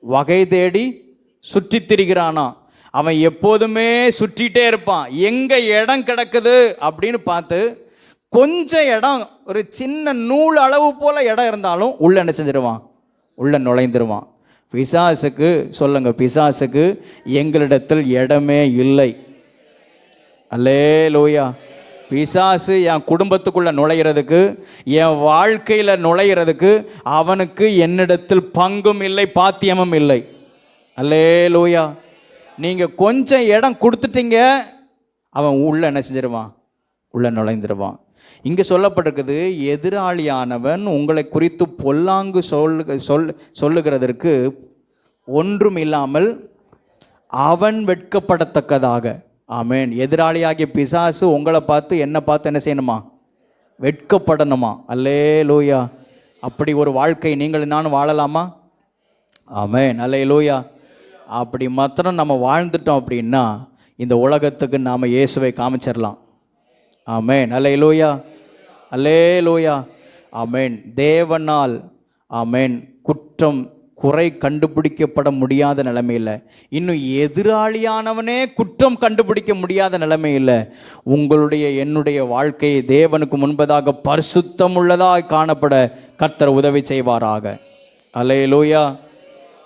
வகை தேடி சுற்றி திரிகிறானா. அவன் எப்போதுமே சுற்றிகிட்டே இருப்பான். எங்கே இடம் கிடக்குது அப்படின்னு பார்த்து, கொஞ்சம் இடம், ஒரு சின்ன நூல் அளவு போல் இடம் இருந்தாலும் உள்ள என்ன செஞ்சிருவான்? உள்ள நுழைந்துருவான். பிசாசுக்கு சொல்லுங்க, பிசாசுக்கு எங்களிடத்தில் இடமே இல்லை. அல்லேலூயா. பிசாசு என் குடும்பத்துக்குள்ளே நுழையிறதுக்கு, என் வாழ்க்கையில் நுழையிறதுக்கு அவனுக்கு என்னிடத்தில் பங்கும் இல்லை, பாத்தியமும் இல்லை. அல்லேலூயா. நீங்கள் கொஞ்சம் இடம் கொடுத்துட்டீங்க, அவன் உள்ள என்ன செஞ்சிருவான்? உள்ள நுழைந்துருவான். இங்கே சொல்லப்பட்டிருக்குது, எதிராளியானவன் உங்களை குறித்து பொல்லாங்கு சொல்லுகிறதற்கு ஒன்றும் இல்லாமல் அவன் வெட்கப்படத்தக்கதாக. ஆமென். எதிராளியாகிய பிசாசு உங்களை பார்த்து என்னை பார்த்து என்ன செய்யணுமா? வெட்கப்படணுமா? அல்லேலூயா. அப்படி ஒரு வாழ்க்கை நீங்கள் நானும் வாழலாமா? ஆமென். அல்லேலூயா. அப்படி மாத்திரம் நம்ம வாழ்ந்துட்டோம் அப்படின்னா இந்த உலகத்துக்கு நாம் இயேசுவை காமிச்சிடலாம். ஆமென். அல்லேலூயா, அல்லேலூயா. ஆமென். தேவனால் ஆமென் குற்றம் குறை கண்டுபிடிக்கப்பட முடியாத நிலைமையில், இன்னும் எதிராளியானவனே குற்றம் கண்டுபிடிக்க முடியாத நிலைமையில் உங்களுடைய என்னுடைய வாழ்க்கையை தேவனுக்கு முன்பதாக பரிசுத்தம் உள்ளதாக காணப்பட கர்த்தர் உதவி செய்வாராக. அல்லேலூயா,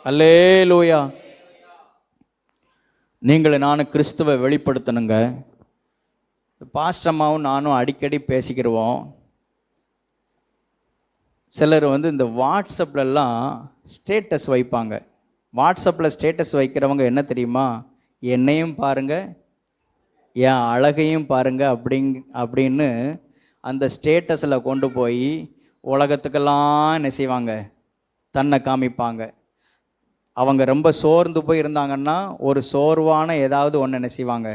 அல்லேலூயா. நீங்கள் நானும் கிறிஸ்துவை வெளிப்படுத்தணுங்க. பாஸ்டம்மாவும் நானும் அடிக்கடி பேசிக்கிடுவோம். சிலர் இந்த வாட்ஸ்அப்லலாம் ஸ்டேட்டஸ் வைப்பாங்க. வாட்ஸ்அப்பில் ஸ்டேட்டஸ் வைக்கிறவங்க என்ன தெரியுமா? என்னையும் பாருங்கள், என் அழகையும் பாருங்கள் அப்படின்னு அந்த ஸ்டேட்டஸில் கொண்டு போய் உலகத்துக்கெல்லாம் என்ன செய்வாங்க, தன்னை காமிப்பாங்க. அவங்க ரொம்ப சோர்ந்து போய் இருந்தாங்கன்னா ஒரு சோர்வான ஏதாவது ஒன்று என்ன செய்வாங்க,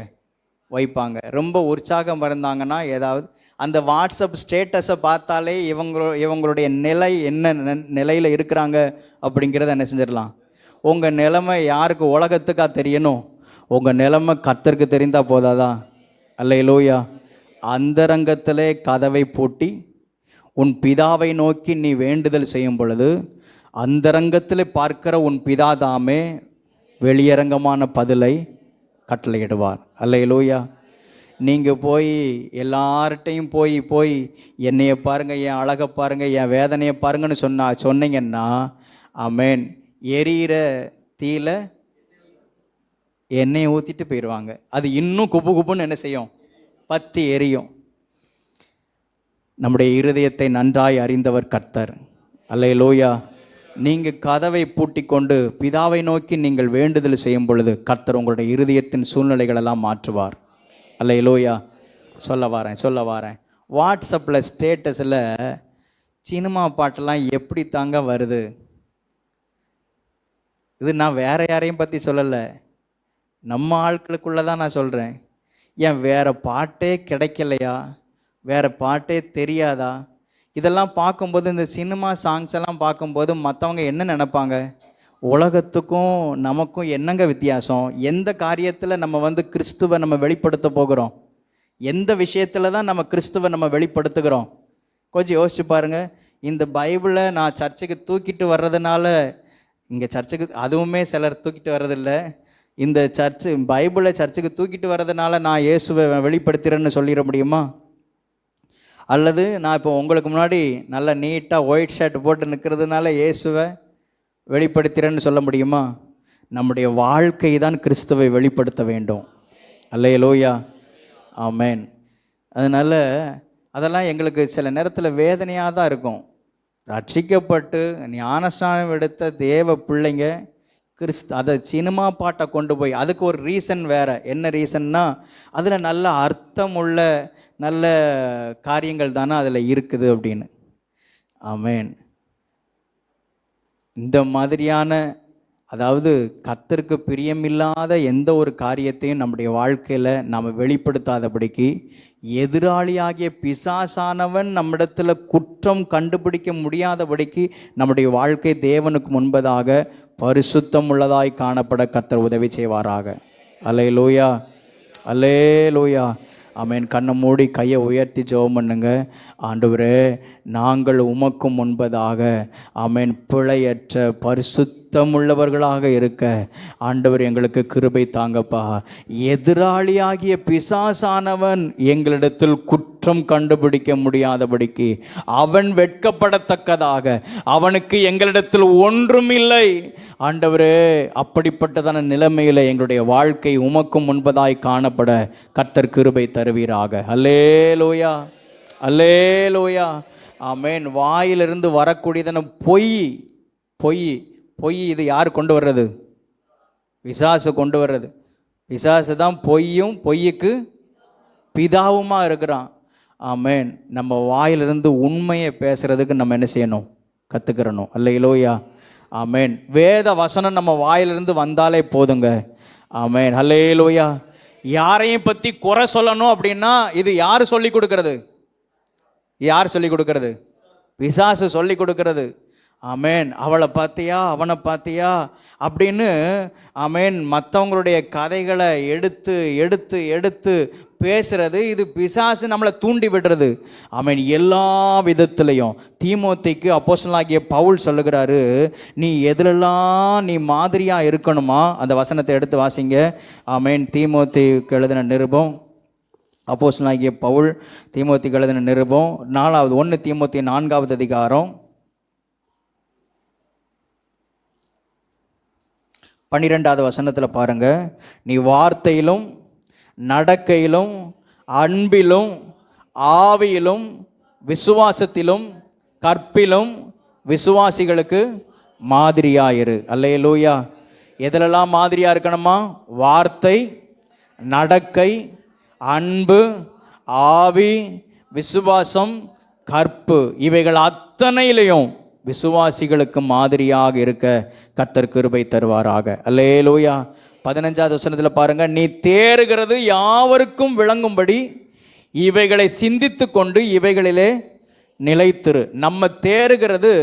வைப்பாங்க. ரொம்ப உற்சாகம் இருந்தாங்கன்னா ஏதாவது அந்த வாட்ஸ்அப் ஸ்டேட்டஸை பார்த்தாலே இவங்களுடைய நிலை என்ன நிலையில் இருக்கிறாங்க அப்படிங்கிறத என்ன செஞ்சிடலாம். உங்கள் நிலைமை யாருக்கு, உலகத்துக்கா தெரியணும்? உங்கள் நிலைமை கர்த்தருக்கு தெரிந்தால் போதாதான்? அல்லேலூயா. அந்தரங்கத்திலே கதவை பூட்டி உன் பிதாவை நோக்கி நீ வேண்டுதல் செய்யும் பொழுது அந்தரங்கத்தில் பார்க்கிற உன் பிதா தாமே வெளியரங்கமான பதிலை கட்டளையிடுவார். அல்லேலூயா. நீங்கள் போய் எல்லார்ட்டையும் போய் என்னைய பாருங்கள், என் அழகை பாருங்கள், என் வேதனையை பாருங்கன்னு சொன்னீங்கன்னா ஆமென், எரியிற தீயில எண்ணெயை ஊற்றிட்டு போயிடுவாங்க. அது இன்னும் குப்பு குப்புன்னு என்ன செய்யும், பத்தி எரியும். நம்முடைய இருதயத்தை நன்றாய் அறிந்தவர் கர்த்தர். அல்லேலூயா. நீங்கள் கதவை பூட்டி கொண்டு பிதாவை நோக்கி நீங்கள் வேண்டுதல் செய்யும் பொழுது கர்த்தர் உங்களுடைய இருதயத்தின் சூழ்நிலைகளெல்லாம் மாற்றுவார். அல்லேலூயா. சொல்ல வரேன் வாட்ஸ்அப்பில் ஸ்டேட்டஸில் சினிமா பாட்டெல்லாம் எப்படி தாங்க வருது? இது நான் வேற யாரையும் பற்றி சொல்லலை, நம்ம ஆட்களுக்குள்ளே தான் நான் சொல்கிறேன். ஏன் வேறு பாட்டே கிடைக்கலையா? வேறு பாட்டே தெரியாதா? இதெல்லாம் பார்க்கும்போது, இந்த சினிமா சாங்ஸ் எல்லாம் பார்க்கும்போது மற்றவங்க என்ன நினைப்பாங்க? உலகத்துக்கும் நமக்கும் என்னங்க வித்தியாசம்? எந்த காரியத்தில் நம்ம கிறிஸ்துவை நம்ம வெளிப்படுத்த போகிறோம்? எந்த விஷயத்தில் தான் நம்ம கிறிஸ்துவை நம்ம வெளிப்படுத்துகிறோம்? கொஞ்சம் யோசிச்சு பாருங்கள். இந்த பைபிளை நான் சர்ச்சுக்கு தூக்கிட்டு வர்றதுனால, இங்கே சர்ச்சுக்கு அதுவுமே சிலர் தூக்கிட்டு வர்றதில்லை, இந்த பைபிளை சர்ச்சுக்கு தூக்கிட்டு வர்றதுனால நான் இயேசுவை வெளிப்படுத்துகிறேன்னு சொல்லிட முடியுமா? அல்லது நான் இப்போ உங்களுக்கு முன்னாடி நல்லா நீட்டாக ஒயிட் ஷர்ட் போட்டு நிற்கிறதுனால இயேசுவை வெளிப்படுத்துகிறேன்னு சொல்ல முடியுமா? நம்முடைய வாழ்க்கை தான் கிறிஸ்துவை வெளிப்படுத்த வேண்டும். அல்லேலூயா. ஆமென். அதனால் அதெல்லாம் எங்களுக்கு சில நேரத்தில் வேதனையாக தான் இருக்கும். ரட்சிக்கப்பட்டு ஞானஸ்நானம் எடுத்த தேவ பிள்ளைங்க அதை சினிமா பாட்டை கொண்டு போய், அதுக்கு ஒரு ரீசன் வேறு. என்ன ரீசன்னா, அதில் நல்ல அர்த்தமுள்ள நல்ல காரியங்கள் தானே அதில் இருக்குது அப்படின்னு. ஆமென். இந்த மாதிரியான, அதாவது கர்த்தருக்கு பிரியமில்லாத எந்த ஒரு காரியத்தையும் நம்முடைய வாழ்க்கையில் நாம் வெளிப்படுத்தாதபடிக்கு எதிராளியாகிய பிசாசானவன் நம்மிடத்தில் குற்றம் கண்டுபிடிக்க முடியாதபடிக்கு நம்முடைய வாழ்க்கை தேவனுக்கு முன்பதாக பரிசுத்தம் உள்ளதாய் காணப்பட கர்த்தர் உதவி செய்வாராக. அல்லேலூயா. அல்லேலூயா. ஆமென். கண்ணை மூடி கையை உயர்த்தி ஜெபம் பண்ணுங்க. ஆண்டவரே, நாங்கள் உமக்கும் முன்பதாக ஆமென் பிழையற்ற பரிசுத்தமுள்ளவர்களாக இருக்க ஆண்டவர் எங்களுக்கு கிருபை தாங்கப்பா. எதிராளியாகிய பிசாசானவன் எங்களிடத்தில் குற்றம் கண்டுபிடிக்க முடியாதபடிக்கு அவன் வெட்கப்படத்தக்கதாக அவனுக்கு எங்களிடத்தில் ஒன்றும் இல்லை. ஆண்டவரே, அப்படிப்பட்டதான நிலைமையில் எங்களுடைய வாழ்க்கை உமக்கும் முன்பதாய் காணப்பட கர்த்தர் கிருபை தருவீராக. அல்லேலூயா. அல்லேலூயா. ஆமென். வாயிலிருந்து வரக்கூடியதான பொய் இது யார் கொண்டு வர்றது? பிசாசு கொண்டு வர்றது. பிசாசு தான் பொய்யும் பொய்யுக்கு பிதாவுமா இருக்கிறான். ஆமென். நம்ம வாயிலிருந்து உண்மையை பேசுறதுக்கு நம்ம என்ன செய்யணும்? கற்றுக்கிறணும். அல்லேலூயா. ஆமென். வேத வசனம் நம்ம வாயிலிருந்து வந்தாலே போதுங்க. ஆமென். அல்லேலூயா. யாரையும் பற்றி குறை சொல்லணும் அப்படின்னா இது யார் சொல்லி கொடுக்கறது? யார் சொல்லி கொடுக்கறது? பிசாசு சொல்லி கொடுக்கறது. ஆமென். அவளை பார்த்தியா, அவனை பார்த்தியா அப்படின்னு ஆமென் மற்றவங்களுடைய கதைகளை எடுத்து எடுத்து எடுத்து பேசுறது, இது பிசாசு நம்மளை தூண்டி விடுறது. ஆமென். எல்லா விதத்திலையும் தீமோத்தேயுக்கு அப்போஸ்தலனாகிய பவுல் சொல்லுகிறாரு, நீ எதிலெல்லாம் நீ மாதிரியாக இருக்கணுமா? அந்த வசனத்தை எடுத்து வாசிங்க. ஆமென். தீமோத்தேயுக்கு எழுதின நிருபம், அப்போஸ்தலனாகிய பவுல் தீமோத்தேயுக்கு எழுதின நிருபம் 1 தீமோத்தேயு 4வது அதிகாரம் 12வது வசனத்தில் பாருங்க. நீ வார்த்தையிலும் நடக்கையிலும் அன்பிலும் ஆவியிலும் விசுவாசத்திலும் கற்பிலும் விசுவாசிகளுக்கு மாதிரியாயிரு. அல்லேலூயா. எதிலெல்லாம் மாதிரியா இருக்கணுமா? வார்த்தை, நடக்கை, அன்பு, ஆவி, விசுவாசம், கற்பு, இவைகள் அத்தனையிலையும் விசுவாசிகளுக்கு மாதிரியாக இருக்க கர்த்தர் கிருபை தருவாராக. அல்லேலூயா. 15வது வசனத்தில் பாருங்க, நீ தேறுகிறது யாவருக்கும் விளங்கும்படி இவைகளை சிந்தித்து கொண்டு இவைகளிலே நிலைத்திரு. நம்ம தேறுகிறது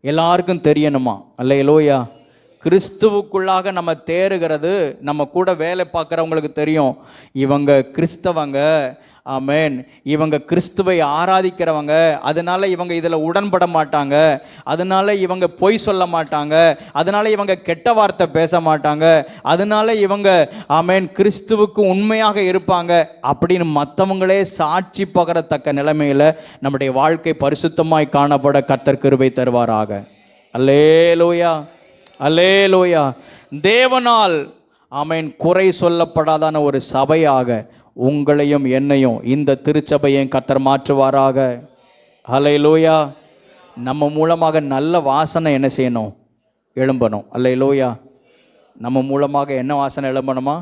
எல்லாருக்கும் தெரியணுமா? அல்லேலூயா. கிறிஸ்துவுக்குள்ளாக நம்ம தேறுகிறது நம்ம கூட வேலை பார்க்குறவங்களுக்கு தெரியும், இவங்க கிறிஸ்தவங்க, ஆமேன், இவங்க கிறிஸ்துவை ஆராதிக்கிறவங்க, அதனால இவங்க இதில் உடன்பட மாட்டாங்க, அதனால இவங்க பொய் சொல்ல மாட்டாங்க, அதனால இவங்க கெட்ட வார்த்தை பேச மாட்டாங்க, அதனால இவங்க ஆமேன் கிறிஸ்துவுக்கு உண்மையாக இருப்பாங்க அப்படின்னு மற்றவங்களே சாட்சி பகரத்தக்க நிலைமையில் நம்முடைய வாழ்க்கை பரிசுத்தமாய் காணப்பட கர்த்தர் கிருபை தருவாராக. அல்லேலூயா, அல்லேலூயா. தேவனால் ஆமேன் குறை சொல்லப்படாதான ஒரு சபையாக உங்களையும் என்னையும் இந்த திருச்சபையையும் கர்த்தர் மாற்றுவாராக. அல்லேலூயா. நம்ம மூலமாக நல்ல வாசனை என்ன செய்யணும்? எழும்பணும். அல்லேலூயா. நம்ம மூலமாக என்ன வாசனை எழும்பணுமா?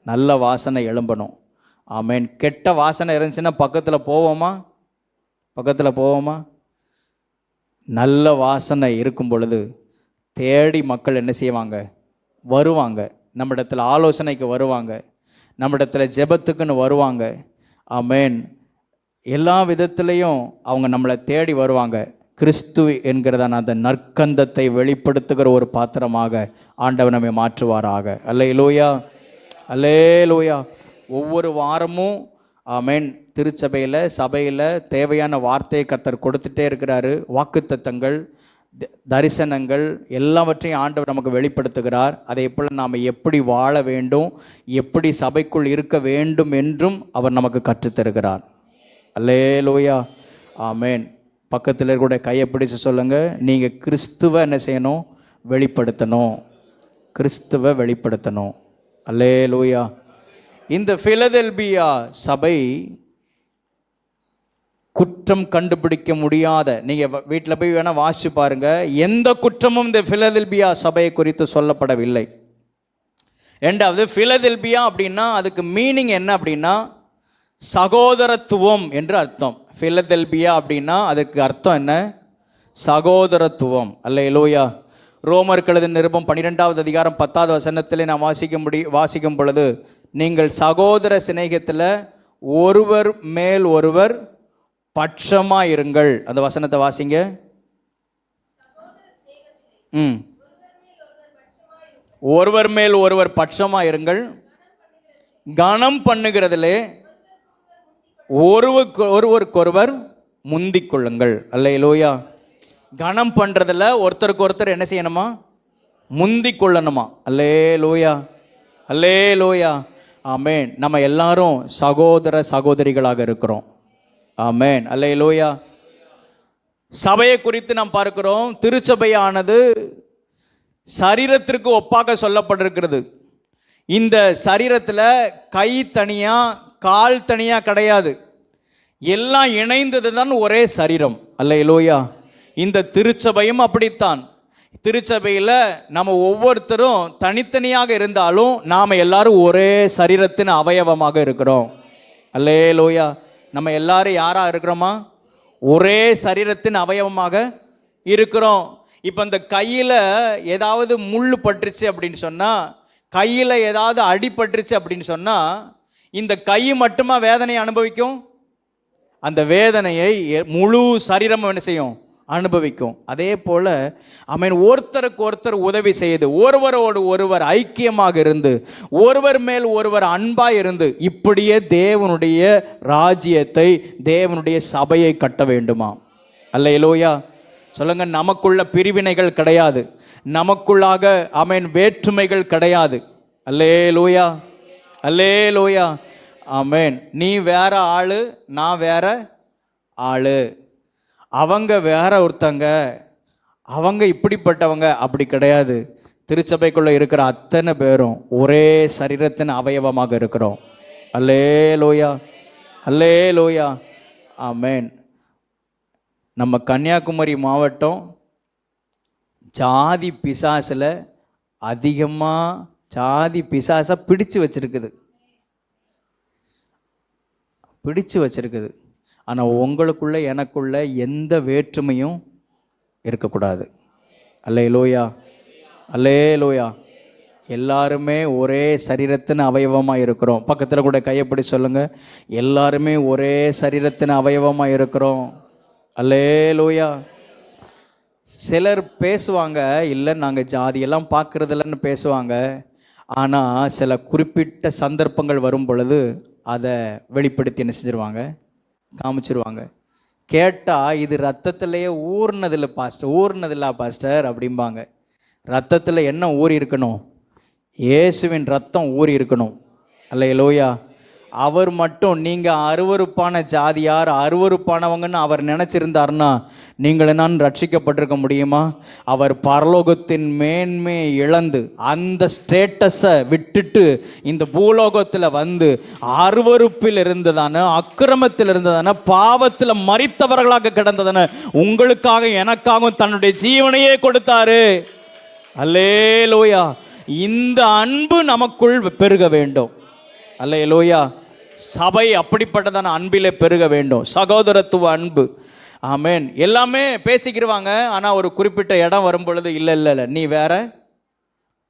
நல்ல வாசனை எழும்பணும். ஆமேன். கெட்ட வாசனை இருந்துச்சுன்னா பக்கத்தில் போவோமா? பக்கத்தில் போவோமா? நல்ல வாசனை இருக்கும் பொழுது தேடி மக்கள் என்ன செய்வாங்க? வருவாங்க. நம்மிடத்தில் ஆலோசனைக்கு வருவாங்க, நம்மிடத்தில் ஜெபத்துக்குன்னு வருவாங்க. ஆமேன். எல்லா விதத்திலையும் அவங்க நம்மளை தேடி வருவாங்க. கிறிஸ்து என்கிறதான அந்த நற்கந்தத்தை வெளிப்படுத்துகிற ஒரு பாத்திரமாக ஆண்டவர் நம்மை மாற்றுவாராக. அல்லேலூயா, அல்லேலூயா. ஒவ்வொரு வாரமும் ஆமேன் திருச்சபையில் சபையில் தேவையான வார்த்தையை கர்த்தர் கொடுத்துட்டே இருக்கிறாரு. வாக்குத்தத்தங்கள், தரிசனங்கள் எல்லாவற்றையும் ஆண்டவர் நமக்கு வெளிப்படுத்துகிறார். அதை போல் நாம் எப்படி வாழ வேண்டும், எப்படி சபைக்குள் இருக்க வேண்டும் என்றும் அவர் நமக்கு கற்றுத்தருகிறார். அல்லேலூயா, ஆமேன். பக்கத்தில் கூட கையை பிடிச்சு சொல்லுங்கள், நீங்கள் கிறிஸ்துவை என்ன செய்யணும்? வெளிப்படுத்தணும். கிறிஸ்துவை வெளிப்படுத்தணும். அல்லேலூயா. இந்த பிலதெல்பியா சபை குற்றம் கண்டுபிடிக்க முடியாத, நீங்கள் வீட்டில் போய் வேணால் வாசிச்சு பாருங்க, எந்த குற்றமும் இந்த பிலதெல்பியா சபையை குறித்து சொல்லப்படவில்லை. ரெண்டாவது, பிலதெல்பியா அப்படின்னா அதுக்கு மீனிங் என்ன அப்படின்னா சகோதரத்துவம் என்று அர்த்தம். பிலதெல்பியா அப்படின்னா அதுக்கு அர்த்தம் என்ன? சகோதரத்துவம். அல்லேலூயா. ரோமர் எழுதின நிருபம் 12வது அதிகாரம் 10வது வசனத்தில் நான் வாசிக்கும் பொழுது, நீங்கள் சகோதர சிநேகத்தில் ஒருவர் மேல் ஒருவர் பட்சமாக இருங்கள். அந்த வசனத்தை வாசிங்க. ஒருவர் மேல் ஒருவர் பட்சமாக இருங்கள், கனம் பண்ணுகிறதிலே ஒருவருக்கொருவர் முந்திக் கொள்ளுங்கள். அல்லேலூயா. கனம் பண்ணுறதில் ஒருத்தருக்கு ஒருத்தர் என்ன செய்யணுமா? முந்திக் கொள்ளணுமா? அல்லேலூயா, அல்லேலூயா. ஆமேன். நம்ம எல்லாரும் சகோதர சகோதரிகளாக இருக்கிறோம். ஆமேன், அல்லேலூயா. சபையை குறித்து நாம் பார்க்கிறோம், திருச்சபையானது சரீரத்திற்கு ஒப்பாக சொல்லப்பட்டிருக்கிறது. இந்த சரீரத்தில் கை தனியாக கால் தனியாக கிடையாது, எல்லாம் இணைந்தது தான் ஒரே சரீரம். அல்லேலூயா. இந்த திருச்சபையும் அப்படித்தான். திருச்சபையில் நம்ம ஒவ்வொருத்தரும் தனித்தனியாக இருந்தாலும் நாம் எல்லாரும் ஒரே சரீரத்தின் அவயவமாக இருக்கிறோம். அல்லேலூயா. நம்ம எல்லாரும் யாராக இருக்கிறோமா? ஒரே சரீரத்தின் அவயவமாக இருக்கிறோம். இப்போ இந்த கையில் ஏதாவது முள் பட்டுருச்சு அப்படின்னு சொன்னால், கையில் ஏதாவது அடிபட்டுருச்சு அப்படின்னு சொன்னால், இந்த கை மட்டுமா வேதனையை அனுபவிக்கும்? அந்த வேதனையை முழு சரீரமும் என்ன செய்யும்? அனுபவிக்கும். அதே போல் ஆமென், ஒருத்தருக்கு ஒருத்தர் உதவி செய்து, ஒருவரோடு ஒருவர் ஐக்கியமாக இருந்து, ஒருவர் மேல் ஒருவர் அன்பாக இருந்து, இப்படியே தேவனுடைய ராஜ்யத்தை, தேவனுடைய சபையை கட்ட வேண்டுமா? அல்லேலூயா. சொல்லுங்க, நமக்குள்ள பிரிவினைகள் கிடையாது, நமக்குள்ளாக ஆமென் வேற்றுமைகள் கிடையாது. அல்லேலூயா, அல்லேலூயா, ஆமென். நீ வேற ஆளு, நான் வேற ஆளு, அவங்க வேற ஒருத்தங்க, அவங்க இப்படிப்பட்டவங்க, அப்படி கிடையாது. திருச்சபைக்குள்ளே இருக்கிற அத்தனை பேரும் ஒரே சரீரத்தின் அவயவமாக இருக்கிறோம். அல்லேலூயா, அல்லேலூயா, ஆமென். நம்ம கன்னியாகுமரி மாவட்டம் ஜாதி பிசாசில் அதிகமாக ஜாதி பிசாசை பிடிச்சு வச்சிருக்குது. ஆனால் உங்களுக்குள்ள எனக்குள்ள எந்த வேற்றுமையும் இருக்கக்கூடாது. அல்லேலூயா, அல்லேலூயா. எல்லாருமே ஒரே சரீரத்தின் அவயவமாக இருக்கிறோம். பக்கத்தில் கூட கையப்படி சொல்லுங்கள், எல்லாருமே ஒரே சரீரத்தின் அவயவமாக இருக்கிறோம். அல்லேலூயா. சிலர் பேசுவாங்க, இல்லை நாங்கள் ஜாதியெல்லாம் பார்க்குறதில்லன்னு பேசுவாங்க. ஆனால் சில குறிப்பிட்ட சந்தர்ப்பங்கள் வரும் பொழுது அதை வெளிப்படுத்தி என்ன செஞ்சிருவாங்க, காமிச்சிருவாங்க. கேட்டால் இது ரத்தத்திலேயே ஊறினதில்லை பாஸ்டர் அப்படிம்பாங்க. ரத்தத்தில் என்ன ஊறி இருக்கணும்? இயேசுவின் ரத்தம் ஊறி இருக்கணும். அல்லேலூயா. அவர் மட்டும் நீங்கள் அருவருப்பான ஜாதியார், அருவருப்பானவங்கன்னு அவர் நினச்சிருந்தார்னா நீங்கள் நான் ரட்சிக்கப்பட்டிருக்க முடியுமா? அவர் பரலோகத்தின் மேன்மையை இழந்து அந்த ஸ்டேட்டஸை விட்டுட்டு இந்த பூலோகத்தில் வந்து அருவருப்பில் இருந்ததான, அக்கிரமத்தில் இருந்ததான, பாவத்தில் மரித்தவர்களாக கிடந்ததான உங்களுக்காக எனக்காகவும் தன்னுடைய ஜீவனையே கொடுத்தாரு. அல்லேலூயா. இந்த அன்பு நமக்குள் பெருக வேண்டும். அல்லேலூயா. சபை அப்படிப்பட்டதான அன்பிலே பெருக வேண்டும். சகோதரத்துவ அன்பு. ஆமென். எல்லாமே பேசிக்கிடுவாங்க, ஆனால் ஒரு குறிப்பிட்ட இடம் வரும் பொழுது இல்லை நீ வேற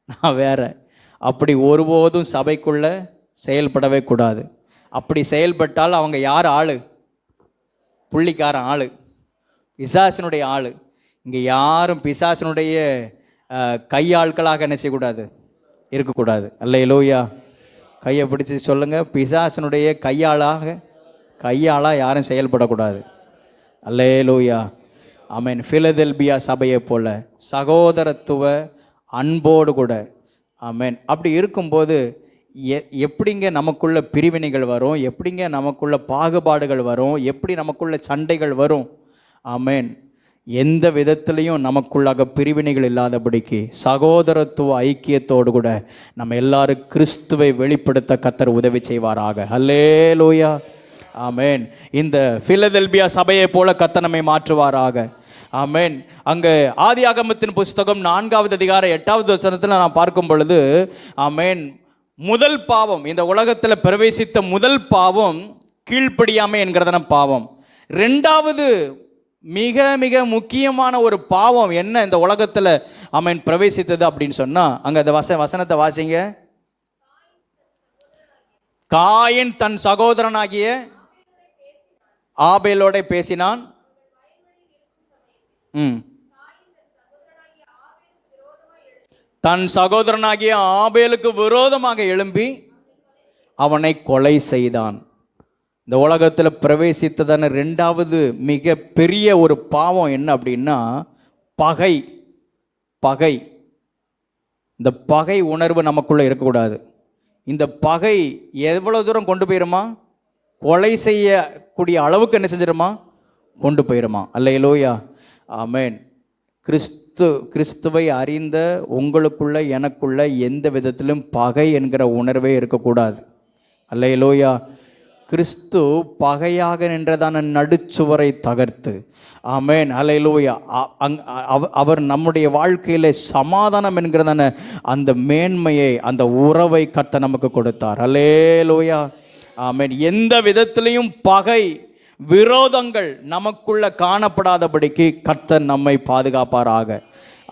நான் வேற, அப்படி ஒருபோதும் சபைக்குள்ள செயல்படவே கூடாது. அப்படி செயல்பட்டால் அவங்க யார் ஆளு? புள்ளிக்காரன் ஆளு, பிசாசினுடைய ஆளு. இங்கே யாரும் பிசாசினுடைய கையாட்களாக என்ன செய்யக்கூடாது, இருக்கக்கூடாது. அல்லேலூயா. கையை பிடிச்சி சொல்லுங்க, பிசாசினுடைய கையாளாக யாரும் செயல்படக்கூடாது. அல்லேலூயா. ஆமென். பிலதெல்பியா சபையை போல சகோதரத்துவ அன்போடு கூட. ஆமென். அப்படி இருக்கும்போது எப்படிங்க நமக்குள்ள பிரிவினைகள் வரும், எப்படிங்க நமக்குள்ள பாகுபாடுகள் வரும், எப்படி நமக்குள்ள சண்டைகள் வரும்? ஆமென். எந்த விதத்திலையும் நமக்குள்ளாக பிரிவினைகள் இல்லாதபடிக்கு சகோதரத்துவ ஐக்கியத்தோடு கூட நம்ம எல்லாரும் கிறிஸ்துவை வெளிப்படுத்த கர்த்தர் உதவி செய்வாராக. அல்லேலூயா. ஆமென். இந்த பிலதெல்பியா சபையை போல கர்த்தர் நம்மை மாற்றுவாராக. ஆமென். அங்கே ஆதியாகமத்தின் புஸ்தகம் 4வது அதிகாரம் 8வது வசனத்தில் நான் பார்க்கும் பொழுது, ஆமென், முதல் பாவம், இந்த உலகத்தில் பிரவேசித்த முதல் பாவம் கீழ்ப்படியாமை என்கிறதான பாவம். 2வது மிக மிக முக்கியமான ஒரு பாவம் என்ன இந்த உலகத்தில் ஆமென் பிரவேசித்தது அப்படின்னு சொன்னால், அங்கே அந்த வசனத்தை வாசிங்க. காயின் தன் சகோதரனாகிய ஆபேலோட பேசினான். தன் சகோதரனாகிய ஆபேலுக்கு விரோதமாக எழும்பி அவனை கொலை செய்தான். இந்த உலகத்தில் பிரவேசித்ததான 2வது மிக பெரிய ஒரு பாவம் என்ன அப்படின்னா பகை. இந்த பகை உணர்வு நமக்குள்ளே இருக்கக்கூடாது. இந்த பகை எவ்வளோ தூரம் கொண்டு போயிருமா, கொலை செய்யக்கூடிய அளவுக்கு என்ன செஞ்சிருமா, கொண்டு போயிருமா. அல்லேலூயா. ஆமென். கிறிஸ்துவை அறிந்த உங்களுக்குள்ள எனக்குள்ள எந்த விதத்திலும் பகை என்கிற உணர்வே இருக்கக்கூடாது. அல்லேலூயா. கிறிஸ்து பகையாக நின்றதான நடுச்சுவரை தகர்த்து, ஆமென், அல்லேலூயா, அவர் நம்முடைய வாழ்க்கையில் சமாதானம் என்கிறதான அந்த மேன்மையை, அந்த உறவை கர்த்தர் நமக்கு கொடுத்தார். அல்லேலூயா. ஆமென். எந்த விதத்திலையும் பகை விரோதங்கள் நமக்குள்ள காணப்படாதபடிக்கு கர்த்தர் நம்மை பாதுகாப்பாராக.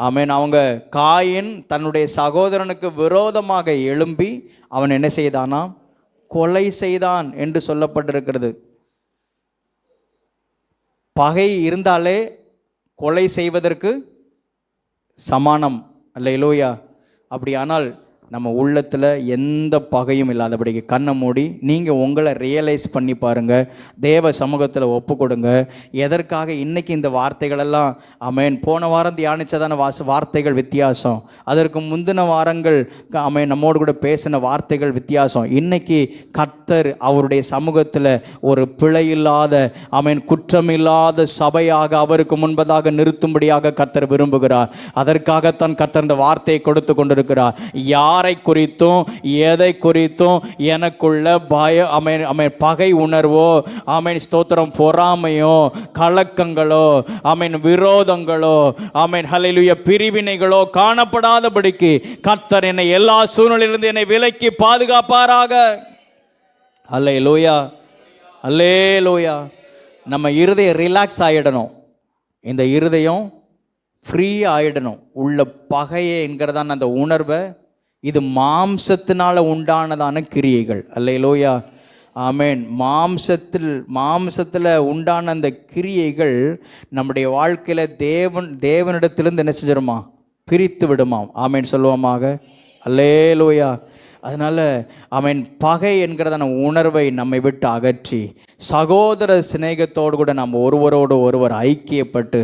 ஆமென். அவங்க காயின் தன்னுடைய சகோதரனுக்கு விரோதமாக எழும்பி அவன் என்ன செய்தானா, கொலை செய்தான் என்று சொல்லப்பட்டிருக்கிறது. பகை இருந்தாலே கொலை செய்வதற்கு சமானம். அல்லேலூயா. அப்படியானால் நம்ம உள்ளத்தில் எந்த பகையும் இல்லாதபடிக்கு கண்ணை மூடி நீங்கள் உங்களை ரியலைஸ் பண்ணி பாருங்கள். தேவ சமூகத்தில் ஒப்பு கொடுங்க. எதற்காக இன்றைக்கி இந்த வார்த்தைகளெல்லாம், ஆமென், போன வாரம் தியானித்ததான வார்த்தைகள் வித்தியாசம், அதற்கு முந்தின வாரங்கள் ஆமென் நம்மோடு கூட பேசின வார்த்தைகள் வித்தியாசம். இன்றைக்கி கர்த்தர் அவருடைய சமூகத்தில் ஒரு பிழையில்லாத, ஆமென், குற்றமில்லாத சபையாக அவருக்கு முன்பதாக நிறுத்தும்படியாக கர்த்தர் விரும்புகிறார். அதற்காகத்தான் கர்த்தர் இந்த வார்த்தையை கொடுத்து கொண்டிருக்கிறார். யாரை குறித்தும் எதை குறித்தும் எனக்குள்ள பகை உணர்வோ, ஆமென், ஸ்தோத்திரம், பொறாமையோ, கலக்கங்களோ, ஆமென், விரோதங்களோ, ஆமென், ஹல்லேலூயா, பிரிவினைகளோ காணப்படாதபடிக்கு கர்த்தர் என்னை எல்லா சூழ்நிலையிலிருந்து என்னை விலக்கி பாதுகாப்பாராக. ஹல்லேலூயா. அல்லேலூயா. நம்ம இருதயம் ரிலாக்ஸ் ஆகிடணும். இந்த இருதயம் ஃப்ரீ ஆகிடணும். உள்ள பகையை என்கிறதான அந்த உணர்வை, இது மாம்சத்தினால உண்டானதான கிரியைகள். அல்லேலூயா, ஆமேன். மாம்சத்தில் உண்டான அந்த கிரியைகள் நம்முடைய வாழ்க்கையில் தேவனிடத்திலிருந்து என்ன செஞ்சிருமா? பிரித்து விடுமாம். ஆமேன் சொல்லுவோமாக. அல்லேலூயா. அதனால் ஆமேன், பகை என்கிறதான உணர்வை நம்மை விட்டு அகற்றி சகோதர சிநேகத்தோடு கூட நாம் ஒருவரோடு ஒருவர் ஐக்கியப்பட்டு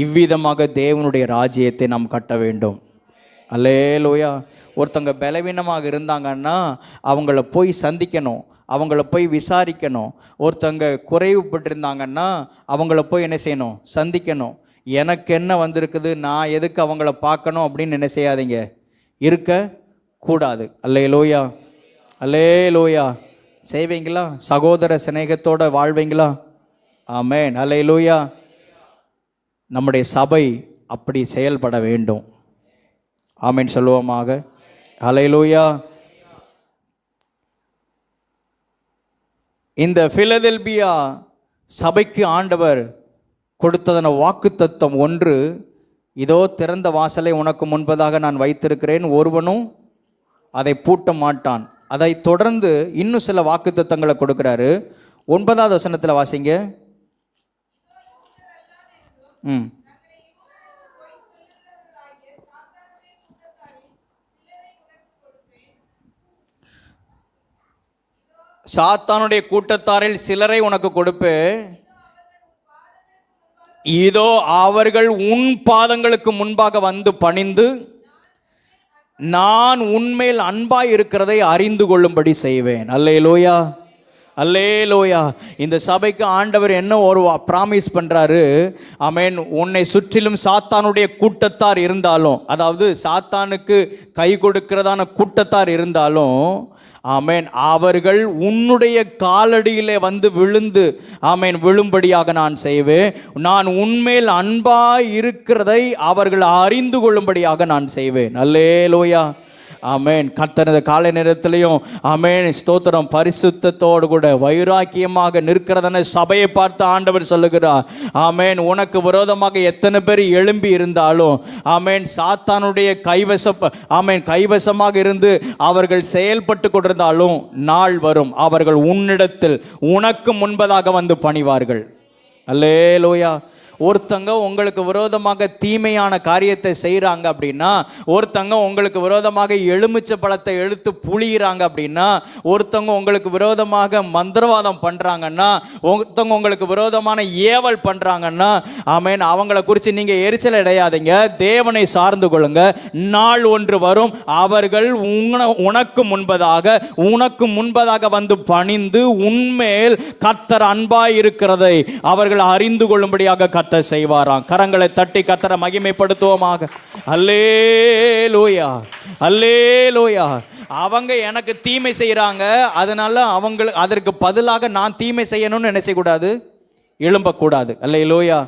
இவ்விதமாக தேவனுடைய ராஜ்யத்தை நாம் கட்ட வேண்டும். அல்லேலூயா. ஒருத்தங்க பலவீனமாக இருந்தாங்கன்னா அவங்கள போய் சந்திக்கணும், அவங்கள போய் விசாரிக்கணும். ஒருத்தங்க குறைவுபட்டிருந்தாங்கன்னா அவங்கள போய் என்ன செய்யணும்? சந்திக்கணும். எனக்கு என்ன வந்திருக்குது, நான் எதுக்கு அவங்கள பார்க்கணும் அப்படின்னு என்ன செய்யாதீங்க, இருக்க கூடாது. அல்லேலூயா, அல்லேலூயா. செய்வீங்களா? சகோதர சிநேகத்தோட வாழ்வீங்களா? ஆமேன், அல்லேலூயா. நம்முடைய சபை அப்படி செயல்பட வேண்டும். ஆமேன் சொல்லுவோமாக. அல்லேலூயா. இந்த பிலதெல்பியா சபைக்கு ஆண்டவர் கொடுத்ததன வாக்குத்தத்தம் ஒன்று, இதோ திறந்த வாசலை உனக்கு முன்பதாக நான் வைத்திருக்கிறேன், ஒருவனும் அதை பூட்ட மாட்டான். அதை தொடர்ந்து இன்னும் சில வாக்குத்தத்தங்களை கொடுக்கிறாரு. 9வது வசனத்தில் வாசிங்க. சாத்தானுடைய கூட்டத்தாரில் சிலரை உனக்கு கொடுப்பேன், இதோ அவர்கள் உன் பாதங்களுக்கு முன்பாக வந்து பணிந்து நான் உன்மேல் அன்பாய் இருக்கிறதை அறிந்து கொள்ளும்படி செய்வேன். அல்லேலூயா, அல்லேலூயா. இந்த சபைக்கு ஆண்டவர் என்ன ஒரு ப்ராமிஸ் பண்ணுறாரு? ஆமேன். உன்னை சுற்றிலும் சாத்தானுடைய கூட்டத்தார் இருந்தாலும், அதாவது சாத்தானுக்கு கை கொடுக்கிறதான கூட்டத்தார் இருந்தாலும், ஆமேன், அவர்கள் உன்னுடைய காலடியிலே வந்து விழுந்து ஆமேன் விழும்படியாக நான் செய்வேன். நான் உன்மேல் அன்பாய் இருக்கிறதை அவர்கள் அறிந்து கொள்ளும்படியாக நான் செய்வேன். அல்லேலூயா, ஆமேன். கர்த்தரது காலை நேரத்திலையும் ஆமேன் ஸ்தோத்திரம், பரிசுத்தத்தோடு கூட வைராக்கியமாக நிற்கிறதான சபையை பார்த்து ஆண்டவர் சொல்லுகிறார், ஆமேன், உனக்கு விரோதமாக எத்தனை பேர் எழும்பி இருந்தாலும், ஆமேன், சாத்தானுடைய கைவசமாக இருந்து அவர்கள் செயல்பட்டு கொண்டிருந்தாலும் நாள் வரும், அவர்கள் உன்னிடத்தில் உனக்கு முன்பதாக வந்து பணிவார்கள். அல்லேலூயா. ஒருத்தங்க உங்களுக்கு விரோதமாக தீமையான காரியத்தை செய்கிறாங்க அப்படின்னா, ஒருத்தங்க உங்களுக்கு விரோதமாக எலுமிச்சை பழத்தை எடுத்து புளிகிறாங்க அப்படின்னா, ஒருத்தங்க உங்களுக்கு விரோதமாக மந்திரவாதம் பண்ணுறாங்கன்னா, ஒருத்தங்க உங்களுக்கு விரோதமான ஏவல் பண்ணுறாங்கன்னா, ஆமேன், அவங்கள குறித்து நீங்கள் எரிச்சல் அடையாதீங்க, தேவனை சார்ந்து கொள்ளுங்க. நாள் ஒன்று வரும், அவர்கள் உனக்கு முன்பதாக வந்து பணிந்து உன்மேல் கர்த்தர் அன்பாய் இருக்கிறதை அவர்கள் அறிந்து கொள்ளும்படியாக கர்த்தர் செய்வாராம். கரங்களை தட்டி கர்த்தரை மகிமைப்படுத்துவோமாக. அல்லேலூயா, அல்லேலூயா. அவங்க எனக்கு தீமை செய்கிறாங்க, அதனால அவங்களுக்கு அதற்கு பதிலாக நான் தீமை செய்யணும்னு நினைச்சக்கூடாது, எழும்பக்கூடாது. அல்லேலூயா.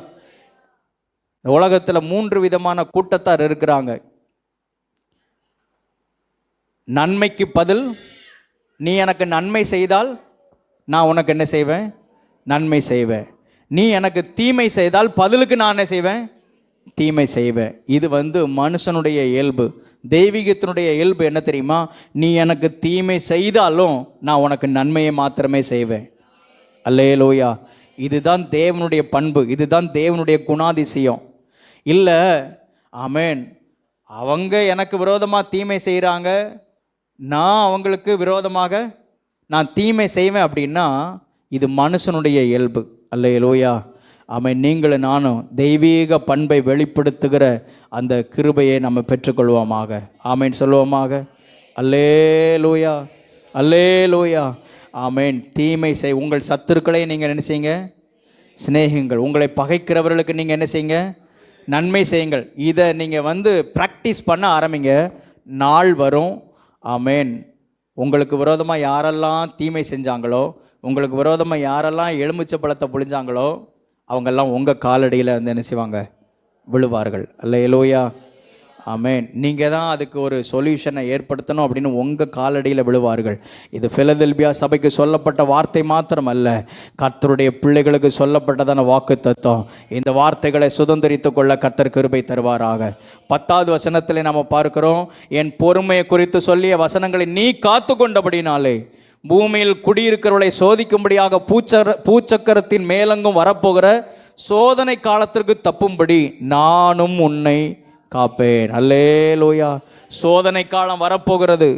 உலகத்தில் 3 விதமான கூட்டத்தார் இருக்கிறாங்க. நன்மைக்கு பதில், நீ எனக்கு நன்மை செய்தால் நான் உனக்கு என்ன செய்வேன்? நன்மை செய்வேன். நீ எனக்கு தீமை செய்தால் பதிலுக்கு நான் என்ன செய்வேன்? தீமை செய்வேன். இது மனுஷனுடைய இயல்பு. தெய்வீகத்தினுடைய இயல்பு என்ன தெரியுமா? நீ எனக்கு தீமை செய்தாலும் நான் உனக்கு நன்மையை மாத்திரமே செய்வேன். அல்லேலூயா. இதுதான் தேவனுடைய பண்பு, இதுதான் தேவனுடைய குணாதிசயம். இல்லை ஆமேன், அவங்க எனக்கு விரோதமாக தீமை செய்கிறாங்க, நான் அவங்களுக்கு விரோதமாக நான் தீமை செய்வேன் அப்படின்னா இது மனுஷனுடைய இயல்பு. அல்லேலூயா, ஆமென். நீங்களும் நானும் தெய்வீக பண்பை வெளிப்படுத்துகிற அந்த கிருபையை நம்ம பெற்றுக்கொள்வோமாக. ஆமென் சொல்லுவோமாக. அல்லேலூயா, அல்லேலூயா, ஆமென். தீமை செய், உங்கள் சத்துருக்களை நீங்கள் என்ன செய்யுங்க? சிநேகிங்கள். உங்களை பகைக்கிறவர்களுக்கு நீங்கள் என்ன செய்யுங்க? நன்மை செய்யுங்கள். இதை நீங்கள் ப்ராக்டிஸ் பண்ண ஆரம்பிங்க. நாள் வரும், ஆமென், உங்களுக்கு விரோதமாக யாரெல்லாம் தீமை செஞ்சாங்களோ, உங்களுக்கு விரோதமாக யாரெல்லாம் எலுமிச்சை பழத்தை புழிஞ்சாங்களோ, அவங்கெல்லாம் உங்கள் காலடியில் என்ன செய்வாங்க? விழுவார்கள். அல்லேலூயா, ஆமென். நீங்கள் தான் அதுக்கு ஒரு சொல்யூஷனை ஏற்படுத்தணும் அப்படின்னு உங்கள் காலடியில் விழுவார்கள். இது பிலதெல்பியா சபைக்கு சொல்லப்பட்ட வார்த்தை மாத்திரம் அல்ல, கர்த்தருடைய பிள்ளைகளுக்கு சொல்லப்பட்டதான வாக்கு தத்துவம். இந்த வார்த்தைகளை சுதந்திரித்து கொள்ள கர்த்தர் கிருபை தருவாராக. 10வது வசனத்தில் நாம் பார்க்கிறோம், என் பொறுமையை குறித்து சொல்லிய வசனங்களை நீ காத்து கொண்டபடினாலே பூமியில் குடியிருக்கிறவர்களை சோதிக்கும்படியாக பூச்சக்கரத்தின் மேலங்கும் வரப்போகிற சோதனை காலத்திற்கு தப்பும்படி நானும் உன்னை காப்பேன். அல்லேலூயா. சோதனை காலம் வரப்போகிறது.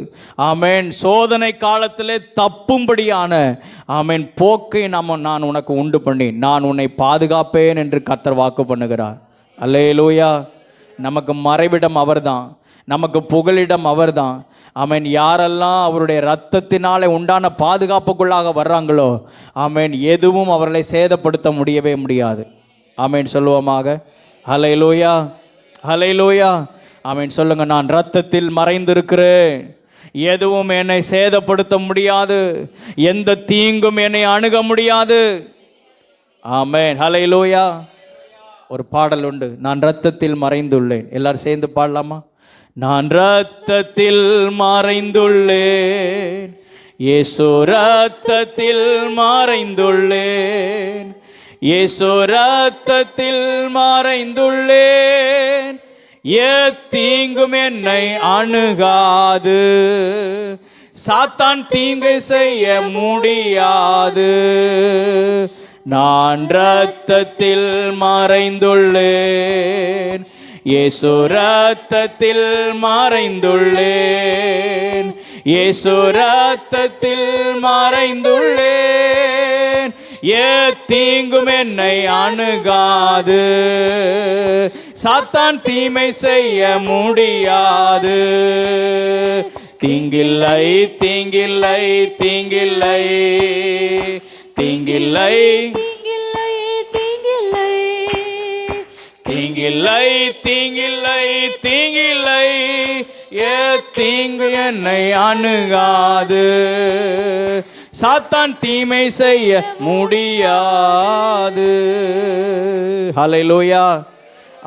ஆமென். சோதனை காலத்திலே தப்பும்படியான ஆமென் போக்கை நான் உனக்கு உண்டு பண்ணி நான் உன்னை பாதுகாப்பேன் என்று கர்த்தர் வாக்கு பண்ணுகிறார். அல்லேலூயா. நமக்கு மறைவிடம் அவர்தான், நமக்கு புகலிடம் அவர்தான். ஆமென். யாரெல்லாம் அவருடைய இரத்தத்தினாலே உண்டான பாதுகாப்புக்குள்ளாக வர்றாங்களோ ஆமென், எதுவும் அவர்களை சேதப்படுத்த முடியவே முடியாது. ஆமென் சொல்லுவோமாக. ஹல்லேலூயா, ஹல்லேலூயா. ஆமென் சொல்லுங்க. நான் இரத்தத்தில் மறைந்திருக்கிறேன், எதுவும் என்னை சேதப்படுத்த முடியாது, எந்த தீங்கும் என்னை அணுக முடியாது. ஆமென். ஹல்லேலூயா. ஒரு பாடல் உண்டு, நான் இரத்தத்தில் மறைந்துள்ளேன். எல்லாரும் சேர்ந்து பாடலாமா? நான் இரத்தத்தில் மறைந்துள்ளேன், இயேசு இரத்தத்தில் மறைந்துள்ளேன், இயேசு இரத்தத்தில் மறைந்துள்ளேன், தீங்கும் என்னை அணுகாது, சாத்தான் தீங்கு செய்ய முடியாது. நான் இரத்தத்தில் மறைந்துள்ளேன், இயேசு இரத்தத்தில் மறைந்துள்ளேன், இயேசு இரத்தத்தில் மறைந்துள்ளேன், தீங்கும் என்னை அணுகாது, சாத்தான் தீமை செய்ய முடியாது. தீங்கில்லை, தீங்கில்லை, தீங்கில்லை, தீங்கில்லை, தீங்கில்லை, தீங்கில்லை, தீங்கில்லை, தீங்கு என்னை அணுகாது, சாத்தான் தீமை செய்ய முடியாது. ஹல்லேலூயா.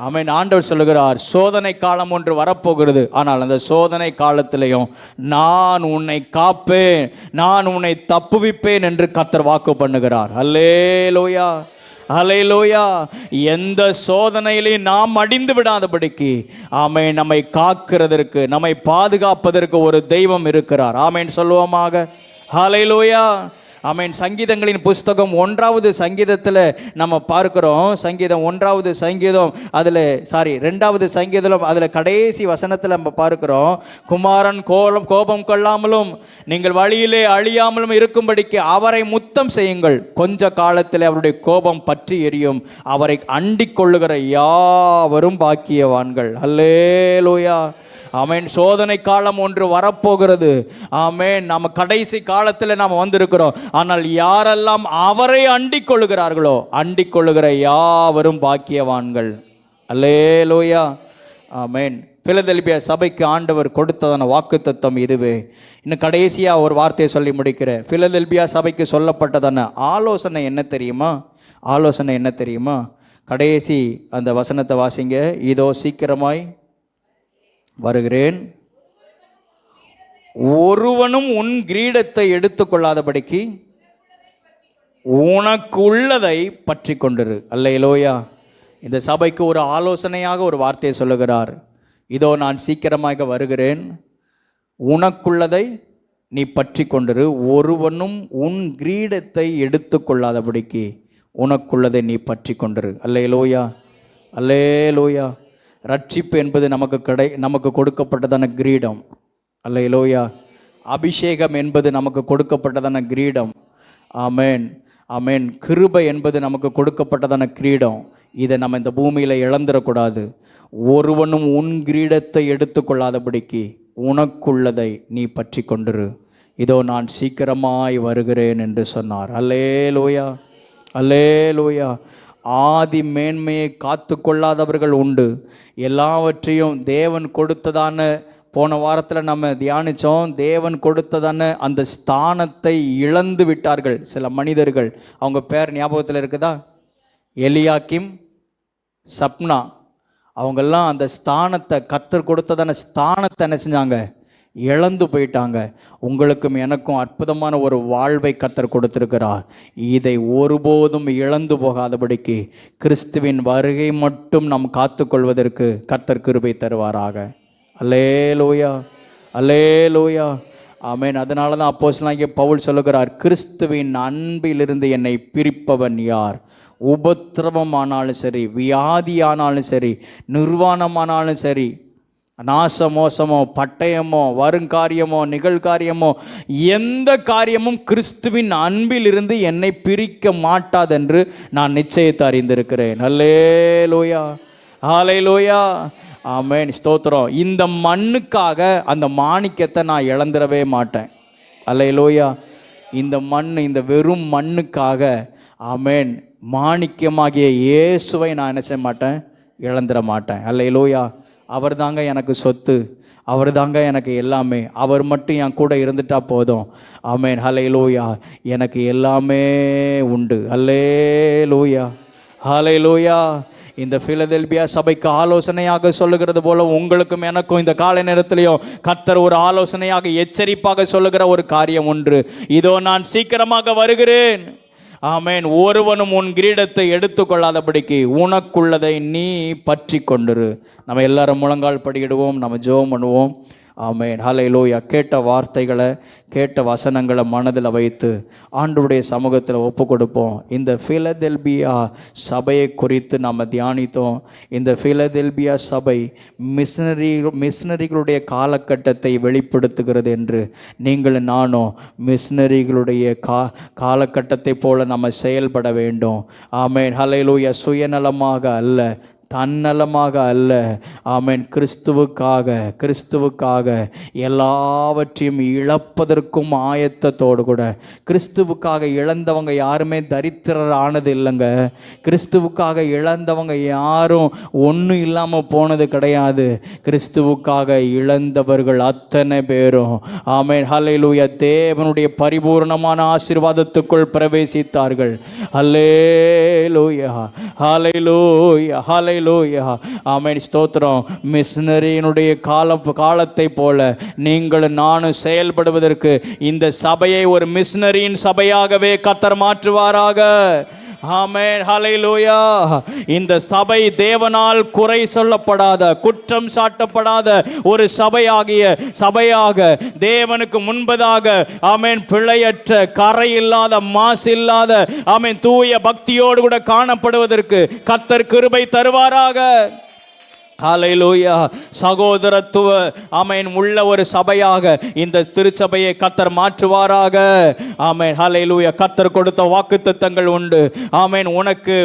ஆமென். ஆண்டவர் சொல்லுகிறார், சோதனை காலம் ஒன்று வரப்போகிறது, ஆனால் அந்த சோதனை காலத்திலையும் நான் உன்னை காப்பேன், நான் உன்னை தப்புவிப்பேன் என்று கர்த்தர் வாக்கு பண்ணுகிறார். ஹல்லேலூயா, ஹல்லேலூயா. எந்த சோதனையிலையும் நாம் அடிந்து விடாதபடிக்கு ஆமென், நம்மை காக்கிறதற்கு, நம்மை பாதுகாப்பதற்கு ஒரு தெய்வம் இருக்கிறார். ஆமென் சொல்லுவோமாக. ஹல்லேலூயா. ஆமென். சங்கீதங்களின் புஸ்தகம் 1வது சங்கீதத்தில் நம்ம பார்க்கிறோம். சங்கீதம் 1வது சங்கீதம் அதில் 2வது சங்கீதம் அதில் கடைசி வசனத்தில் நம்ம பார்க்கிறோம், குமாரன் கோபம் கொள்ளாமலும் நீங்கள் வழியிலே அழியாமலும் இருக்கும்படிக்கு அவரை முத்தம் செய்யுங்கள், கொஞ்ச காலத்தில் அவருடைய கோபம் பற்றி எரியும், அவரை அண்டிக் கொள்ளுகிற யாவரும் பாக்கியவான்கள். அல்லேலூயா. ஆமென். சோதனை காலம் ஒன்று வரப்போகிறது. ஆமென். நம்ம கடைசி காலத்தில் நாம் வந்திருக்கிறோம். ஆனால் யாரெல்லாம் அவரை அண்டிக் கொள்ளுகிறார்களோ அண்டிக் கொள்ளுகிற யாவரும் பாக்கியவான்கள். அல்லேலூயா. ஆமென். பிலதெல்பியா சபைக்கு ஆண்டவர் கொடுத்ததான வாக்குத்தத்தம் இதுவே. இன்னும் கடைசியாக ஒரு வார்த்தையை சொல்லி முடிக்கிறேன். பிலதெல்பியா சபைக்கு சொல்லப்பட்டதான ஆலோசனை என்ன தெரியுமா? ஆலோசனை என்ன தெரியுமா? கடைசி அந்த வசனத்தை வாசிங்க. இதோ சீக்கிரமாய் வருகிறேன், ஒருவனும் உன் கிரீடத்தை எடுத்துக்கொள்ளாதபடிக்கு உனக்கு உள்ளதை பற்றி கொண்டிரு. அல்லேலூயா. இந்த சபைக்கு ஒரு ஆலோசனையாக ஒரு வார்த்தையை சொல்லுகிறார். இதோ நான் சீக்கிரமாக வருகிறேன், உனக்குள்ளதை நீ பற்றி கொண்டிரு, ஒருவனும் உன் கிரீடத்தை எடுத்துக்கொள்ளாதபடிக்கு உனக்குள்ளதை நீ பற்றி கொண்டிரு. அல்லேலூயா, அல்லேலூயா. ரட்சிப்பு என்பது நமக்கு கொடுக்கப்பட்டதான கிரீடம். அல்லேலூயா. அபிஷேகம் என்பது நமக்கு கொடுக்கப்பட்டதான கிரீடம். ஆமென், ஆமென். கிருபை என்பது நமக்கு கொடுக்கப்பட்டதான கிரீடம். இதை நம்ம இந்த பூமியில் இழந்துடக்கூடாது. ஒருவனும் உன் கிரீடத்தை எடுத்துக்கொள்ளாதபடிக்கு உனக்குள்ளதை நீ பற்றி கொண்டிரு, இதோ நான் சீக்கிரமாய் வருகிறேன் என்று சொன்னார். அல்லேலூயா, அல்லேலூயா. ஆதி மேன்மையை காத்து கொள்ளாதவர்கள் உண்டு. எல்லாவற்றையும் தேவன் கொடுத்ததான, போன வாரத்தில் நம்ம தியானித்தோம், தேவன் கொடுத்ததான அந்த ஸ்தானத்தை இழந்து விட்டார்கள் சில மனிதர்கள். அவங்க பேர் ஞாபகத்தில் இருக்குதா? எலியாக்கிம், சப்னா. அவங்கெல்லாம் அந்த ஸ்தானத்தை, கர்த்தர் கொடுத்ததான ஸ்தானத்தை என்ன செஞ்சாங்க? இழந்து போயிட்டாங்க. உங்களுக்கும் எனக்கும் அற்புதமான ஒரு வாழ்வை கர்த்தர் கொடுத்திருக்கிறார். இதை ஒருபோதும் இழந்து போகாதபடிக்கு கிறிஸ்துவின் வருகை மட்டும் நாம் காத்துக்கொள்வதற்கு கர்த்தர் கிருபை தருவாராக. அல்லேலூயா, அல்லேலூயா, ஆமென். அதனால தான் அப்போஸ்தலனாகிய பவுல் சொல்லுகிறார், கிறிஸ்துவின் அன்பிலிருந்து என்னை பிரிப்பவன் யார்? உபத்திரவமானாலும் சரி, வியாதியானாலும் சரி, நிர்வாணமானாலும் சரி, நாசமோசமோ, பட்டயமோ, வருங்காரியமோ, நிகழ்காரியமோ, எந்த காரியமும் கிறிஸ்துவின் அன்பிலிருந்து என்னை பிரிக்க மாட்டாதென்று நான் நிச்சயத்தை அறிந்திருக்கிறேன். அல்லேலூயா, ஹல்லேலூயா, ஆமென், ஸ்தோத்திரம். இந்த மண்ணுக்காக அந்த மாணிக்கத்தை நான் இழந்துடவே மாட்டேன். அல்லேலூயா. இந்த மண், இந்த வெறும் மண்ணுக்காக, ஆமென், மாணிக்கமாகிய இயேசுவை நான் என்ன செய்ய மாட்டேன்? இழந்துட மாட்டேன். அல்லேலூயா. அவர் தாங்க எனக்கு சொத்து, அவர் தாங்க எனக்கு எல்லாமே. அவர் மட்டும் என் கூட இருந்துட்டா போதும். ஆமென், ஹல்லேலூயா. எனக்கு எல்லாமே உண்டு. அல்லேலூயா, ஹல்லேலூயா. இந்த பிலதெல்பியா சபைக்கு ஆலோசனையாக சொல்லுகிறது போல உங்களுக்கும் எனக்கும் இந்த காலை நேரத்திலையும் கர்த்தர் ஒரு ஆலோசனையாக, எச்சரிப்பாக சொல்லுகிற ஒரு காரியம் ஒன்று. இதோ நான் சீக்கிரமாக வருகிறேன். ஆமென். ஒருவனும் உன் கிரீடத்தை எடுத்துக்கொள்ளாதபடிக்கு உனக்குள்ளதை நீ பற்றி கொண்டிரு. நம்ம எல்லாரும் முழங்கால் படியிடுவோம், நம்ம ஜெபம் பண்ணுவோம். ஆமென், ஹல்லேலூயா. கேட்ட வார்த்தைகளை, கேட்ட வசனங்களை மனதில் வைத்து ஆண்டவருடைய சமூகத்தில் ஒப்பு கொடுப்போம். இந்த பிலதெல்பியா சபையை குறித்து நாம் தியானித்தோம். இந்த பிலதெல்பியா சபை மிஷனரிகளுடைய காலகட்டத்தை வெளிப்படுத்துகிறது என்று நீங்களும் நானும் மிஷனரிகளுடைய காலகட்டத்தை போல நம்ம செயல்பட வேண்டும். ஆமென், ஹல்லேலூயா. சுயநலமாக அல்ல, தன்னலமாக அல்ல, ஆமென், கிறிஸ்துவுக்காக எல்லாவற்றையும் இழப்பதற்கும் ஆயத்தத்தோடு கூட. கிறிஸ்துவுக்காக இழந்தவங்க யாருமே தரித்திரர் ஆனது இல்லைங்க. கிறிஸ்துவுக்காக இழந்தவங்க யாரும் ஒன்றும் இல்லாமல் போனது கிடையாது. கிறிஸ்துவுக்காக இழந்தவர்கள் அத்தனை பேரும், ஆமென், ஹல்லேலூயா, தேவனுடைய பரிபூர்ணமான ஆசீர்வாதத்துக்குள் பிரவேசித்தார்கள். ஹல்லேலூயா, ஹல்லேலூயா, ஹல்லேலூயா, ஆமென், ஸ்தோத்திரம். மிஷனரியினுடைய காலத்தை போல நீங்களும் நானும் செயல்படுவதற்கு இந்த சபையை ஒரு மிஷனரியின் சபையாகவே கர்த்தர் மாற்றுவாராக. ஆமென், ஹல்லேலூயா. இந்த சபை தேவனால் குறை சொல்லப்படாத, குற்றம் சாட்டப்படாத ஒரு சபையாக தேவனுக்கு முன்பதாக, ஆமென், பிழையற்ற, கரை இல்லாத, மாசு இல்லாத, ஆமென், தூய பக்தியோடு கூட காணப்படுவதற்கு கர்த்தர் கிருபை தருவாராக. ஹல்லேலூயா. சகோதரத்துவ, ஆமென், உள்ள ஒரு சபையாக இந்த திருச்சபையை கர்த்தர் மாற்றுவாராக. ஆமென், ஹல்லேலூயா. கர்த்தர் கொடுத்த வாக்குத்தத்தங்கள் உண்டு. ஆமென், உனக்கு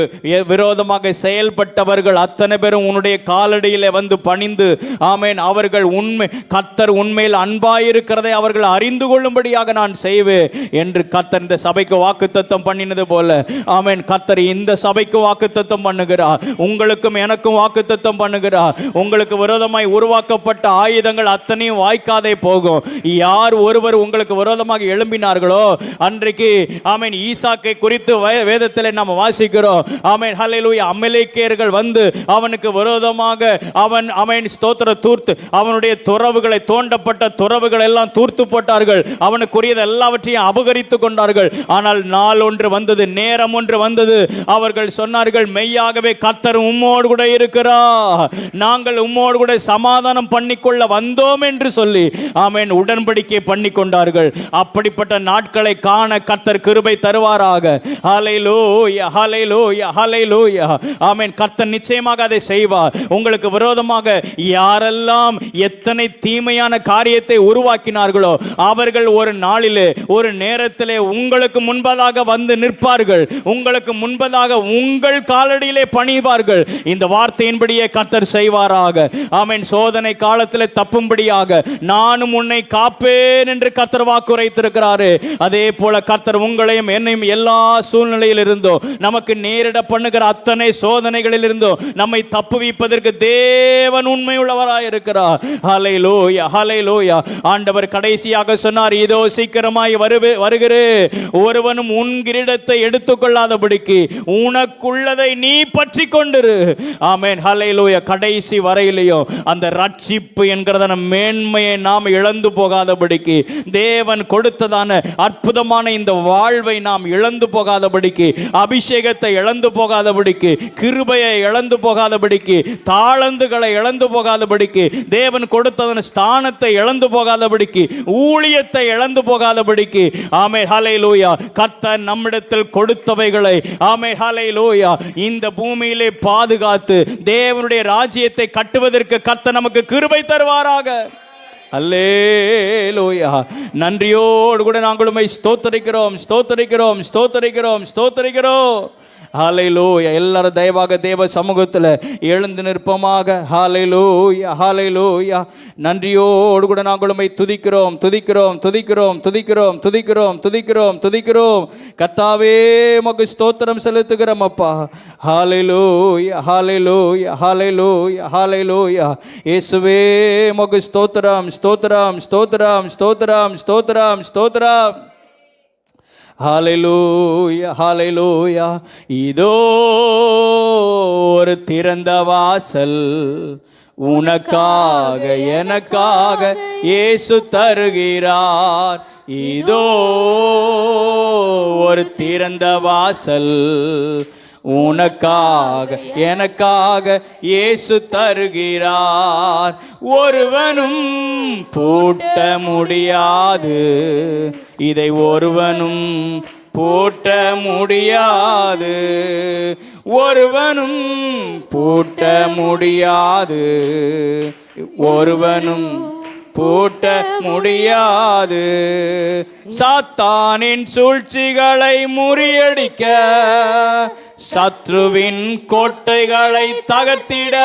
விரோதமாக செயல்பட்டவர்கள் அத்தனை பேரும் உன்னுடைய காலடியிலே வந்து பணிந்து, ஆமென், அவர்கள் கர்த்தர் உண்மையில் அன்பாயிருக்கிறதை அவர்கள் அறிந்து கொள்ளும்படியாக நான் செய்வேன் என்று கர்த்தர் இந்த சபைக்கு வாக்குத்தத்தம் பண்ணினது போல, ஆமென், கர்த்தர் இந்த சபைக்கு வாக்குத்தத்தம் பண்ணுகிறார். உங்களுக்கும் எனக்கும் வாக்குத்தத்தம் பண்ணுகிறார். உங்களுக்கு விரோதமாய் உருவாக்கப்பட்ட ஆயுதங்கள் அத்தனையும் வாய்க்காதே போகும். யார் ஒருவர் உங்களுக்கு விரோதமாக எழும்பினார்களோ அன்றைக்கு, ஆமென், ஈசாக்கை குறித்து வேதத்தில் நாம் வாசிக்கிறோம். ஆமென், ஹல்லேலூயா. அமலேக்கியர்கள் வந்து அவனுக்கு விரோதமாக அவன் ஸ்தோத்திர தூர்த்து அவனுடைய துறவுகளை, தோண்டப்பட்ட துறவுகள் எல்லாம் தூர்த்து போட்டார்கள். அவனுக்குரியது எல்லாவற்றையும் அபகரித்து கொண்டார்கள். ஆனால் நாள் ஒன்று வந்தது, நேரம் ஒன்று வந்தது. அவர்கள் சொன்னார்கள், மெய்யாகவே கர்த்தர் உம்மோடு கூட இருக்கிறார், நாங்கள் உம்மோடு கூட சமாதானம் பண்ணிக்கொள்ள வந்தோம் என்று சொல்லி, ஆமென், உடன்படிக்கை பண்ணி கொண்டார்கள். அப்படிப்பட்ட நாட்களை காண கர்த்தர் கிருபை தருவாராக. ஹல்லேலூயா, ஹல்லேலூயா, ஹல்லேலூயா. ஆமென், கர்த்தர் நிச்சயமாக அதை செய்வார். உங்களுக்கு விரோதமாக யாரெல்லாம் எத்தனை தீமையான காரியத்தை உருவாக்கினார்களோ அவர்கள் ஒரு நாளிலே, ஒரு நேரத்திலே உங்களுக்கு முன்பதாக வந்து நிற்பார்கள். உங்களுக்கு முன்பதாக உங்கள் காலடியிலே பணிவார்கள். இந்த வார்த்தையின்படியே கர்த்தர் செய்வாராக. ஆமென். சோதனை காலத்தில் தப்பும்படியாக நானும் உன்னை காப்பேன் என்று கர்த்தர் வாக்குரைத்திருக்கிறாரு. அதே போல கர்த்தர் உங்களையும் என்னையும் எல்லா சூழ்நிலையில் இருந்தோ, நமக்கு நேரிட பண்ணுகிற அத்தனை சோதனைகளில் இருந்தோ நம்மை தப்புவிப்பதற்கு தேவன் உண்மை உள்ளவராய் இருக்கிறார். ஹல்லேலூயா, ஹல்லேலூயா. ஆண்டவர் கடைசியாக சொன்னார், இதோ சீக்கிரமாய் வருகிறேன், ஒருவனும் உன் கிரீடத்தை எடுத்துக்கொள்ளாதபடிக்கு உனக்குள்ளதை நீ பற்றி கொண்டிரு. ஆமென், ஹல்லேலூயா. கடைசி வரையிலையும் அந்த ரட்சிப்பு என்கிறதான மேன்மையை நாம் இழந்து போகாதபடிக்கு, தேவன் கொடுத்ததான அற்புதமான இந்த வாழ்வை நாம் இழந்து போகாதபடிக்கு, அபிஷேகத்தை இழந்து போகாதபடிக்கு, கிருபையை இழந்து போகாதபடிக்கு, தாளந்துகளை இழந்து போகாதபடிக்கு, தேவன் கொடுத்ததான ஸ்தானத்தை இழந்து போகாதபடிக்கு, ஊழியத்தை இழந்து போகாதபடிக்கு, ஆமென் ஹல்லேலூயா, கர்த்தர் நம்மிடத்தில் கொடுத்தவைகளை ஆமென் ஹல்லேலூயா இந்த பூமியிலே பாதுகாத்து தேவனுடைய ராஜ்யத்தை கட்டுவதற்கு கர்த்தர் நமக்கு கிருபை தருவாராக. அல்லேலூயா. நன்றியோடு கூட நாங்கள் உம்மை ஸ்தோத்தரிக்கிறோம், ஸ்தோத்தரிக்கிறோம், ஸ்தோத்தரிக்கிறோம், ஸ்தோத்தரிக்கிறோம். ஹல்லேலூயா. எல்லாரும் தயவாக தேவ சமூகத்தில் எழுந்து நிற்போமாக. ஹல்லேலூயா, ஹல்லேலூயா. நன்றியோடு கூட நாங்கள் உம்மை துதிக்கிறோம், துதிக்கிறோம், துதிக்கிறோம், துதிக்கிறோம், துதிக்கிறோம், துதிக்கிறோம், துதிக்கிறோம். கர்த்தாவே உமக்கு ஸ்தோத்திரம் செலுத்துகிறோம் அப்பா. ஹல்லேலூயா, ஹல்லேலூயா, ஹல்லேலூயா, ஹல்லேலூயா. இயேசுவே உமக்கு ஸ்தோத்திரம், ஸ்தோத்திரம், ஸ்தோத்திரம், ஸ்தோத்திரம், ஸ்தோத்திரம், ஸ்தோத்திரம். ஹல்லேலூயா, ஹல்லேலூயா. இதோ ஒரு திறந்த வாசல் உனக்காக எனக்காக இயேசு தருகிறார். இதோ ஒரு திறந்த வாசல் உனக்காக எனக்காக இயேசு தருகிறார். ஒருவனும் பூட்ட முடியாது, இதை ஒருவனும் பூட்ட முடியாது, ஒருவனும் பூட்ட முடியாது, ஒருவனும் பூட்ட முடியாது. சாத்தானின் சூழ்ச்சிகளை முறியடிக்க, சத்ருவின் கோட்டைகளை தகர்த்திட,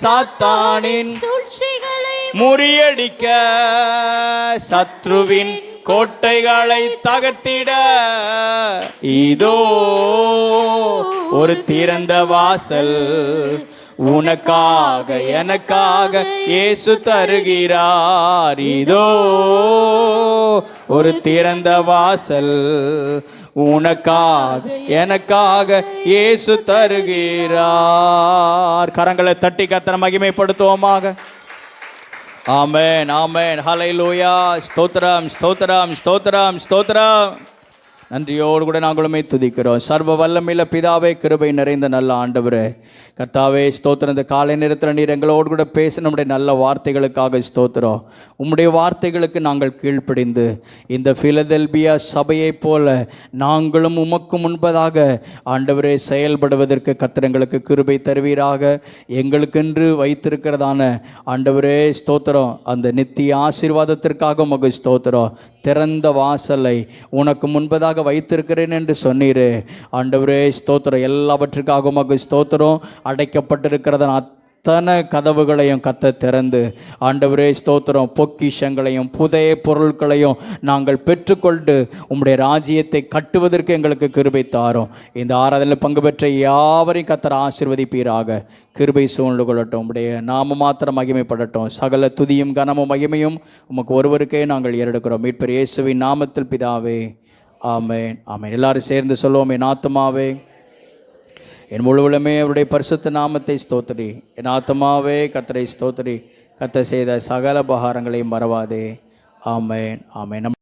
சாத்தானின் சூழ்ச்சிகளை முறியடிக்க, சத்ருவின் கோட்டைகளை தகர்த்திட, இதோ ஒரு திறந்த வாசல் உனக்காக எனக்காக இயேசு தருகிறார். இதோ ஒரு திறந்த வாசல் உனக்காக எனக்காக இயேசு தருகிறார். கரங்களை தட்டி கர்த்தரை மகிமைப்படுத்துவோமாக. ஆமென், ஆமென், ஹல்லேலூயா. ஸ்தோத்திரம், ஸ்தோத்திரம், ஸ்தோத்திரம், ஸ்தோத்திரம். நன்றியோடு கூட நாங்களுமே துதிக்கிறோம். சர்வ வல்லமையுள்ள பிதாவே, கிருபை நிறைந்த நல்ல ஆண்டவரே, கர்த்தாவே ஸ்தோத்திரம். இந்த காலை நேரத்தில் நீர் எங்களோடு கூட பேச நம்முடைய நல்ல வார்த்தைகளுக்காக ஸ்தோத்திரம். உம்முடைய வார்த்தைகளுக்கு நாங்கள் கீழ்ப்படிந்து இந்த பிலதெல்பியா சபையைப் போல நாங்களும் உமக்கு முன்பதாக ஆண்டவரே செயல்படுவதற்கு கர்த்தர் எங்களுக்கு கிருபை தருவீராக. எங்களுக்கென்று வைத்திருக்கிறதான ஆண்டவரே ஸ்தோத்திரம், அந்த நித்திய ஆசீர்வாதத்திற்காக உமக்கு ஸ்தோத்திரம். திறந்த வாசலை உனக்கு முன்பதாக வைத்திருக்கிறேன் என்று சொன்னீரே ஆண்டவரே ஸ்தோத்திரம். எல்லாவற்றுக்காக உமக்கு ஸ்தோத்திரம். அடைக்கப்பட்டிருக்கிறதன் அத்தனை கதவுகளையும் கர்த்தர் திறந்து ஆண்டவரே ஸ்தோத்திரம், பொக்கிஷங்களையும் புதிய பொருட்களையும் நாங்கள் பெற்றுக்கொண்டு உம்முடைய ராஜ்யத்தை கட்டுவதற்கு எங்களுக்கு கிருபை தாரும். இந்த ஆராதனையில் பங்கு பெற்ற யாவரையும் கர்த்தர் ஆசீர்வதிப்பீராக. கிருபை சூழ்ந்து கொள்ளட்டும். உம்முடைய நாம மாத்திரம் மகிமைப்படட்டும். சகல துதியும் கனமும் மகிமையும் உமக்கு ஒருவருக்கே நாங்கள் ஏறெடுக்கிறோம். மீட்பர் இயேசுவின் நாமத்தில் பிதாவே, ஆமென், ஆமென். எல்லாரும் சேர்ந்து சொல்லுவோம். என் ஆத்துமாவே என் முழுவலுமே அவருடைய பரிசுத்த நாமத்தை ஸ்தோத்திரி. என் ஆத்துமாவே கர்த்தரை ஸ்தோத்திரி. கர்த்தர் செய்த சகல உபகாரங்களையும் மறவாதே. ஆமென், ஆமென்.